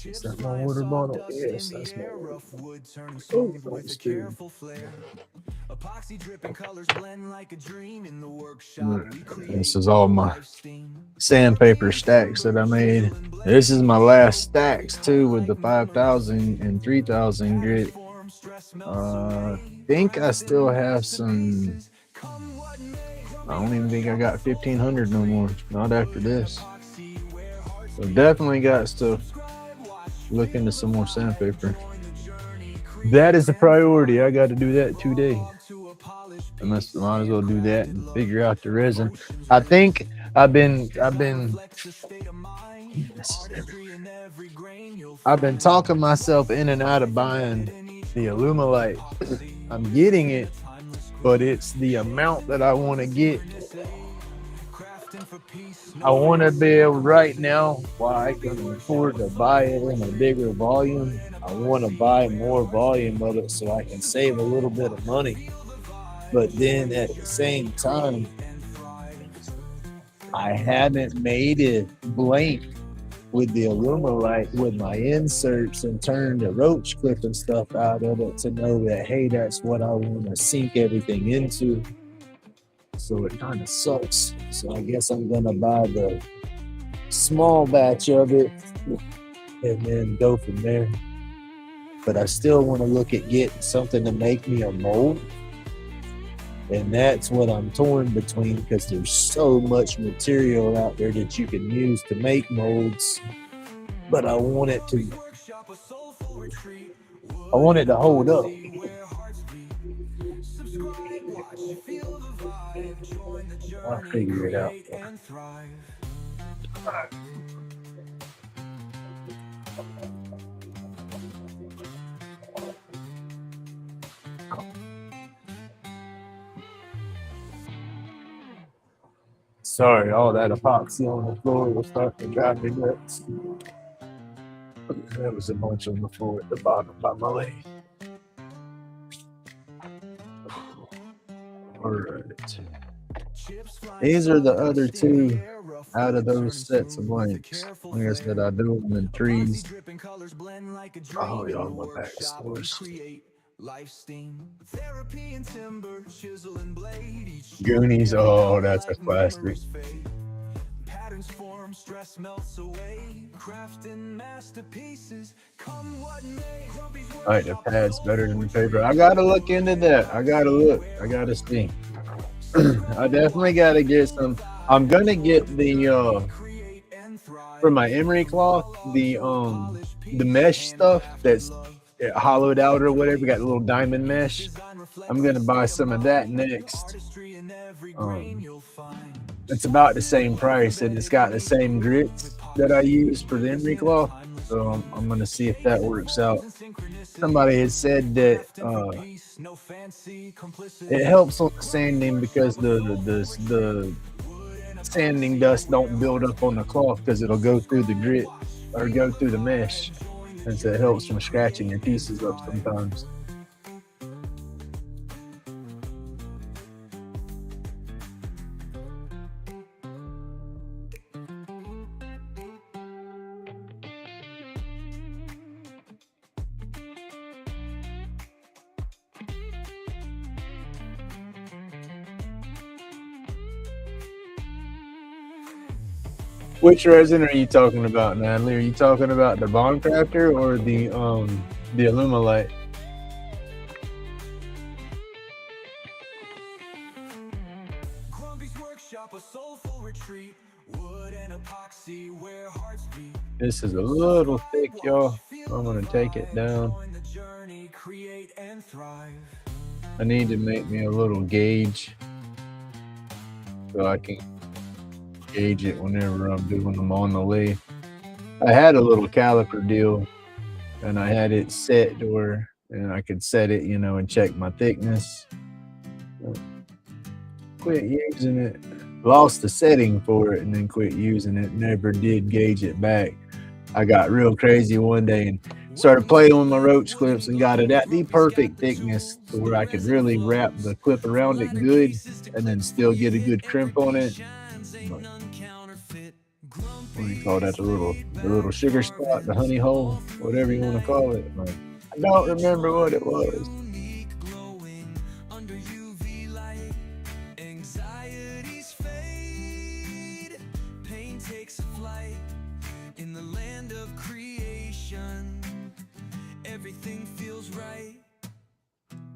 Speaker 1: Is that my water bottle? Yes, that's my water bottle. Oh, that's good.
Speaker 3: Epoxy dripping colors blend like a dream in the workshop.
Speaker 1: This is all my sandpaper stacks that I made. This is my last stacks too, with the 5,000 and 3,000 grit. I think I still have some. I don't even think I got 1,500 no more. Not after this. So definitely got to look into some more sandpaper. That is a priority. I got to do that today. I might as well do that and figure out the resin. I think I've been talking myself in and out of buying the Alumilite. I'm getting it, but it's the amount that I want to get. I want to be able right now, while I can afford to buy it in a bigger volume, I want to buy more volume of it so I can save a little bit of money. But then at the same time, I haven't made it blank with the Alumilite with my inserts and turned the Roach clip and stuff out of it to know that, hey, that's what I want to sink everything into. So it kind of sucks. So I guess I'm going to buy the small batch of it and then go from there. But I still want to look at getting something to make me a mold. And that's what I'm torn between, because there's so much material out there that you can use to make molds. But I want it to hold up. I'll figure it out. Sorry, all that epoxy on the floor was starting to drive me nuts. There was a bunch on the floor at the bottom by my leg. All right. These are the other two out of those sets of blanks. Like I said, I do them in threes. Oh, y'all, my back is worse. Goonies, oh, that's a classic. Alright, the pad's better than the paper. I gotta look into that. I gotta see. I definitely gotta get some. I'm gonna get the for my emery cloth, the mesh stuff that's hollowed out or whatever. We got a little diamond mesh. I'm gonna buy some of that next. It's about the same price, and it's got the same grits that I use for the emery cloth. So I'm gonna see if that works out. Somebody had said that it helps on the sanding because the sanding dust don't build up on the cloth because it'll go through the grit or go through the mesh, and so it helps from scratching your pieces up sometimes. Which resin are you talking about, Natalie? Are you talking about the Bond Crafter or the Alumilite? This is a little thick, y'all. I'm gonna take it down. I need to make me a little gauge so I can gauge it whenever I'm doing them on the lathe. I had a little caliper deal, and I had it set to where, and I could set it, and check my thickness. Quit using it. Lost the setting for it and then quit using it. Never did gauge it back. I got real crazy one day and started playing with my Roach clips and got it at the perfect thickness to where I could really wrap the clip around it good and then still get a good crimp on it. But what do you call that? The little sugar spot, the honey hole, whatever you want to call it. Like, I don't remember what it was.
Speaker 2: Everything feels right.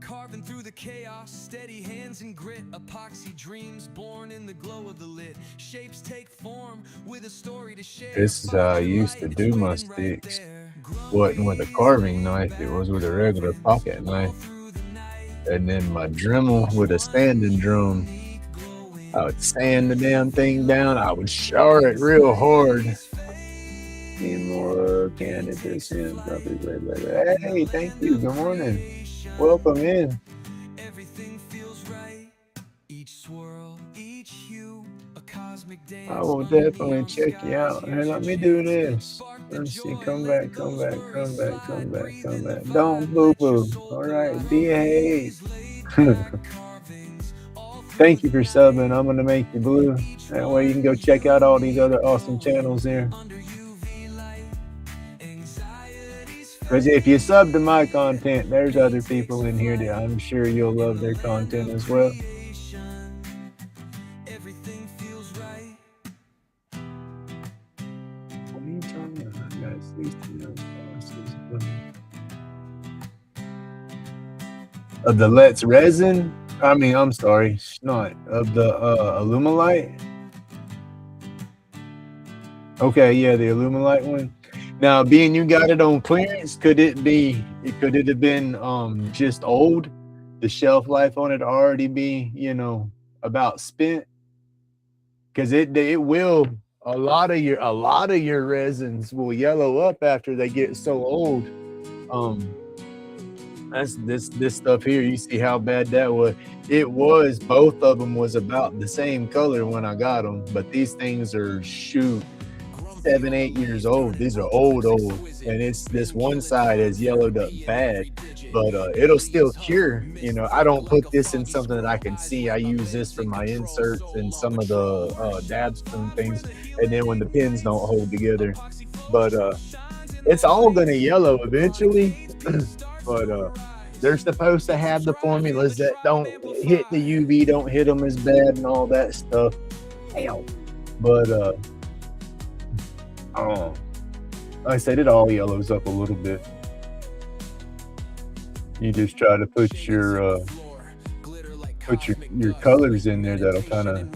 Speaker 2: Carving through the chaos, steady hands and grit. Epoxy dreams born in the glow of the lit. Shapes take form with a story to share.
Speaker 1: This is how I used to do my sticks. Wasn't with a carving knife, it was with a regular pocket knife. And then my Dremel with a sanding drum. I would sand the damn thing down. I would char it real hard. Need more candidates in. Hey, thank you. Good morning. Welcome in.
Speaker 2: Everything feels right. Each swirl, each hue, a cosmic dance.
Speaker 1: I will definitely check you out. Hey, let me do this. Let's see. Come back. Don't boo-boo. All right. Behave. Thank you for subbing. I'm going to make you blue. That way you can go check out all these other awesome channels here. Because if you sub to my content, there's other people in here that I'm sure you'll love their content as well.
Speaker 2: Everything feels right.
Speaker 1: What are you talking about, guys? Of the Let's resin? I'm sorry, not of the Alumilite. Okay, yeah, the Alumilite one. Now, being you got it on clearance, could it have been just old? The shelf life on it already be, about spent? Because it will. A lot of your resins will yellow up after they get so old. That's this stuff here. You see how bad that was. It was, both of them was about the same color when I got them, but these things are 7-8 years old. These are old, and it's this one side has yellowed up bad, but it'll still cure. I don't put this in something that I can see. I use this for my inserts and some of the dab spoon things, and then when the pins don't hold together. But it's all gonna yellow eventually. But they're supposed to have the formulas that don't hit the UV, don't hit them as bad, and all that stuff. But like I said, it all yellows up a little bit. You just try to put your colors in there that'll kind of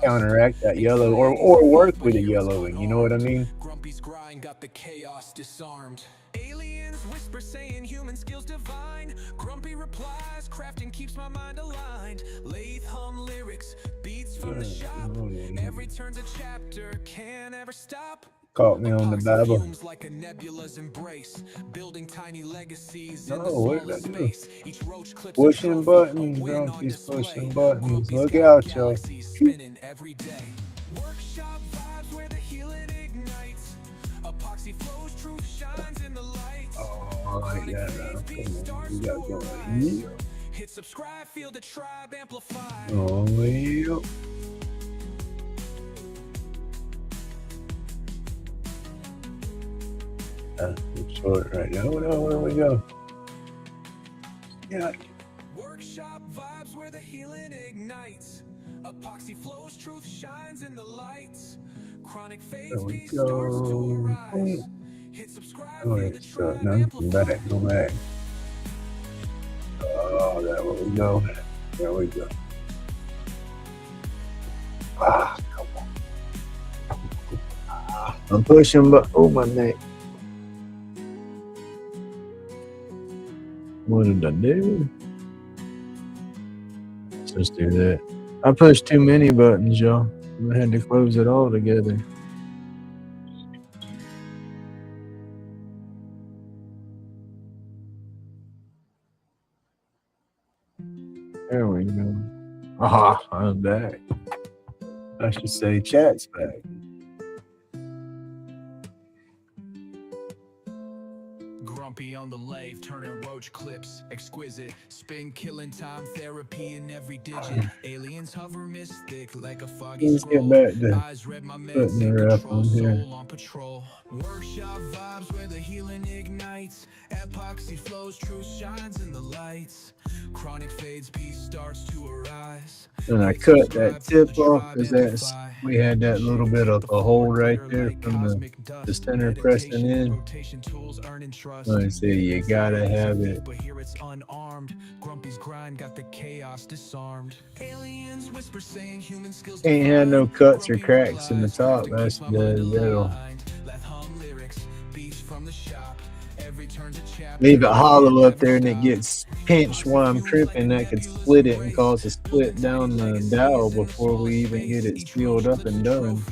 Speaker 1: counteract that yellow, or work with the yellowing. You know what I mean?
Speaker 3: Grumpy's grind got the chaos disarmed. Aliens whisper saying human skills divine. Grumpy replies, crafting keeps my mind aligned. Lathe hum lyrics, beats from the shop. Every turn's a chapter, can't ever stop.
Speaker 1: Caught me on the Babble.
Speaker 3: Fumes like a nebula's embrace, building tiny legacies in
Speaker 1: No,
Speaker 3: the
Speaker 1: what did I
Speaker 3: smallest
Speaker 1: do?
Speaker 3: space. Each roach clips a
Speaker 1: Pushing
Speaker 3: trophy,
Speaker 1: buttons,
Speaker 3: a win on
Speaker 1: Grumpy's
Speaker 3: display.
Speaker 1: pushing buttons.
Speaker 3: Grumpy's
Speaker 1: Look
Speaker 3: got
Speaker 1: out, y'all.
Speaker 3: galaxies spinning every day. Workshop vibes where the healing ignites. Epoxy flows, truth shines in the lights.
Speaker 1: Oh, I like that now. Come on, we got going. Yeah.
Speaker 3: Hit subscribe, feel the tribe amplify.
Speaker 1: Oh, yeah. It's short right now. No, where we go? Yeah.
Speaker 3: Workshop vibes where the healing ignites. Epoxy flows, truth shines in the lights. Chronic phase
Speaker 1: There we
Speaker 3: peace starts to
Speaker 1: go.
Speaker 3: arise. Hit subscribe,
Speaker 1: Oh,
Speaker 3: feel the
Speaker 1: it's
Speaker 3: tribe
Speaker 1: no,
Speaker 3: amplify.
Speaker 1: go back. Oh, there we go. There we go. Ah, come on. Ah, I'm pushing, but oh, my neck. What did I do? Let's just do that. I pushed too many buttons, y'all. I had to close it all together. There we go. Aha, I'm back. I should say chat's back.
Speaker 3: Grumpy on the lathe, turning roach clips, exquisite. Spin killing time, therapy in every digit. Aliens hover mystic like a foggy
Speaker 1: Let's get
Speaker 3: scroll.
Speaker 1: back to
Speaker 3: Eyes read my meds
Speaker 1: putting
Speaker 3: in
Speaker 1: her up
Speaker 3: control,
Speaker 1: on here.
Speaker 3: soul on patrol. Workshop vibes where the healing ignites. Epoxy flows, truth shines in the lights. Chronic fades, peace starts to arise.
Speaker 1: And I cut that tip off because we had that little bit of a hole right there from the center pressing in. I say you gotta have it.
Speaker 3: But here it's unarmed. Grumpy's grind got the chaos disarmed. Aliens whisper saying human skills
Speaker 1: Ain't had no
Speaker 3: divine.
Speaker 1: cuts or
Speaker 3: Grumpy
Speaker 1: cracks in the
Speaker 3: replies,
Speaker 1: top.
Speaker 3: crafting
Speaker 1: That's
Speaker 3: keeps my mind
Speaker 1: that'll
Speaker 3: aligned. Let hum lyrics, beats from the shop. Every turn's a chapter.
Speaker 1: leave it hollow up there and it
Speaker 3: Never
Speaker 1: gets pinched while I'm crimping. That could split it and cause a split down the dowel before we even get it sealed up and done.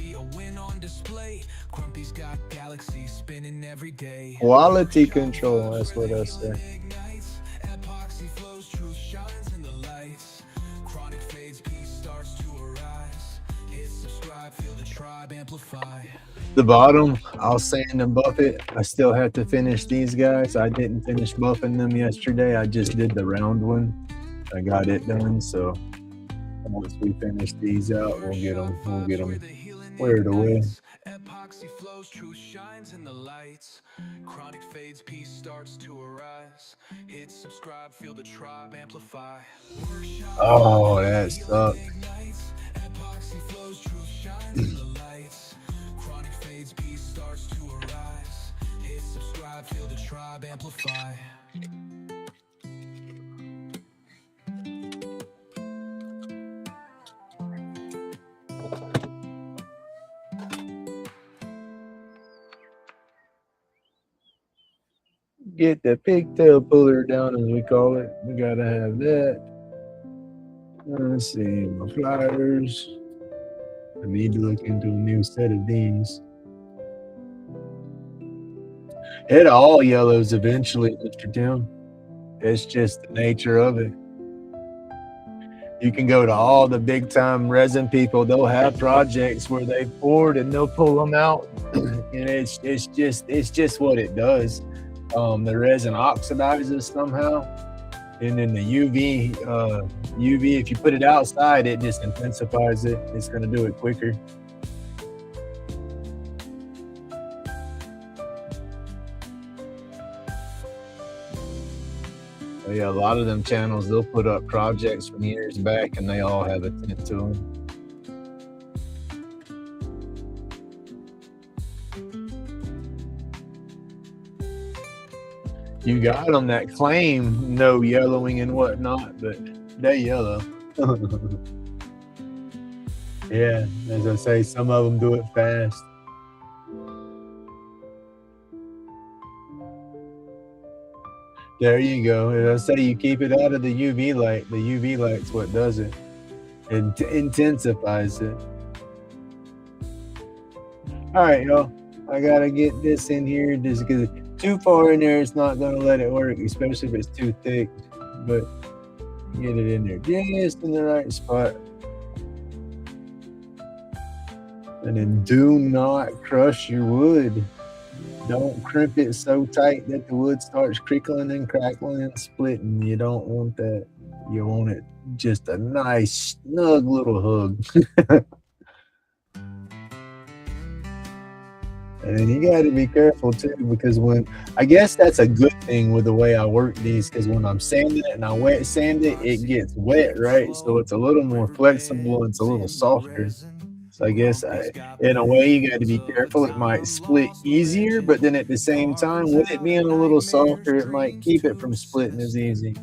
Speaker 1: Quality control, that's what I say.
Speaker 3: Epoxy flows, truth shines in the lights. Chronic fades, peace starts to arise. Hit subscribe, feel the tribe amplify.
Speaker 1: The bottom, I'll sand and buff it. I still have to finish these guys. I didn't finish buffing them yesterday. I just did the round one. I got it done. So once we finish these out, we'll get them squared away.
Speaker 3: Epoxy flows, truth shines in the lights. Chronic fades, peace starts to arise. Hit subscribe, feel the tribe amplify.
Speaker 1: Oh, that sucks.
Speaker 3: Epoxy flows, truth shines in the lights. Chronic fades, peace starts to arise. Hit subscribe, feel the tribe amplify.
Speaker 1: Get the pigtail puller down, as we call it. We gotta have that. Let's see, my pliers. I need to look into a new set of these. It all yellows eventually, Mr. Tim. It's just the nature of it. You can go to all the big time resin people. They'll have projects where they poured and they'll pull them out, and it's just what it does. The resin oxidizes somehow, and then the UV, if you put it outside, it just intensifies it. It's going to do it quicker. But yeah, a lot of them channels, they'll put up projects from years back, and they all have a tint to them. You got them that claim no yellowing and whatnot, but they yellow. Yeah, as I say, some of them do it fast. There you go. And I say you keep it out of the UV light. The UV light's what does it. It intensifies it. All right, y'all. I gotta get this in here just because too far in there, it's not gonna let it work, especially if it's too thick. But get it in there just in the right spot. And then do not crush your wood. Don't crimp it so tight that the wood starts crickling and crackling and splitting. You don't want that. You want it just a nice, snug little hug. And then you got to be careful too, because when I guess that's a good thing with the way I work these, because when I'm sanding it and I wet sand it, it gets wet, right? So it's a little more flexible and it's a little softer. So I guess in a way you got to be careful. It might split easier, but then at the same time, with it being a little softer, it might keep it from splitting as easy.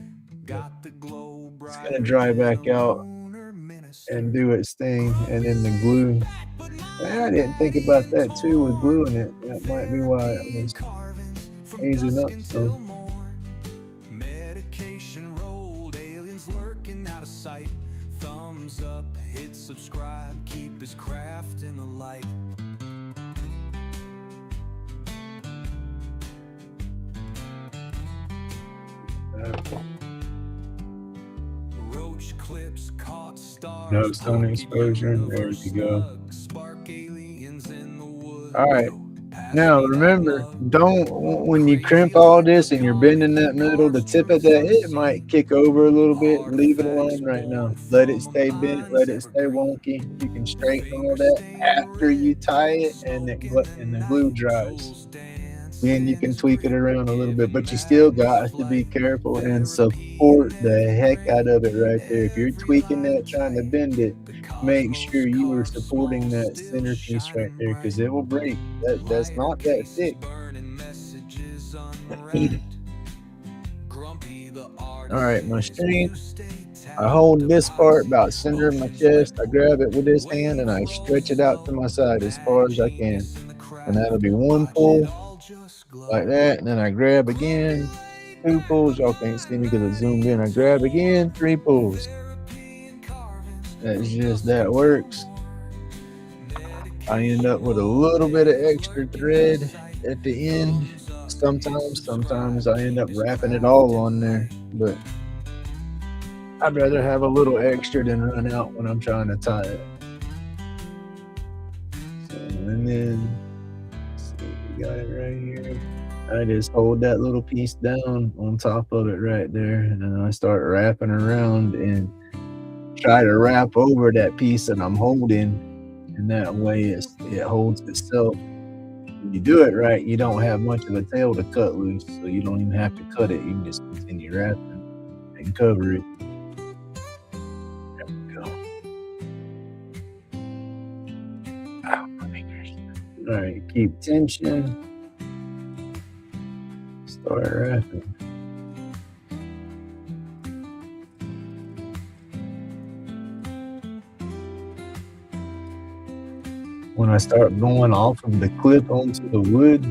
Speaker 1: But it's gonna dry back out and do its thing, and then the glue. I didn't think about that too with gluing it. That might be why it was easing up. So
Speaker 3: medication rolled, aliens lurking out of sight. Thumbs up, hit subscribe, keep his craft in the light. Roach clips caught stars.
Speaker 1: no sun exposure. There you go. All right. Now remember, don't when you crimp all this and you're bending that middle, the tip of that, it might kick over a little bit. Leave it alone right now. Let it stay bent. Let it stay wonky. You can straighten all that after you tie it and the glue dries. Then you can tweak it around a little bit, but you still got to be careful and support the heck out of it right there. If you're tweaking that, trying to bend it, make sure you are supporting that center piece right there, because it will break. That's not that thick. All right, my string. I hold this part about center of my chest. I grab it with this hand and I stretch it out to my side as far as I can. And that'll be one pull like that. And then I grab again, 2 pulls. Y'all can't see me because I zoomed in. I grab again, 3 pulls. That's just that works. I end up with a little bit of extra thread at the end. Sometimes I end up wrapping it all on there, but I'd rather have a little extra than run out when I'm trying to tie it. So, and then, let's see, we got it right here. I just hold that little piece down on top of it right there, and then I start wrapping around and try to wrap over that piece that I'm holding, and that way it holds itself. When you do it right, you don't have much of a tail to cut loose, so you don't even have to cut it. You can just continue wrapping and cover it. There we go. Ow, my fingers. All right, keep tension. Start wrapping. When I start going off of the clip onto the wood,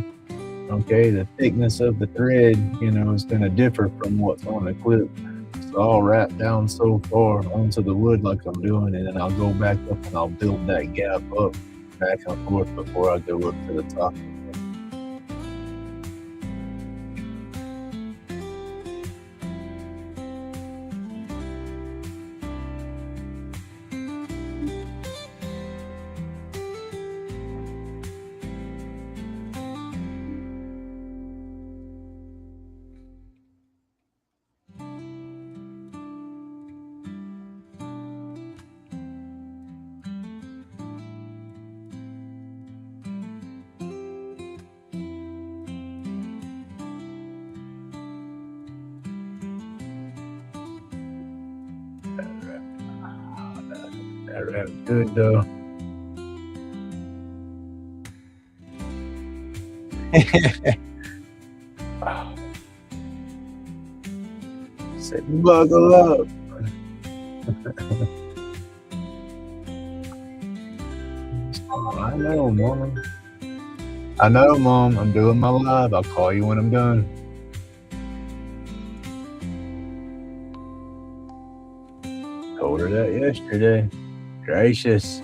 Speaker 1: okay, the thickness of the thread, is going to differ from what's on the clip. So I'll wrap down so far onto the wood like I'm doing, and then I'll go back up and I'll build that gap up back and forth before I go up to the top. That wraps good though. Say buckle up. I know, Mom. I know, Mom. I'm doing my live. I'll call you when I'm done. Told her that yesterday. Gracious.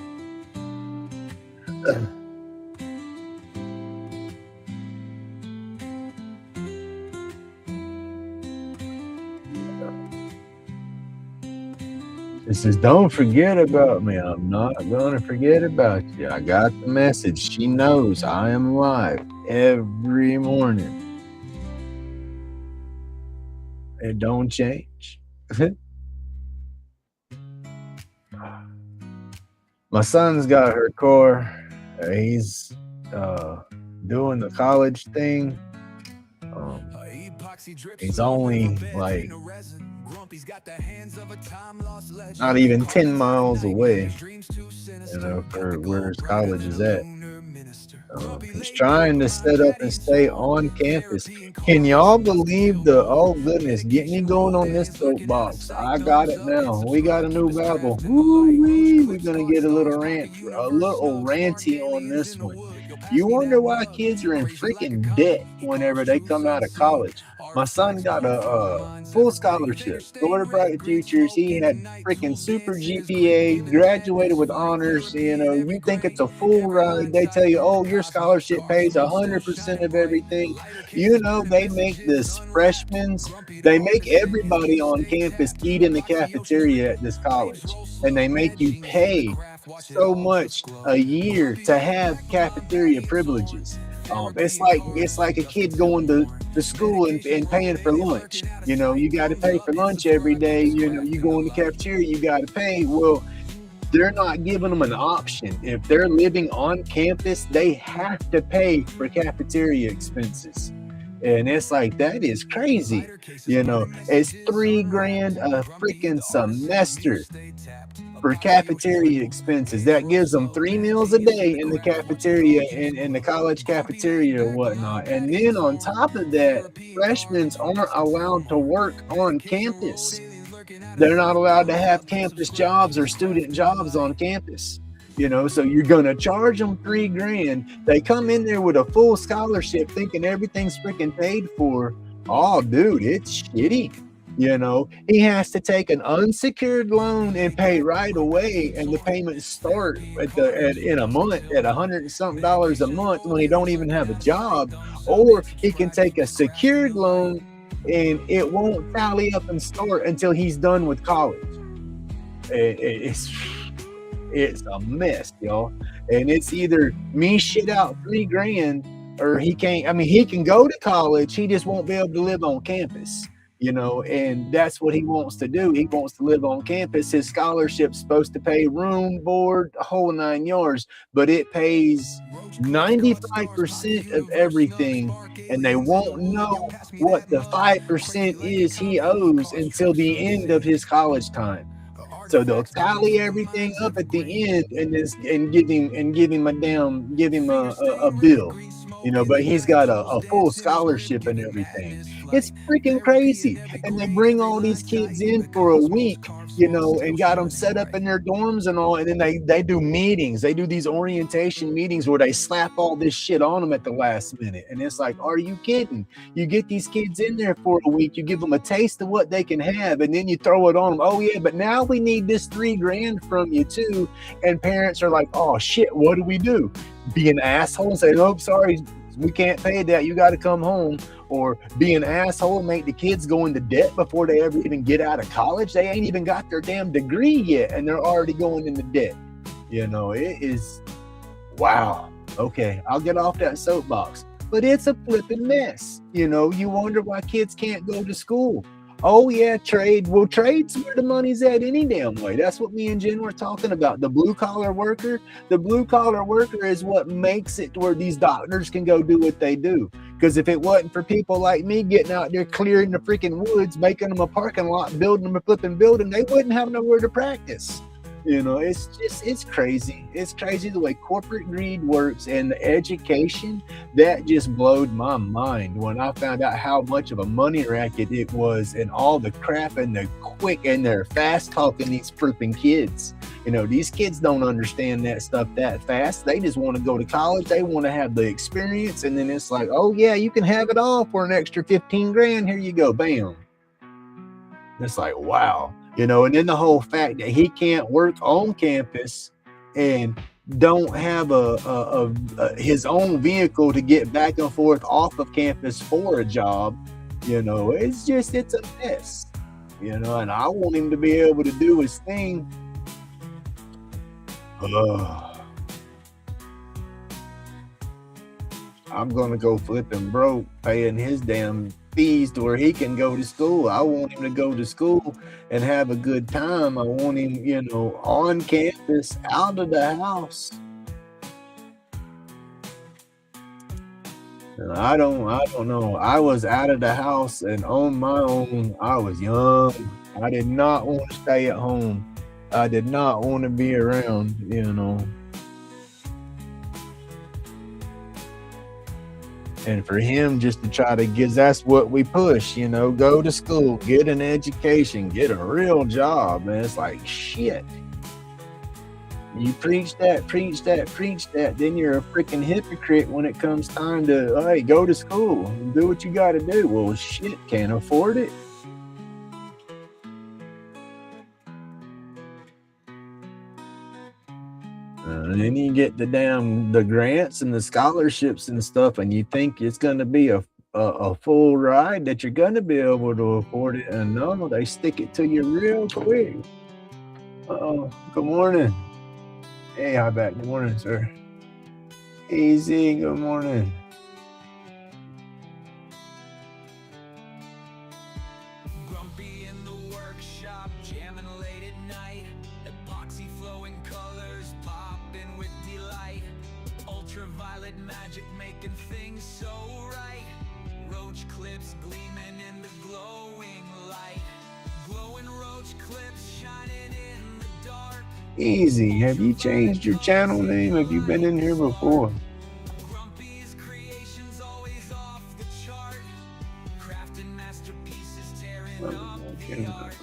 Speaker 1: She says, don't forget about me. I'm not going to forget about you. I got the message. She knows I am live every morning. It don't change. My son's got her car. He's doing the college thing. He's only like not even 10 miles away, for where his college is at. He's trying to set up and stay on campus. Can y'all believe oh goodness, get me going on this soapbox. I got it now. We got a new Babble. Woo-wee. We're going to get a little ranty on this one. You wonder why kids are in freaking debt whenever they come out of college. My son got a full scholarship, Florida Bright Futures. He had freaking super GPA, graduated with honors. You think it's a full ride. They tell you, oh, your scholarship pays 100% of everything. They make this freshmen, they make everybody on campus eat in the cafeteria at this college. And they make you pay so much a year to have cafeteria privileges. It's like a kid going to school and paying for lunch. You got to pay for lunch every day. You go in the cafeteria, you got to pay. Well, they're not giving them an option. If they're living on campus, they have to pay for cafeteria expenses. And it's like, that is crazy. It's $3,000 a freaking semester for cafeteria expenses. That gives them 3 meals a day in the cafeteria, in the college cafeteria and whatnot. And then on top of that, freshmen aren't allowed to work on campus. They're not allowed to have campus jobs or student jobs on campus. So you're gonna charge them $3,000. They come in there with a full scholarship, thinking everything's freaking paid for. Oh, dude, it's shitty. He has to take an unsecured loan and pay right away, and the payments start in a month at $100 and something a month when he don't even have a job. Or he can take a secured loan and it won't tally up and start until he's done with college. It's a mess, y'all. And it's either me shit out $3,000 or he can't. I mean, he can go to college, he just won't be able to live on campus. And that's what he wants to do. He wants to live on campus. His scholarship's supposed to pay room, board, a whole 9 yards, but it pays 95% of everything, and they won't know what the 5% is he owes until the end of his college time. So they'll tally everything up at the end and give him a bill. But he's got a full scholarship and everything. It's freaking crazy. And they bring all these kids in for a week, and got them set up in their dorms and all. And then they do meetings. They do these orientation meetings where they slap all this shit on them at the last minute. And it's like, are you kidding? You get these kids in there for a week, you give them a taste of what they can have, and then you throw it on them. Oh yeah, but now we need this $3,000 from you too. And parents are like, oh shit, what do we do? Be an asshole and say, oh, sorry, we can't pay that, you got to come home. Or be an asshole and make the kids go into debt before they ever even get out of college. They ain't even got their damn degree yet, and they're already going into debt. It is, wow. Okay, I'll get off that soapbox. But it's a flipping mess. You wonder why kids can't go to school. Oh yeah, trade. Well, trade's where the money's at any damn way. That's what me and Jen were talking about. The blue collar worker. The blue collar worker is what makes it to where these doctors can go do what they do. Because if it wasn't for people like me getting out there clearing the freaking woods, making them a parking lot, building them a flipping building, they wouldn't have nowhere to practice. It's crazy. It's crazy the way corporate greed works, and the education, that just blowed my mind when I found out how much of a money racket it was, and all the crap and the quick and they're fast talking these freaking kids. These kids don't understand that stuff that fast. They just want to go to college. They want to have the experience. And then it's like, oh yeah, you can have it all for an extra $15,000. Here you go. Bam. It's like, wow. you know, and then the whole fact that he can't work on campus and don't have his own vehicle to get back and forth off of campus for a job, you know, it's a mess, you know, and I want him to be able to do his thing. I'm gonna go flipping broke paying his damn fees to where he can go to school. I want him to go to school and have a good time. I want him, you know, on campus, out of the house. I don't know. I was out of the house and on my own. I was young. I did not want to stay at home. I did not want to be around, you know. And for him just to try to get, that's what we push, you know, go to school, get an education, get a real job, man. It's like, shit. You preach that, then you're a freaking hypocrite when it comes time to, hey, go to school and do what you got to do. Well, shit, can't afford it. And then you get the grants and the scholarships and stuff, and you think it's going to be a full ride that you're going to be able to afford it. And no, they stick it to you real quick. Uh-oh. Good morning. Hey, hi back. Good morning, sir. Easy. Good morning.
Speaker 2: Grumpy in the workshop, jamming late at night. Epoxy flowing colors, popping with delight. Ultraviolet magic making things so right. Roach clips gleaming in the glowing light. Glowing roach clips shining in the dark.
Speaker 1: Easy. Have you changed your channel name? Have you been in here before?
Speaker 2: Grumpy's creations always off the chart. Crafting masterpieces, tearing up the art.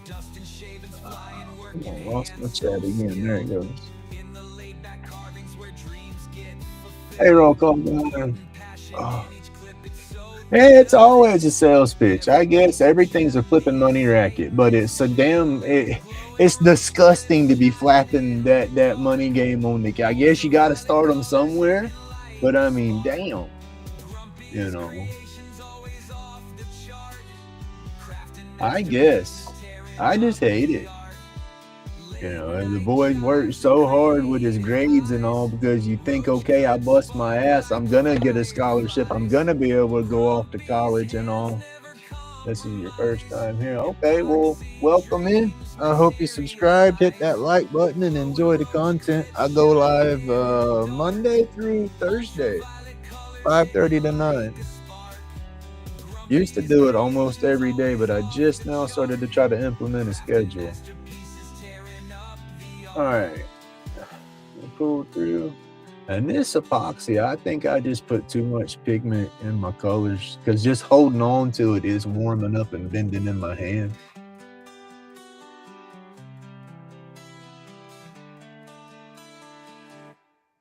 Speaker 2: Dust and shavings flying, working
Speaker 1: I lost my chat again. There it goes.
Speaker 2: in the laid back carvings where dreams get fulfilled.
Speaker 1: Hey, roll call. Good morning.
Speaker 2: Passion
Speaker 1: Oh.
Speaker 2: in each clip, it's so
Speaker 1: Hey, it's always a sales pitch. I guess everything's a flipping money racket, but it's a damn. It's disgusting to be flapping that money game on the. I guess you got to start them somewhere, but I mean, damn, you know. I guess I just hate it. You know, and the boy worked so hard with his grades and all because you think, okay, I bust my ass, I'm gonna get a scholarship, I'm gonna be able to go off to college and all. This is your first time here. Okay, well, welcome in. I hope you subscribed, hit that like button, and enjoy the content. I go live Monday through Thursday, 5:30 to 9. Used to do it almost every day, but I just now started to try to implement a schedule. All right, we'll pull through. And this epoxy, I think I just put too much pigment in my colors because just holding on to it is warming up and bending in my hand.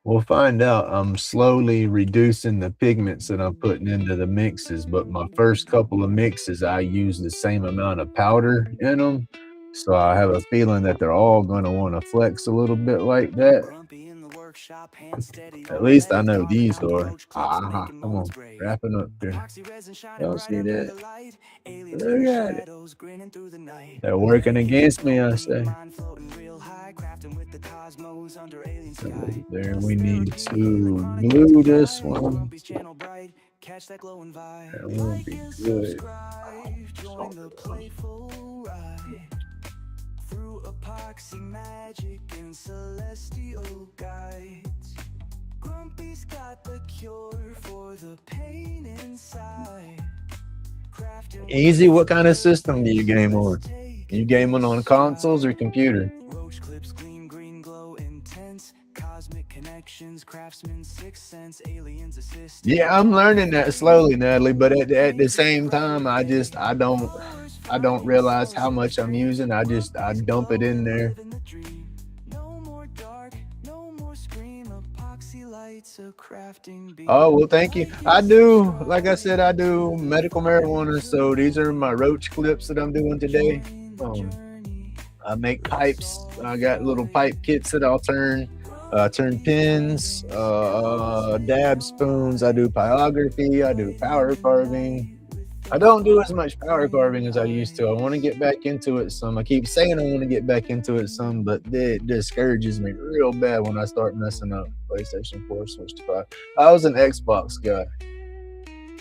Speaker 1: We'll find out. I'm slowly reducing the pigments that I'm putting into the mixes, but my first couple of mixes, I use the same amount of powder in them. So I have a feeling that they're all going to want to flex a little bit like that. At least I know these are. Come on, wrapping up here. Y'all see that? Look at it. They're working against me, I say. There, we need to glue this one. That won't be good.
Speaker 2: Through epoxy magic and celestial guides. Grumpy's got the cure for the pain inside.
Speaker 1: Easy, what kind of system do you game on? You gaming on consoles or computer?
Speaker 2: Roach clips gleam, green glow, intense. Cosmic connections, craftsman, sixth sense, aliens assist.
Speaker 1: Yeah, I'm learning that slowly, Natalie, but at the same time, I don't realize how much I'm using. I dump it in there. Oh, well, thank you. I do, like I said, I do medical marijuana, so these are my Roach clips that I'm doing today. I make pipes. I got little pipe kits that I'll turn. Turn pins, dab spoons. I do pyrography. I do powder carving. I don't do as much powder carving as I used to. I want to get back into it some. I keep saying I want to get back into it some, but it discourages me real bad when I start messing up. PlayStation 4, Switch to 5. I was an Xbox guy.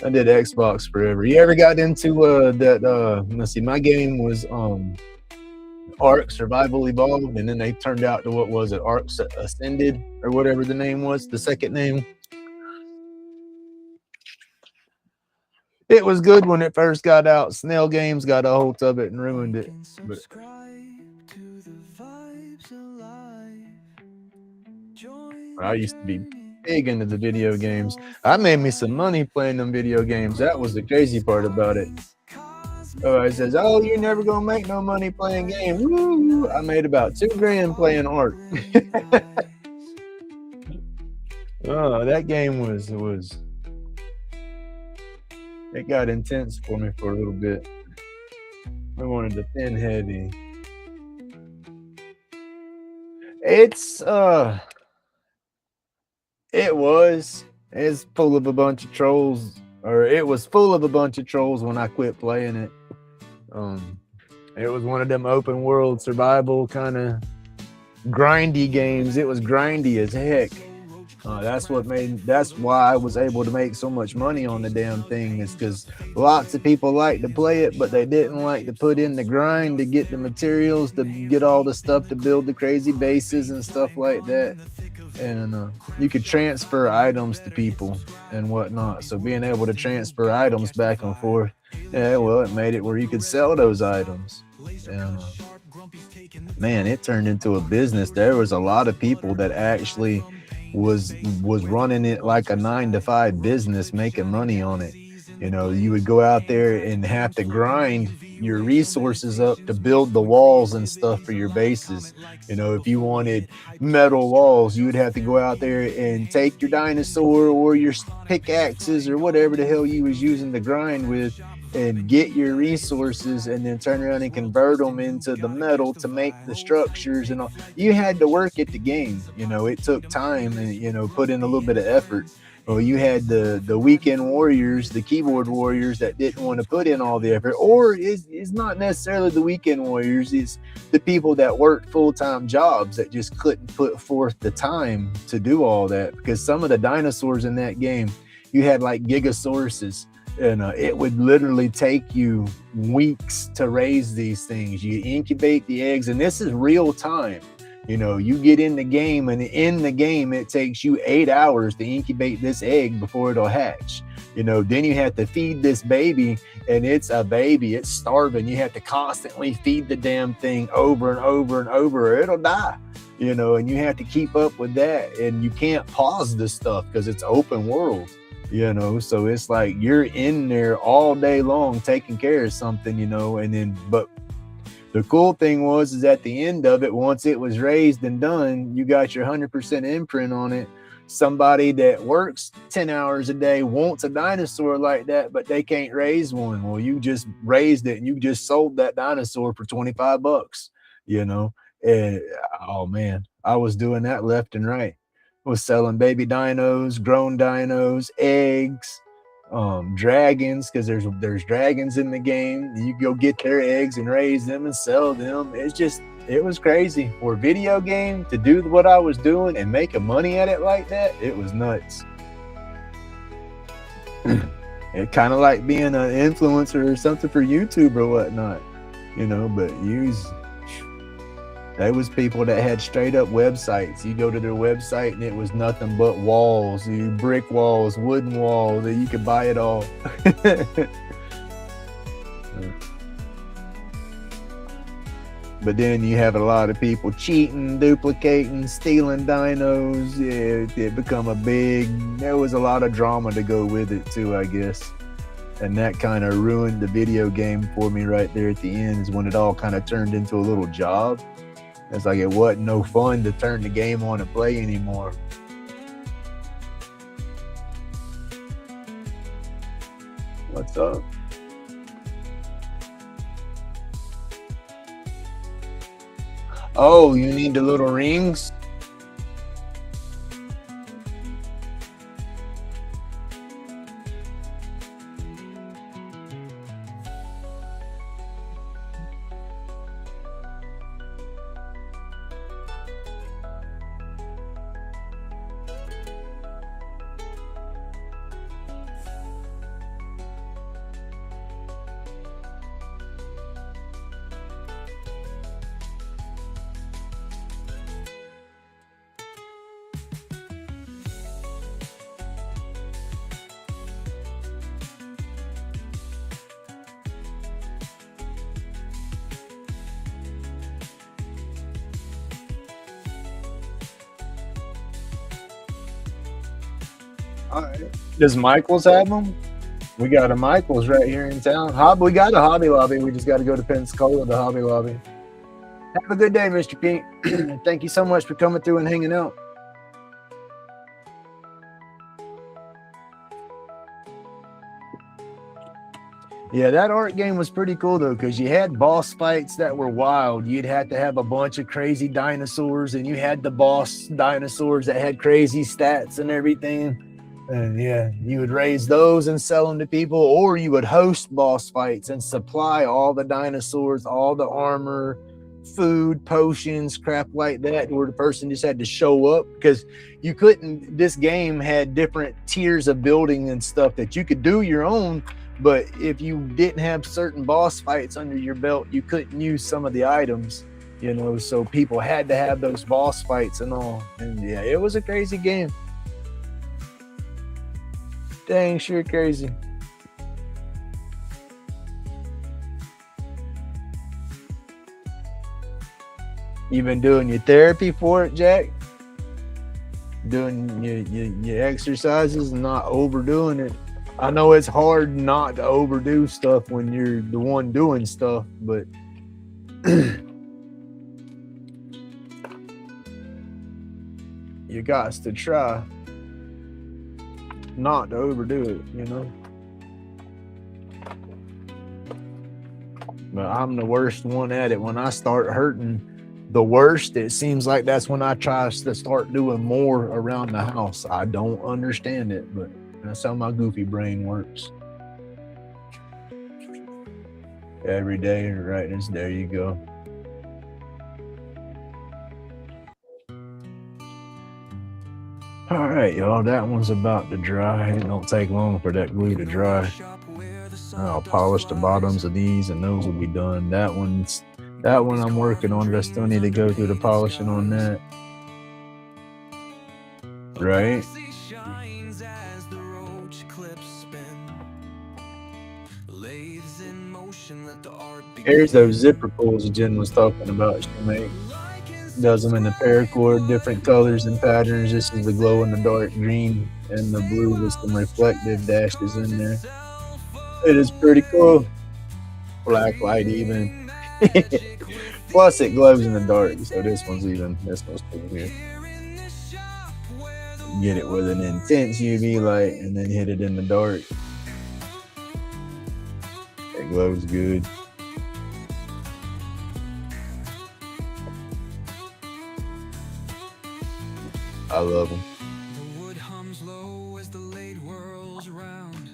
Speaker 1: I did Xbox forever. You ever got into that? Let's see. My game was Ark Survival Evolved, and then they turned out to what was it? Ark Ascended or whatever the name was. The second name. It was good when it first got out. Snail Games got a hold of it and ruined it. But I used to be big into the video games. I made me some money playing them video games. That was the crazy part about it. It says, "Oh, you're never gonna make no money playing games." Woo! I made about $2,000 playing Ark. Oh, that game was. It got intense for me for a little bit. I wanted to thin heavy. It's full of a bunch of trolls, or it was full of a bunch of trolls when I quit playing it. It was one of them open world survival kind of grindy games. It was grindy as heck. That's why I was able to make so much money on the damn thing, is because lots of people like to play it, but they didn't like to put in the grind to get the materials, to get all the stuff to build the crazy bases and stuff like that. And you could transfer items to people and whatnot. So being able to transfer items back and forth, it made it where you could sell those items. And man, it turned into a business. There was a lot of people that actually was running it like a 9-to-5 business, making money on it. You know, you would go out there and have to grind your resources up to build the walls and stuff for your bases. You know, if you wanted metal walls, you would have to go out there and take your dinosaur or your pickaxes or whatever the hell you was using to grind with, and get your resources, and then turn around and convert them into the metal to make the structures and all. You had to work at the game. You know, it took time and, you know, put in a little bit of effort. Well, you had the weekend warriors, the keyboard warriors that didn't want to put in all the effort, or it's not necessarily the weekend warriors. It's the people that worked full-time jobs that just couldn't put forth the time to do all that, because some of the dinosaurs in that game, you had like Gigasauruses. And it would literally take you weeks to raise these things. You incubate the eggs, and this is real time. You know, you get in the game, and in the game, it takes you 8 hours to incubate this egg before it'll hatch. You know, then you have to feed this baby, and it's a baby. It's starving. You have to constantly feed the damn thing over and over and over, or it'll die. You know, and you have to keep up with that, and you can't pause this stuff because it's open world. You know, so it's like you're in there all day long taking care of something, you know. And then, but the cool thing is at the end of it, once it was raised and done, you got your 100% imprint on it. Somebody that works 10 hours a day wants a dinosaur like that, but they can't raise one. Well, you just raised it and you just sold that dinosaur for $25, you know. And oh man, I was doing that left and right. Was selling baby dinos, grown dinos, eggs, dragons, because there's dragons in the game. You go get their eggs and raise them and sell them. It was crazy for a video game to do what I was doing and making money at it like that. It was nuts. It kind of like being an influencer or something for YouTube or whatnot, you know. But there was people that had straight up websites. You go to their website and it was nothing but walls, brick walls, wooden walls, that you could buy it all. But then you have a lot of people cheating, duplicating, stealing dinos. Yeah, it become there was a lot of drama to go with it too, I guess. And that kind of ruined the video game for me right there at the end, is when it all kind of turned into a little job. It's like it wasn't no fun to turn the game on and play anymore. What's up? Oh, you need the little rings? All right. Does Michael's have them? We got a Michael's right here in town. We got a Hobby Lobby. We just got to go to Pensacola, the Hobby Lobby. Have a good day, Mr. Pete. Thank you so much for coming through and hanging out. Yeah, that art game was pretty cool though, because you had boss fights that were wild. You'd have to have a bunch of crazy dinosaurs, and you had the boss dinosaurs that had crazy stats and everything. And yeah, you would raise those and sell them to people, or you would host boss fights and supply all the dinosaurs, all the armor, food, potions, crap like that, where the person just had to show up, because you couldn't. This game had different tiers of building and stuff that you could do your own, but if you didn't have certain boss fights under your belt, you couldn't use some of the items, you know. So people had to have those boss fights and all. And yeah, it was a crazy game. Dang, sure crazy. You been doing your therapy for it, Jack? Doing your exercises and not overdoing it. I know it's hard not to overdo stuff when you're the one doing stuff, but you got to try not to overdo it, you know. But I'm the worst one at it. When I start hurting the worst, it seems like that's when I try to start doing more around the house. I don't understand it, but that's how my goofy brain works. Every day, right? There you go. All right, y'all. That one's about to dry. It don't take long for that glue to dry. I'll polish the bottoms of these, and those will be done. That one I'm working on, but I still need to go through the polishing on that. Right? Here's those zipper pulls Jen was talking about. She does them in the paracord, different colors and patterns. This is the glow in the dark green, and the blue with some reflective dashes in there. It is pretty cool. Black light even. Plus it glows in the dark, so this one's cool here. Get it with an intense UV light and then hit it in the dark. It glows good. I love them.
Speaker 2: The wood hums low as the late whirls around,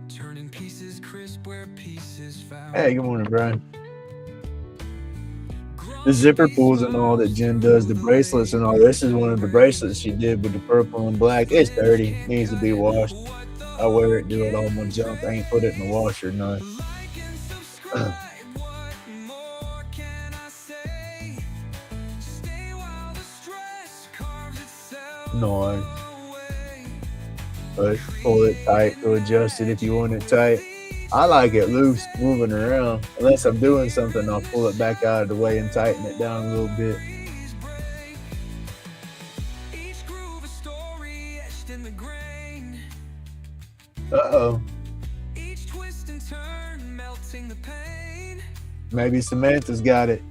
Speaker 2: turning pieces crisp where pieces found.
Speaker 1: Hey, good morning, Brian. The zipper pulls and all that Jen does, the bracelets and all. This is one of the bracelets she did with the purple and black. It's dirty, needs to be washed. I wear it, do it all my junk. I ain't put it in the washer, no. No. But pull it tight to adjust it if you want it tight. I like it loose, moving around. Unless I'm doing something, I'll pull it back out of the way and tighten it down a little bit. Uh-oh. Maybe Samantha's got it.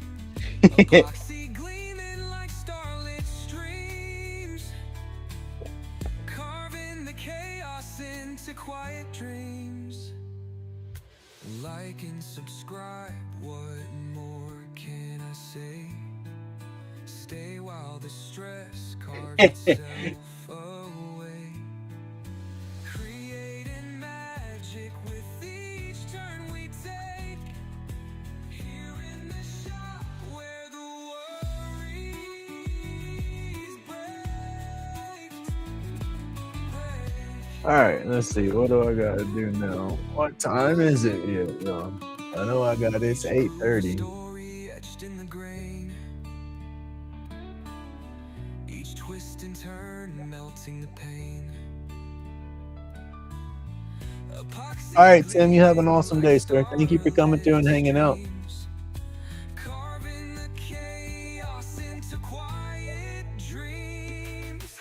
Speaker 2: Quiet dreams. Like and subscribe. What more can itself away, creating magic with each turn we take. Here in the shop where the worries break.
Speaker 1: All right, let's see. What do I gotta do now? What time is it? Yeah, I know I got it's 8:30.
Speaker 2: Story etched in the grain, each twist and turn melting the pain.
Speaker 1: All right, Tim, you have an awesome day, sir. Thank you for coming through and hanging out.
Speaker 2: Carving the chaos into quiet dreams.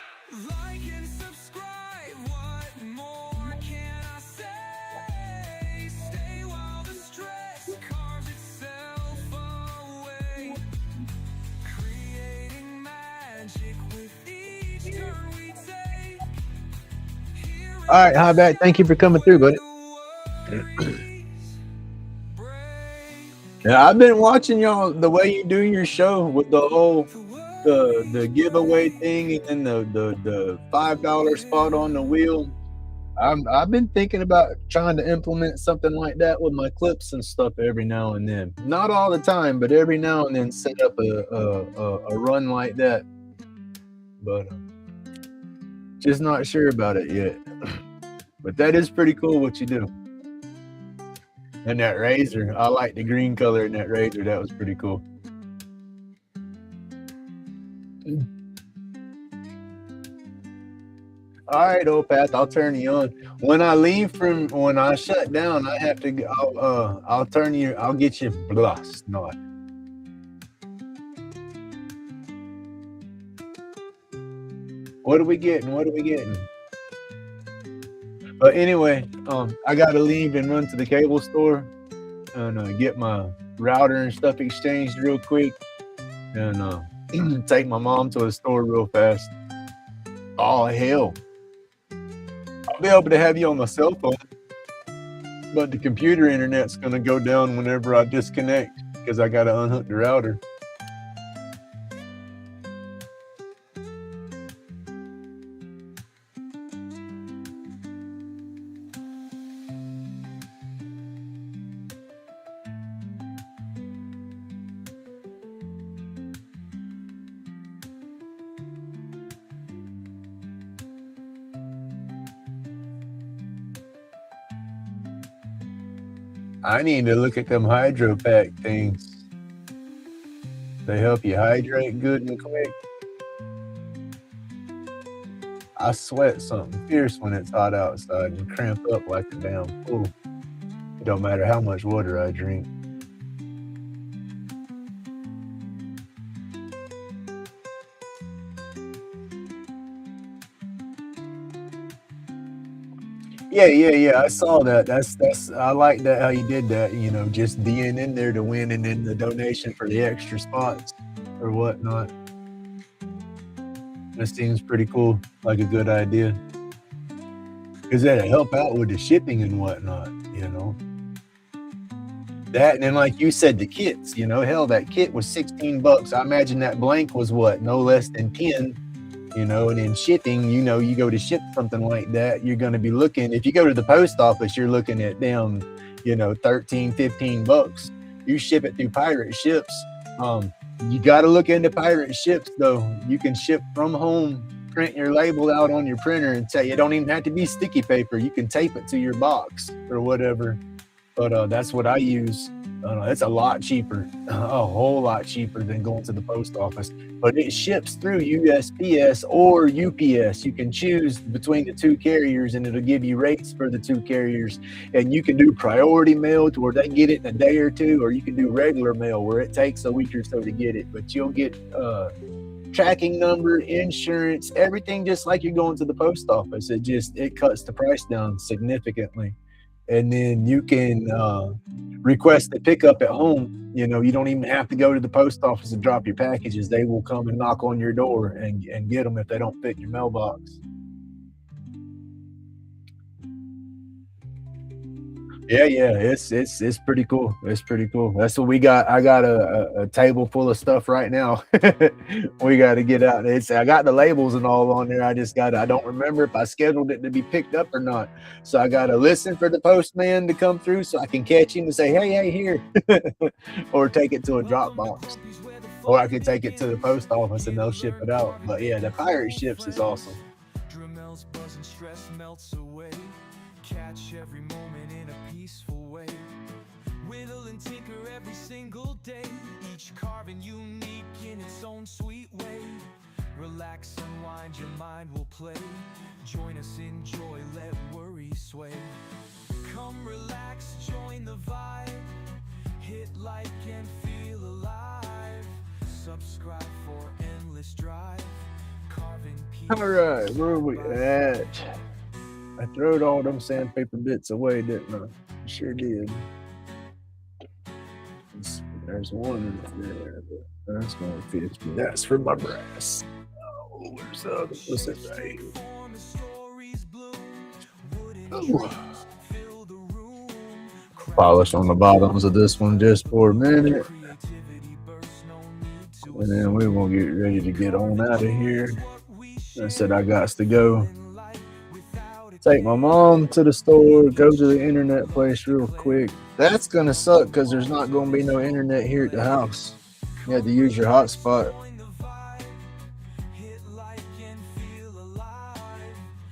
Speaker 2: Like and subscribe, what more can I say? Stay while the stress carves itself away, creating magic with each turn we take.
Speaker 1: All right, hi back. Thank you for coming through, buddy. Yeah, I've been watching y'all the way you do your show with the whole the giveaway thing and then the $5 spot on the wheel. I've been thinking about trying to implement something like that with my clips and stuff every now and then. Not all the time, but every now and then set up a run like that. But just not sure about it yet. But that is pretty cool what you do. And that razor, I like the green color in that razor. That was pretty cool. All right, Opath, I'll turn you on. When I shut down, I have to. I'll turn you. I'll get you blast. No. What are we getting? But anyway, I gotta leave and run to the cable store and get my router and stuff exchanged real quick, and take my mom to the store real fast. Oh hell! I'll be able to have you on my cell phone, but the computer internet's gonna go down whenever I disconnect because I gotta unhook the router. I need to look at them hydro pack things. They help you hydrate good and quick. I sweat something fierce when it's hot outside and cramp up like a damn fool. It don't matter how much water I drink. Yeah. I saw that. That's. I like that how you did that. Just being in there to win and then the donation for the extra spots or whatnot. This seems pretty cool. Like a good idea. Because that'll help out with the shipping and whatnot. That and then like you said, the kits. Hell, that kit was $16. I imagine that blank was what, no less than 10. And in shipping, you go to ship something like that, you're going to be looking, if you go to the post office, you're looking at them, $13-15. You ship it through pirate ships. You got to look into pirate ships though. You can ship from home, print your label out on your printer and say, it don't even have to be sticky paper. You can tape it to your box or whatever. But that's what I use. It's a lot cheaper, a whole lot cheaper than going to the post office. But it ships through USPS or UPS. You can choose between the two carriers, and it'll give you rates for the two carriers. And you can do priority mail to where they get it in a day or two, or you can do regular mail where it takes a week or so to get it. But you'll get tracking number, insurance, everything just like you're going to the post office. It cuts the price down significantly. And then you can request a pickup at home. You don't even have to go to the post office and drop your packages. They will come and knock on your door and get them if they don't fit your mailbox. Yeah, it's pretty cool. It's pretty cool. That's what we got. I got a table full of stuff right now. We got to get out. It's I got the labels and all on there. I just got. I don't remember if I scheduled it to be picked up or not. So I got to listen for the postman to come through so I can catch him and say, hey, here, or take it to a Dropbox, or I could take it to the post office and they'll ship it out. But yeah, the pirate ships is awesome.
Speaker 3: Dremel's buzz and stress melts away. Catch every moment in a peaceful way. Whittle and tinker every single day. Each carving unique in its own sweet way. Relax, unwind, your mind will play. Join us, enjoy, let worry sway. Come relax, join the vibe. Hit like and feel alive. Subscribe for endless drive. Carving peace.
Speaker 1: All right, where are we at? I throwed all them sandpaper bits away, didn't I? I sure did. There's one there, but that's going to fit me. That's for my brass. Oh, where's the other? What's it right? Oh. Polish on the bottoms of this one just for a minute. And then we're going to get ready to get on out of here. I said I got to go. Take my mom to the store, go to the internet place real quick. That's going to suck because there's not going to be no internet here at the house. You have to use your hotspot.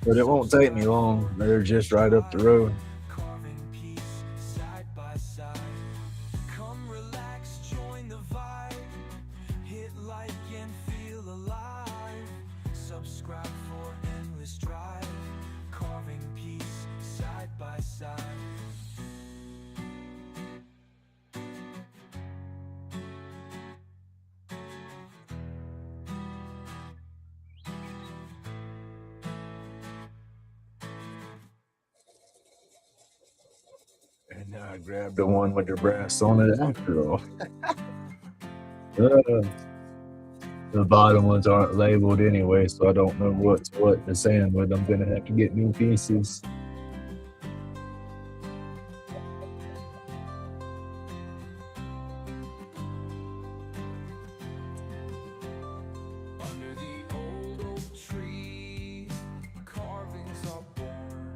Speaker 1: But it won't take me long. They're just right up the road. And now I grabbed the one with the brass on it after all. The bottom ones aren't labeled anyway, so I don't know what's what to sand with. I'm going to have to get new pieces.
Speaker 3: Under the old oak tree, carvings are born.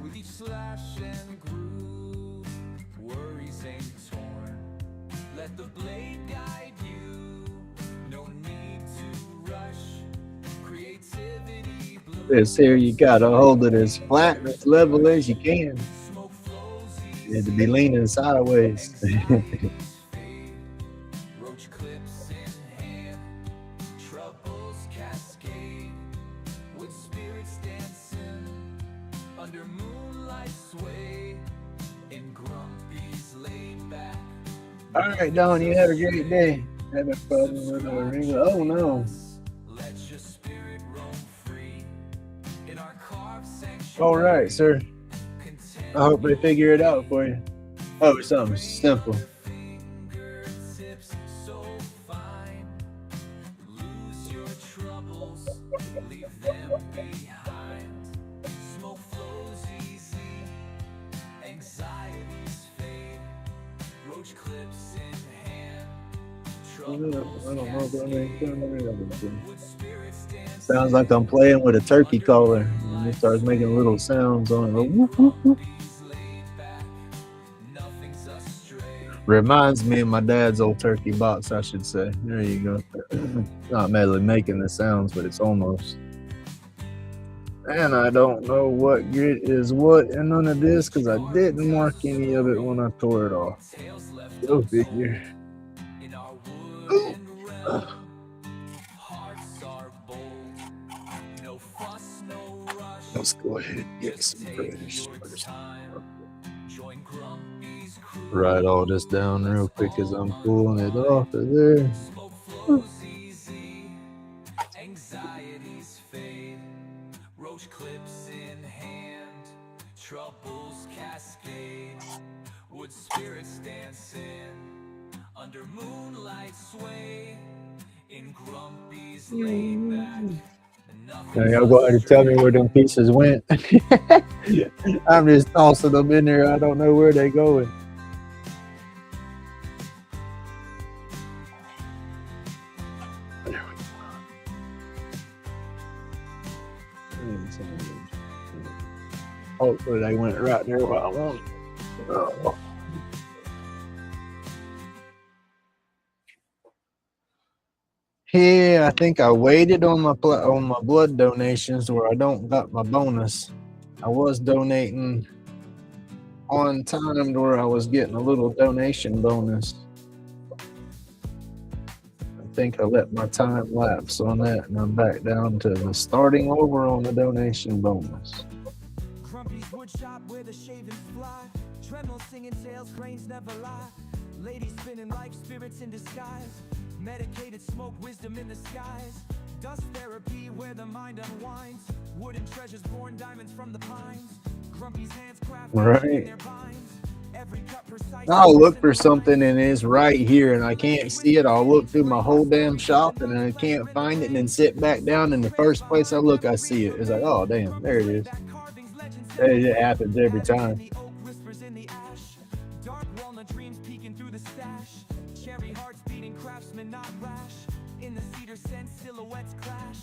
Speaker 3: With each slash and groove, worries ain't torn. Let the blade guide you. No need to rush. Creativity blooms.
Speaker 1: This here, you got to hold it as flat and as level as you can.
Speaker 3: Smoke flows
Speaker 1: You have to be leaning sideways.
Speaker 3: Roach clips in hand, troubles cascade, with spirits dancing under moonlight sway, in Grumpy's laid back.
Speaker 1: All right, Don, you had a great day. Having fun with the ring. Oh no.
Speaker 3: Let your spirit roam free in our carved sanctuary.
Speaker 1: All right, sir. I hope they figure it out for you. Oh, something simple.
Speaker 3: Fingertips so fine. Lose your troubles, leave them behind. Smoke flows easy, anxieties fade. Roach clips in hand.
Speaker 1: I don't know if that makes sense.
Speaker 3: Wood spirits dance.
Speaker 1: Sounds like I'm playing with a turkey caller. And it starts making little sounds on it. Whoop, whoop, whoop. Reminds me of my dad's old turkey box, I should say. There you go. Not merely making the sounds, but it's almost. And I don't know what grit is what in none of this because I didn't mark any of it when I tore it off. Go figure. Ooh. Let's go ahead and get some fresh first. Write all this down real quick as I'm pulling it off of there.
Speaker 3: Anxieties fade, roach clips in hand, troubles cascade, wood spirits dancing, under moonlight sway, in Grumpy's laid back, nothing
Speaker 1: Now y'all go ahead and tell me where them pieces went. I'm just tossing them in there. I don't know where they going. Hopefully they went right there while I want. Oh. Yeah, I think I waited on my blood donations where I don't got my bonus. I was donating on time to where I was getting a little donation bonus. I think I let my time lapse on that, and I'm back down to the starting over on the donation bonus.
Speaker 2: Crumpy's wood shop where the shavings fly. Tremble singing tales, cranes never lie. Ladies spinning like spirits in disguise. Medicated smoke, wisdom in the skies. Dust therapy where the mind unwinds. Wooden treasures born diamonds from the pines. Grumpy's hands craft
Speaker 1: Right.
Speaker 2: their binds. Every cut precise.
Speaker 1: I'll look for something and it's right here and I can't see it. I'll look through my whole damn shop and I can't find it and then sit back down. And the first place I look, I see it. It's like, oh, damn, there it is. It happens every time.
Speaker 2: Dark walnut dreams peeking through the stash. Cherry hearts beating, craftsmen not rash. In the cedar scent, silhouettes clash.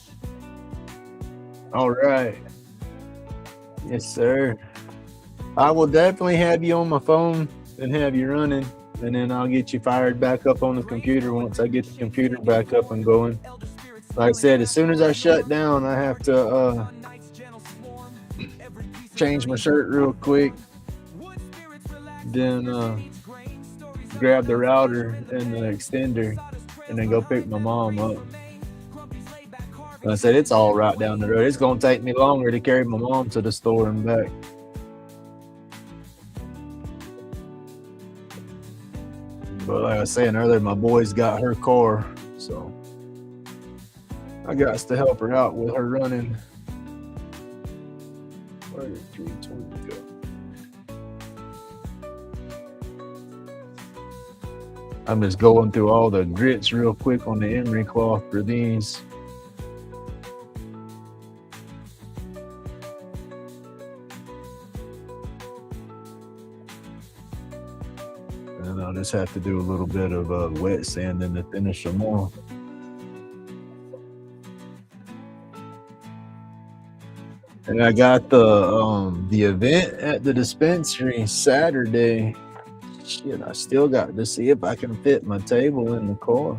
Speaker 1: All right. Yes, sir. I will definitely have you on my phone and have you running, and then I'll get you fired back up on the computer once I get the computer back up and going. Like I said, as soon as I shut down, I have to change my shirt real quick, then grab the router and the extender, and then go pick my mom up. Like I said, it's all right down the road. It's going to take me longer to carry my mom to the store and back. But like I was saying earlier, my boy's got her car, so I got to help her out with her running. Where did 320 go? I'm just going through all the grits real quick on the emery cloth for these. And I'll just have to do a little bit of wet sanding to finish them off. And I got the event at the dispensary Saturday. Shit, I still got to see if I can fit my table in the car.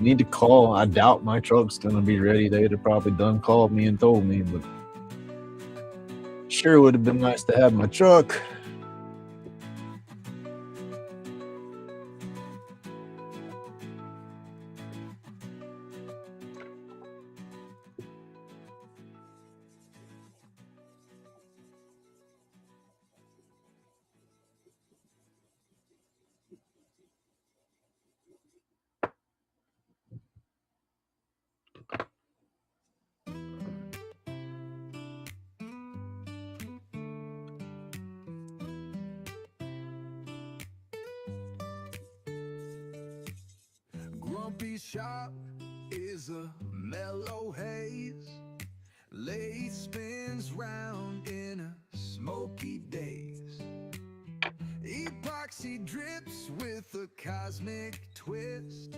Speaker 1: Need to call. I doubt my truck's gonna be ready. They'd have probably done called me and told me, but sure would have been nice to have my truck.
Speaker 3: Grumpy's shop is a mellow haze. Late spins round in a smoky daze. Epoxy drips with a cosmic twist.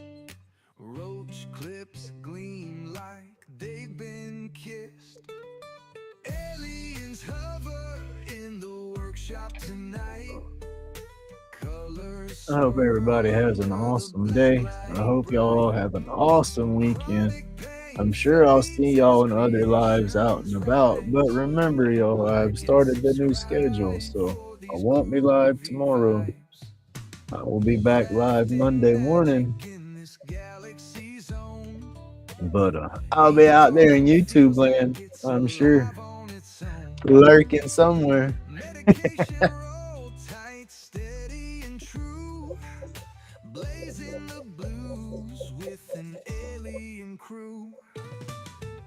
Speaker 3: Roach clips gleam like they've been kissed. Aliens hover in the workshop tonight.
Speaker 1: I hope everybody has an awesome day. I hope y'all have an awesome weekend. I'm sure I'll see y'all in other lives out and about. But remember, y'all, I've started the new schedule, so I won't be live tomorrow. I will be back live Monday morning. But I'll be out there in YouTube land, I'm sure, lurking somewhere.
Speaker 3: Blazing the blues with an alien crew.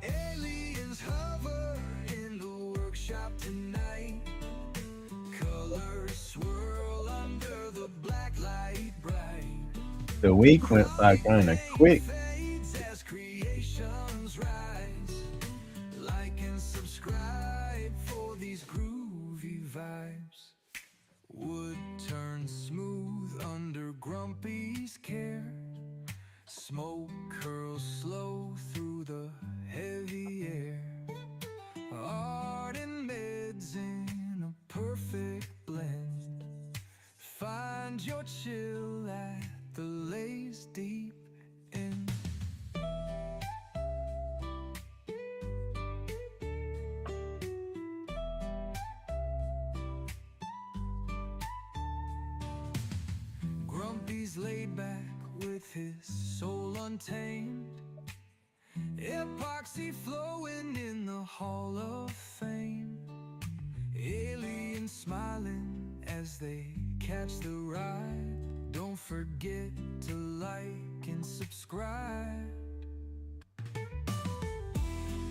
Speaker 3: Aliens hover in the workshop tonight. Colors swirl under the black light bright.
Speaker 1: The week went by kind of quick.
Speaker 3: As creations rise.
Speaker 2: He's laid back with his soul untamed, epoxy flowing in the Hall of Fame. Aliens smiling as they catch the ride. Don't forget to like and subscribe.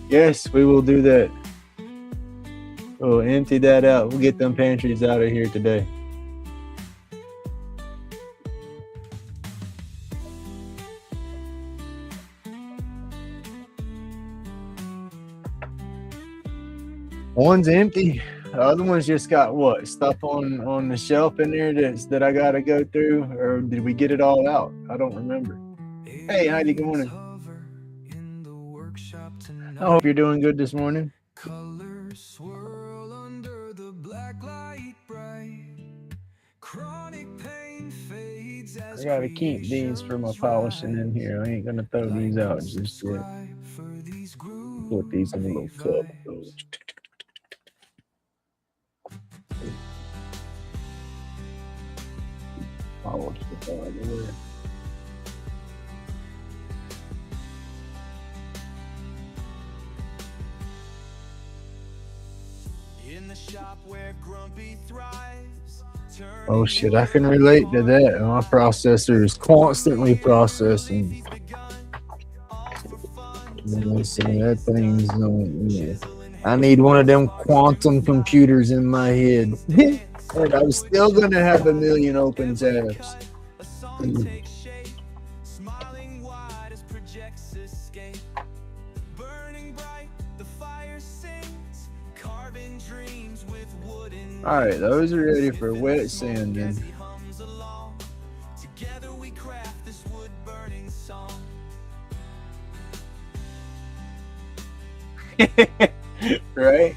Speaker 1: Yes, we will do that. We'll empty that out. We'll get them pantries out of here today. One's empty. The other one's just got what stuff on the shelf in there that I gotta go through, or did we get it all out? I don't remember. Hey Heidi, good morning. I hope you're doing good this morning.
Speaker 2: Colors swirl under the black light bright. Chronic pain fades as
Speaker 1: I gotta keep these for my polishing in here. I ain't gonna throw these out just yet. Put these in a little cup. Polish the out of the way.
Speaker 2: In the shop where Grumpy thrives.
Speaker 1: Oh shit, I can relate to that. My processor is constantly processing. Listen, that thing's yeah. I need one of them quantum computers in my head. And I'm still gonna have a million open tabs. Alright, those are ready for wet sanding.
Speaker 2: Together we craft this wood burning song.
Speaker 1: Right?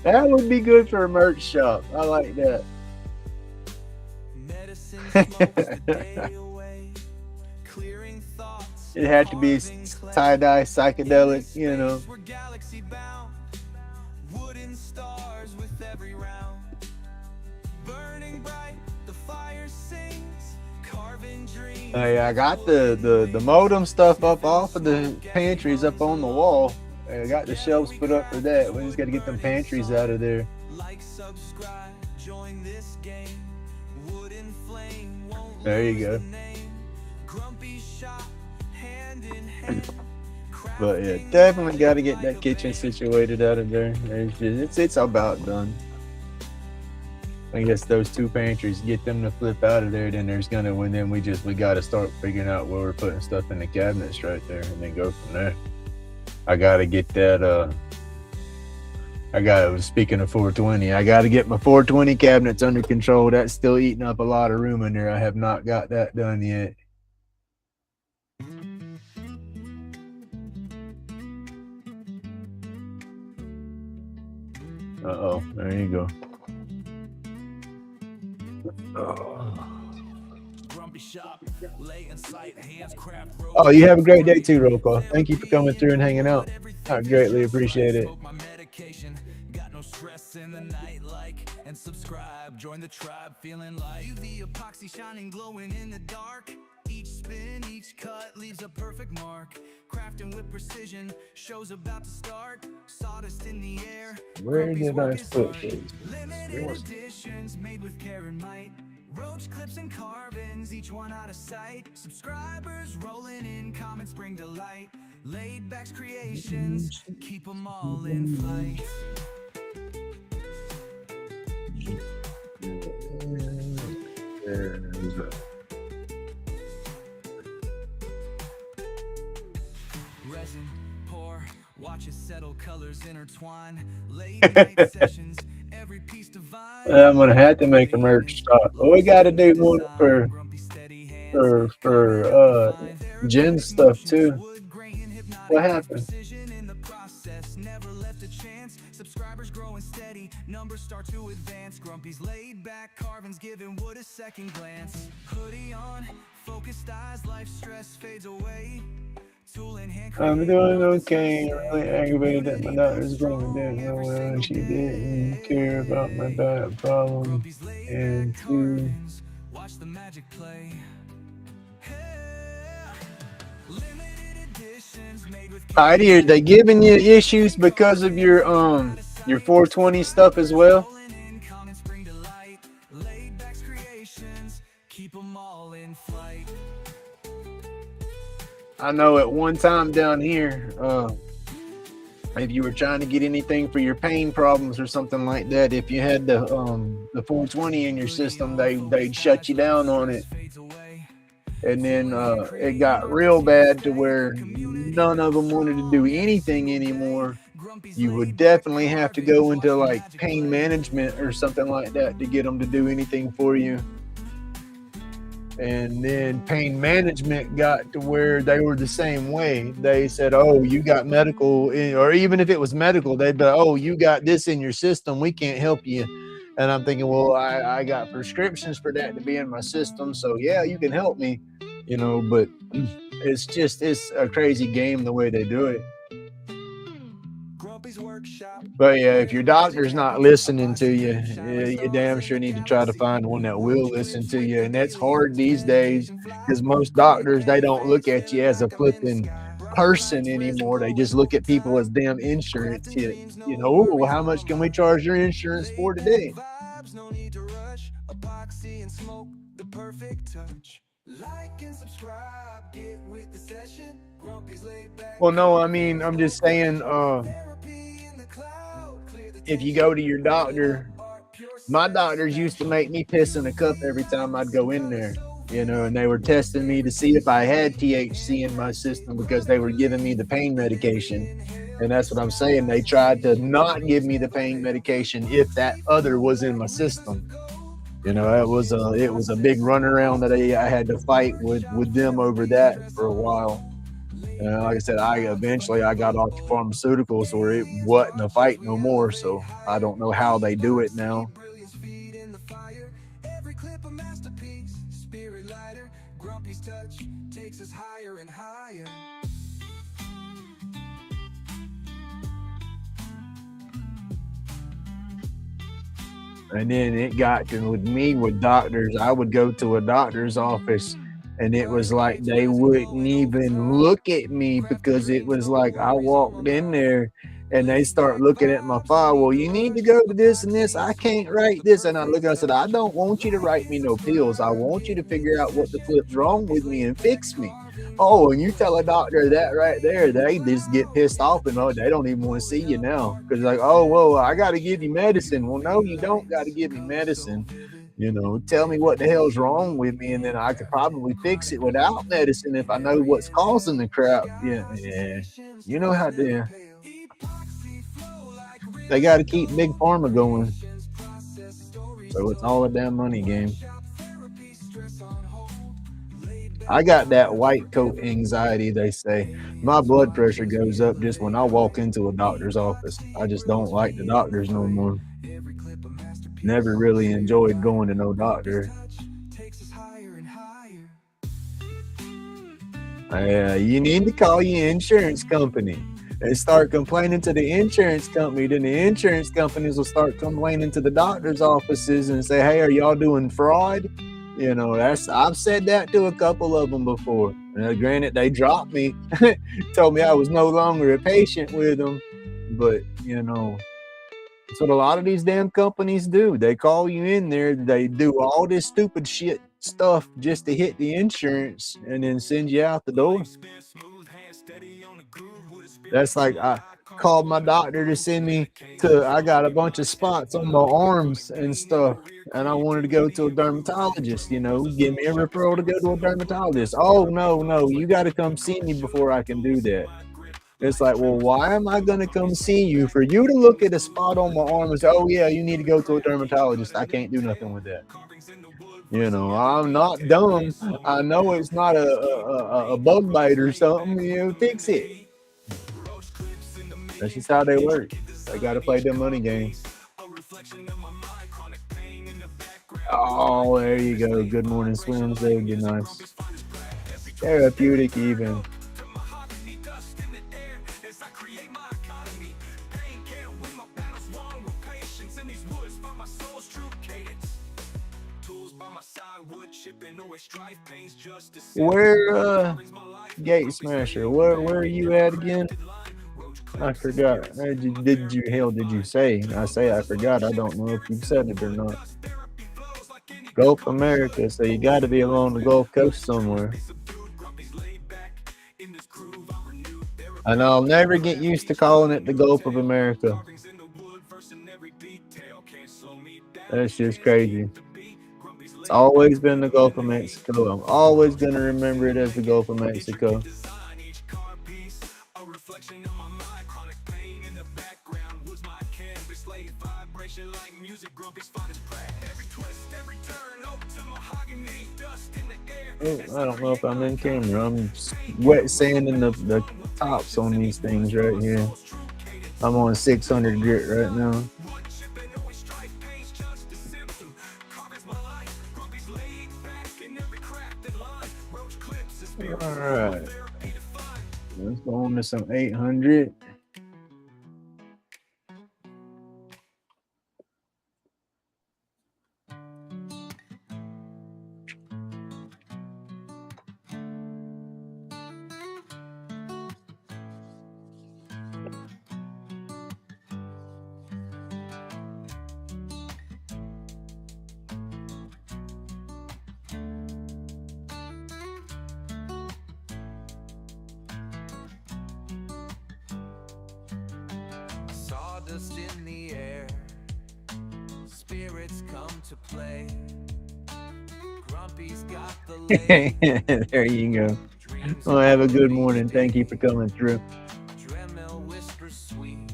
Speaker 1: That would be good for a merch shop. I like that. It had to be tie-dye, psychedelic, you know.
Speaker 2: Wooden stars with every round. Burning bright, the fire sings, carving dreams.
Speaker 1: Oh yeah, I got the modem stuff up off of the pantries up on the wall. I got the shelves put up for that. We just got to get them pantries out of there.
Speaker 2: Like, subscribe, join this game. Wooden flame won't
Speaker 1: there you go.
Speaker 2: Grumpy shot, hand in hand.
Speaker 1: But yeah, definitely got to get that kitchen situated out of there. It's about done. I guess those two pantries, get them to flip out of there. Then we got to start figuring out where we're putting stuff in the cabinets right there, and then go from there. I got to get that. Speaking of 420, I got to get my 420 cabinets under control. That's still eating up a lot of room in there. I have not got that done yet. Uh-oh, there you go. Oh, you have a great day too, Roko. Thank you for coming through and hanging out. I greatly appreciate it.
Speaker 2: Got no stress in the night, like and subscribe. Join the tribe, feeling like UV epoxy shining, glowing in the dark. Each spin, each cut leaves a perfect mark. Crafting with precision, show's about to start. Sawdust in the air.
Speaker 1: Where did I put these?
Speaker 2: Limited editions made with care and might. Roach clips and carvings, each one out of sight. Subscribers rolling in, comments bring delight. Laid back's creations, keep them all in flight. Resin, pour, watch it settle, colors intertwine. Late night sessions, every piece divine.
Speaker 1: I'm gonna have to make a merch shop. Well, we gotta do one for Jen's stuff too. What happened?
Speaker 2: Never left a chance. Subscribers growing steady, numbers start to advance. Grumpy's laid back, carvings giving wood a second glance. Hoodie on, focused eyes, life stress fades away.
Speaker 4: I'm doing okay. Really aggravated that my daughter's growing didn't know well. She didn't care about my diet problem. And two,
Speaker 3: Watch the magic play.
Speaker 4: Heidi, are they giving you issues because of your 420 stuff as well? I know at one time down here, if you were trying to get anything for your pain problems or something like that, if you had the 420 in your system, they'd shut you down on it. And then it got real bad to where none of them wanted to do anything anymore. You would definitely have to go into like pain management or something like that to get them to do anything for you. And then pain management got to where they were the same way. They said, oh, you got medical, or even if it was medical, they'd be, oh, you got this in your system, we can't help you. And I'm thinking, well, I got prescriptions for that to be in my system, so yeah, you can help me, but it's a crazy game the way they do it. But yeah, if your doctor's not listening to you, you damn sure need to try to find one that will listen to you. And that's hard these days because most doctors, they don't look at you as a flipping person anymore. They just look at people as damn insurance hits. Oh, how much can we charge your insurance for today? Well, no, I mean, I'm just saying, if you go to your doctor, my doctors used to make me piss in a cup every time I'd go in there, and they were testing me to see if I had THC in my system because they were giving me the pain medication. And that's what I'm saying. They tried to not give me the pain medication if that other was in my system. It was a big runaround that I had to fight with them over that for a while. Like I said, I eventually got off the pharmaceuticals where it wasn't a fight no more. So I don't know how they do it now. And then it got to with me with doctors. I would go to a doctor's office and it was like they wouldn't even look at me because it was like I walked in there and they start looking at my file. Well, you need to go to this and this. I can't write this. And I look and I said, I don't want you to write me no pills. I want you to figure out what the flip's wrong with me and fix me. Oh, and you tell a doctor that right there, they just get pissed off and they don't even want to see you now. Because like, oh, well, I got to give you medicine. Well, no, you don't got to give me medicine. Tell me what the hell's wrong with me, and then I could probably fix it without medicine if I know what's causing the crap. Yeah. You know how they got to keep big pharma going. So it's all a damn money game. I got that white coat anxiety, they say. My blood pressure goes up just when I walk into a doctor's office. I just don't like the doctors no more. Never really enjoyed going to no doctor. You need to call your insurance company and start complaining to the insurance company. Then the insurance companies will start complaining to the doctor's offices and say, hey, are y'all doing fraud? I've said that to a couple of them before. Granted, they dropped me, told me I was no longer a patient with them, but that's what a lot of these damn companies do. They call you in there, they do all this stupid shit stuff just to hit the insurance and then send you out the door. That's like I called my doctor to send me I got a bunch of spots on my arms and stuff, and I wanted to go to a dermatologist, give me a referral to go to a dermatologist. Oh, no, you got to come see me before I can do that. It's like, well, why am I going to come see you for you to look at a spot on my arm and say, oh, yeah, you need to go to a dermatologist? I can't do nothing with that. I'm not dumb. I know it's not a bug bite or something. Fix it. That's just how they work. They got to play their money game. Oh, there you go. Good morning, Swims. That would be nice. Therapeutic even. Where Gate Smasher? Where are you at again? I forgot. Did you say? I say I forgot. I don't know if you said it or not. Gulf America, so you got to be along the Gulf Coast somewhere. And I'll never get used to calling it the Gulf of America. That's just crazy. It's always been the Gulf of Mexico. I'm always going to remember it as the Gulf of Mexico. Oh, I don't know if I'm in camera. I'm wet sanding the tops on these things right here. I'm on 600 grit right now. All right. Let's go on to some 800.
Speaker 2: Sawdust in the air, spirits come to play. Grumpy's got the leg.
Speaker 4: There you go. Well, have a good morning. Thank you for coming through.
Speaker 2: Dremel whispers sweet,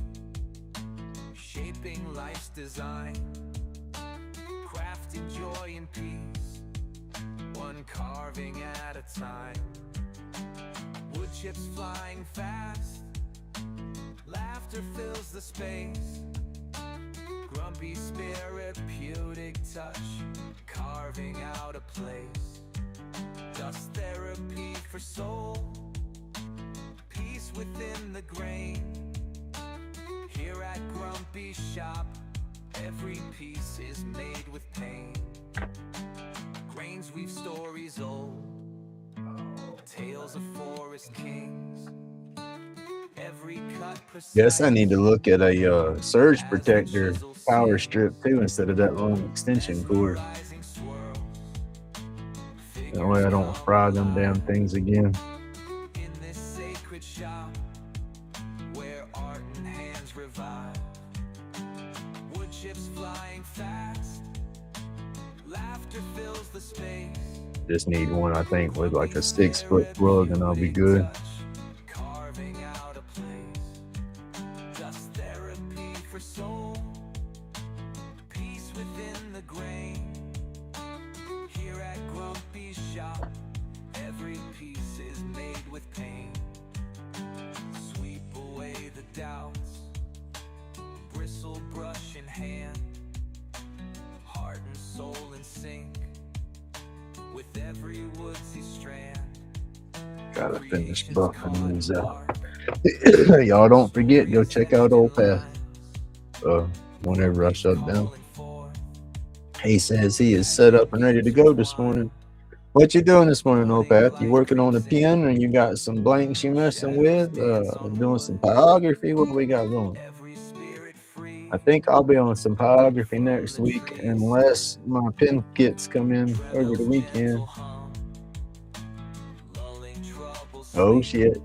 Speaker 2: shaping life's design, crafting joy and peace, one carving at a time. Wood chips flying fast, laughter fills the space. Grumpy spirit, therapeutic touch, carving out a place. Dust therapy for soul, peace within the grain. Here at Grumpy's shop, every piece is made with pain. Grains weave stories old, tales of forest kings. Every cut precise.
Speaker 4: Guess I need to look at a surge protector power strip too instead of that long extension cord. That way I don't fry them damn things again.
Speaker 2: In this sacred shop, where art and hands revive, wood chips flying fast, laughter fills the space.
Speaker 4: Just need one, I think, with like a 6-foot plug and I'll be good.
Speaker 2: Carving out a place. Dust therapy for soul, peace within the grain. Here at Grumpy's shop, every piece is made with pain. Sweep away the doubts, bristle brush in hand, heart and soul in sync with every woodsy strand.
Speaker 4: Gotta finish buffing these out. Y'all don't forget, go check out Old Path whenever I shut down. He says he is set up and ready to go this morning. What you doing this morning, Old Path? You working on the pen and you got some blanks you messing with? Doing some biography? What do we got going? I think I'll be on some biography next week unless my pen kits come in over the weekend. Oh shit.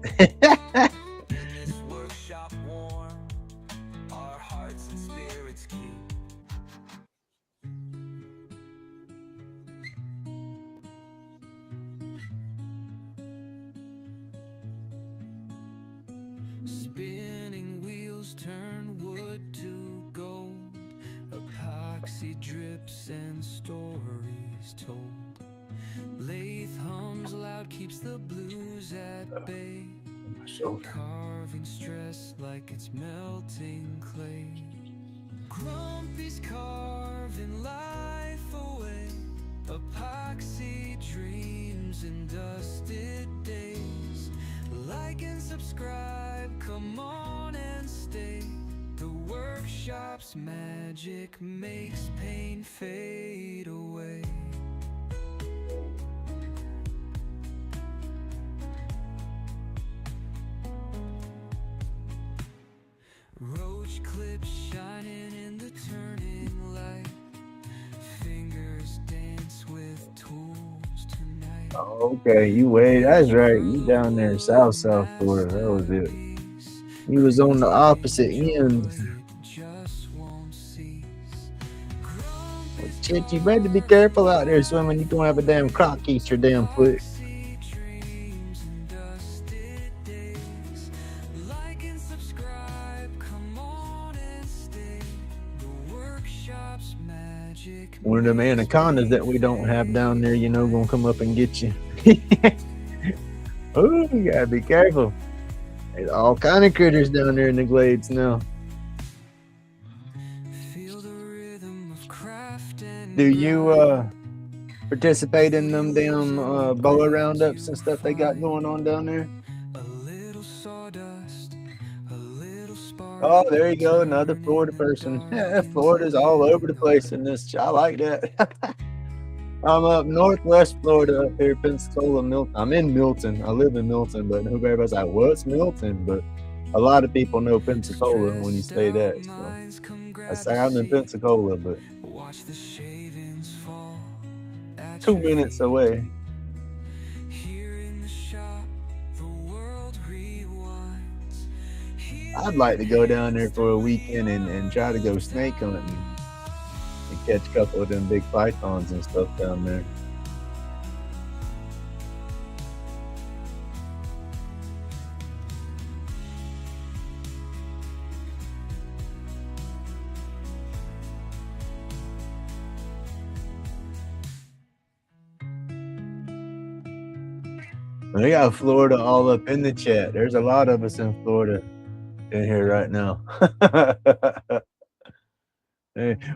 Speaker 2: Spinning wheels turn wood to gold, epoxy drips and stories told. Lathe hums loud, keeps the blues at bay. Carving stress like it's melting clay. Grumpy's carving life away, epoxy dreams and dusted days. Like and subscribe, come on and stay. The workshop's magic makes pain fade away. clips shining in the turning light. Fingers dance with tools tonight.
Speaker 4: Okay, you wait. That's right. You down there in South Florida. That was it. You was on the opposite end.
Speaker 2: Just won't cease.
Speaker 4: Well, shit, you better be careful out there swimming. You don't have a damn croc eat your damn foot.
Speaker 2: Galaxy dreams and dusted days. Like and subscribe, come on and stay. The workshop's magic.
Speaker 4: One of them anacondas that we don't have down there, you know, gonna come up and get you. Oh, you gotta be careful. There's all kind of critters down there in the glades now.
Speaker 2: Feel the rhythm of craft and
Speaker 4: Do you participate in them damn boa roundups and stuff they got going on down there?
Speaker 2: a little sawdust, a little spark.
Speaker 4: Oh, there you go, another Florida person. Yeah, Florida's all over the place in this. I like that. I'm up northwest Florida, up here, Pensacola, Milton. I'm in Milton. I live in Milton, but everybody's like, "What's Milton?" But a lot of people know Pensacola when you say that. So I say I'm in Pensacola, but
Speaker 2: Watch the shavings fall at
Speaker 4: 2
Speaker 2: your
Speaker 4: minutes away.
Speaker 2: Here in the shop, the world rewinds. Here
Speaker 4: I'd like to go down there for a weekend and try to go snake hunting and catch a couple of them big pythons and stuff down there. We got Florida all up in the chat. There's a lot of us in Florida in here right now.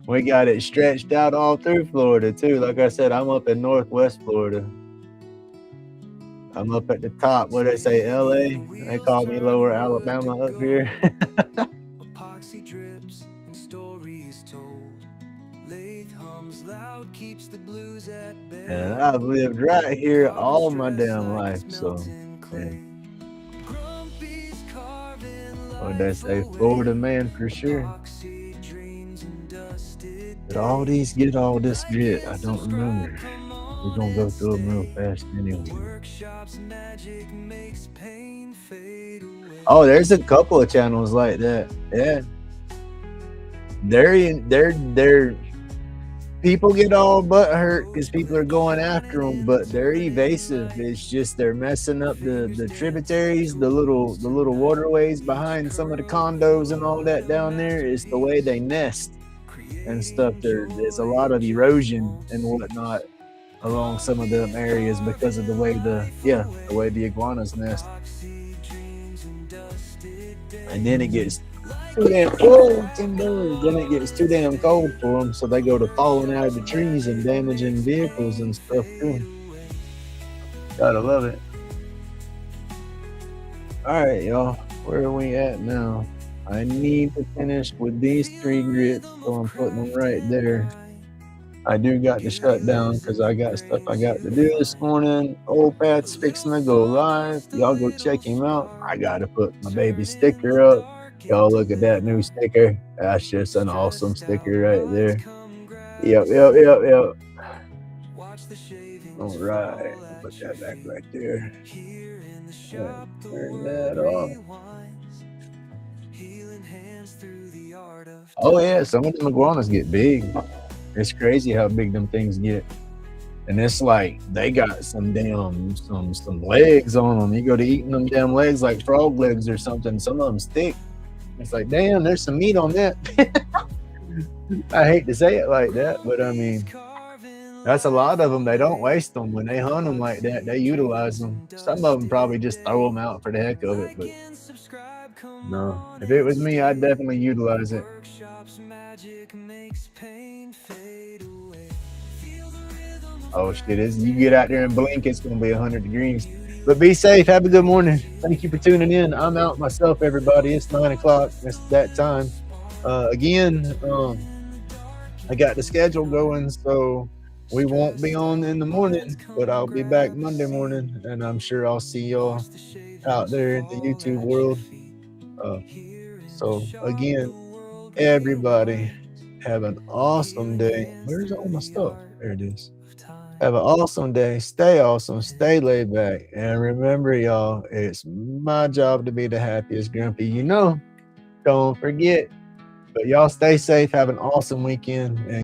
Speaker 4: We got it stretched out all through Florida too. Like I said, I'm up in northwest Florida. I'm up at the top. What they say, LA? They call me Lower Alabama up here.
Speaker 2: epoxy drips and stories told. Lathe hums loud, keeps the blues at bay.
Speaker 4: And I've lived right here all my damn life. So, yeah.
Speaker 2: Grumpy's carving
Speaker 4: What they say, Florida man for sure.
Speaker 2: epoxy dreams and dusted.
Speaker 4: Did all these get all this grit? I don't remember. We're gonna go through them real fast anyway.
Speaker 2: Workshop's magic makes pain fade away.
Speaker 4: Oh, there's a couple of channels like that. Yeah. They're people get all butt hurt because people are going after them, but they're evasive. It's just they're messing up the tributaries, the little waterways behind some of the condos and all that down there. It's the way they nest and stuff. There's a lot of erosion and whatnot along some of them areas because of the way the iguanas nest. And then it gets too damn cold. Then it gets too damn cold for them, so they go to falling out of the trees and damaging vehicles and stuff too. Gotta love it. All right, y'all. Where are we at now? I need to finish with these 3 grits, so I'm putting them right there. I do got to shut down because I got stuff I got to do this morning. Old Pat's fixing to go live. Y'all go check him out. I got to put my baby sticker up. Y'all look at that new sticker. That's just an awesome sticker right there. Yep. All right. Put that back right there. Turn that off. Oh, yeah. Some of them iguanas get big. It's crazy how big them things get. And it's like they got some damn some legs on them. You go to eating them damn legs like frog legs or something. Some of them stick. It's like, damn, there's some meat on that. I hate to say it like that, but I mean, that's a lot of them. They don't waste them. When they hunt them like that, they utilize them. Some of them probably just throw them out for the heck of it, but no. If it was me, I'd definitely utilize it. Oh shit, you get out there and blink, it's gonna be 100 degrees. But be safe, have a good morning. Thank you for tuning in. I'm out myself, everybody. It's 9 o'clock. It's that time. Again, I got the schedule going, so we won't be on in the morning, but I'll be back Monday morning, and I'm sure I'll see y'all out there in the YouTube world. So again,
Speaker 1: everybody have an awesome day. Where's all my stuff? There it is. Have an awesome day. Stay awesome. Stay laid back. And remember, y'all, it's my job to be the happiest grumpy you know. Don't forget. But y'all stay safe. Have an awesome weekend. And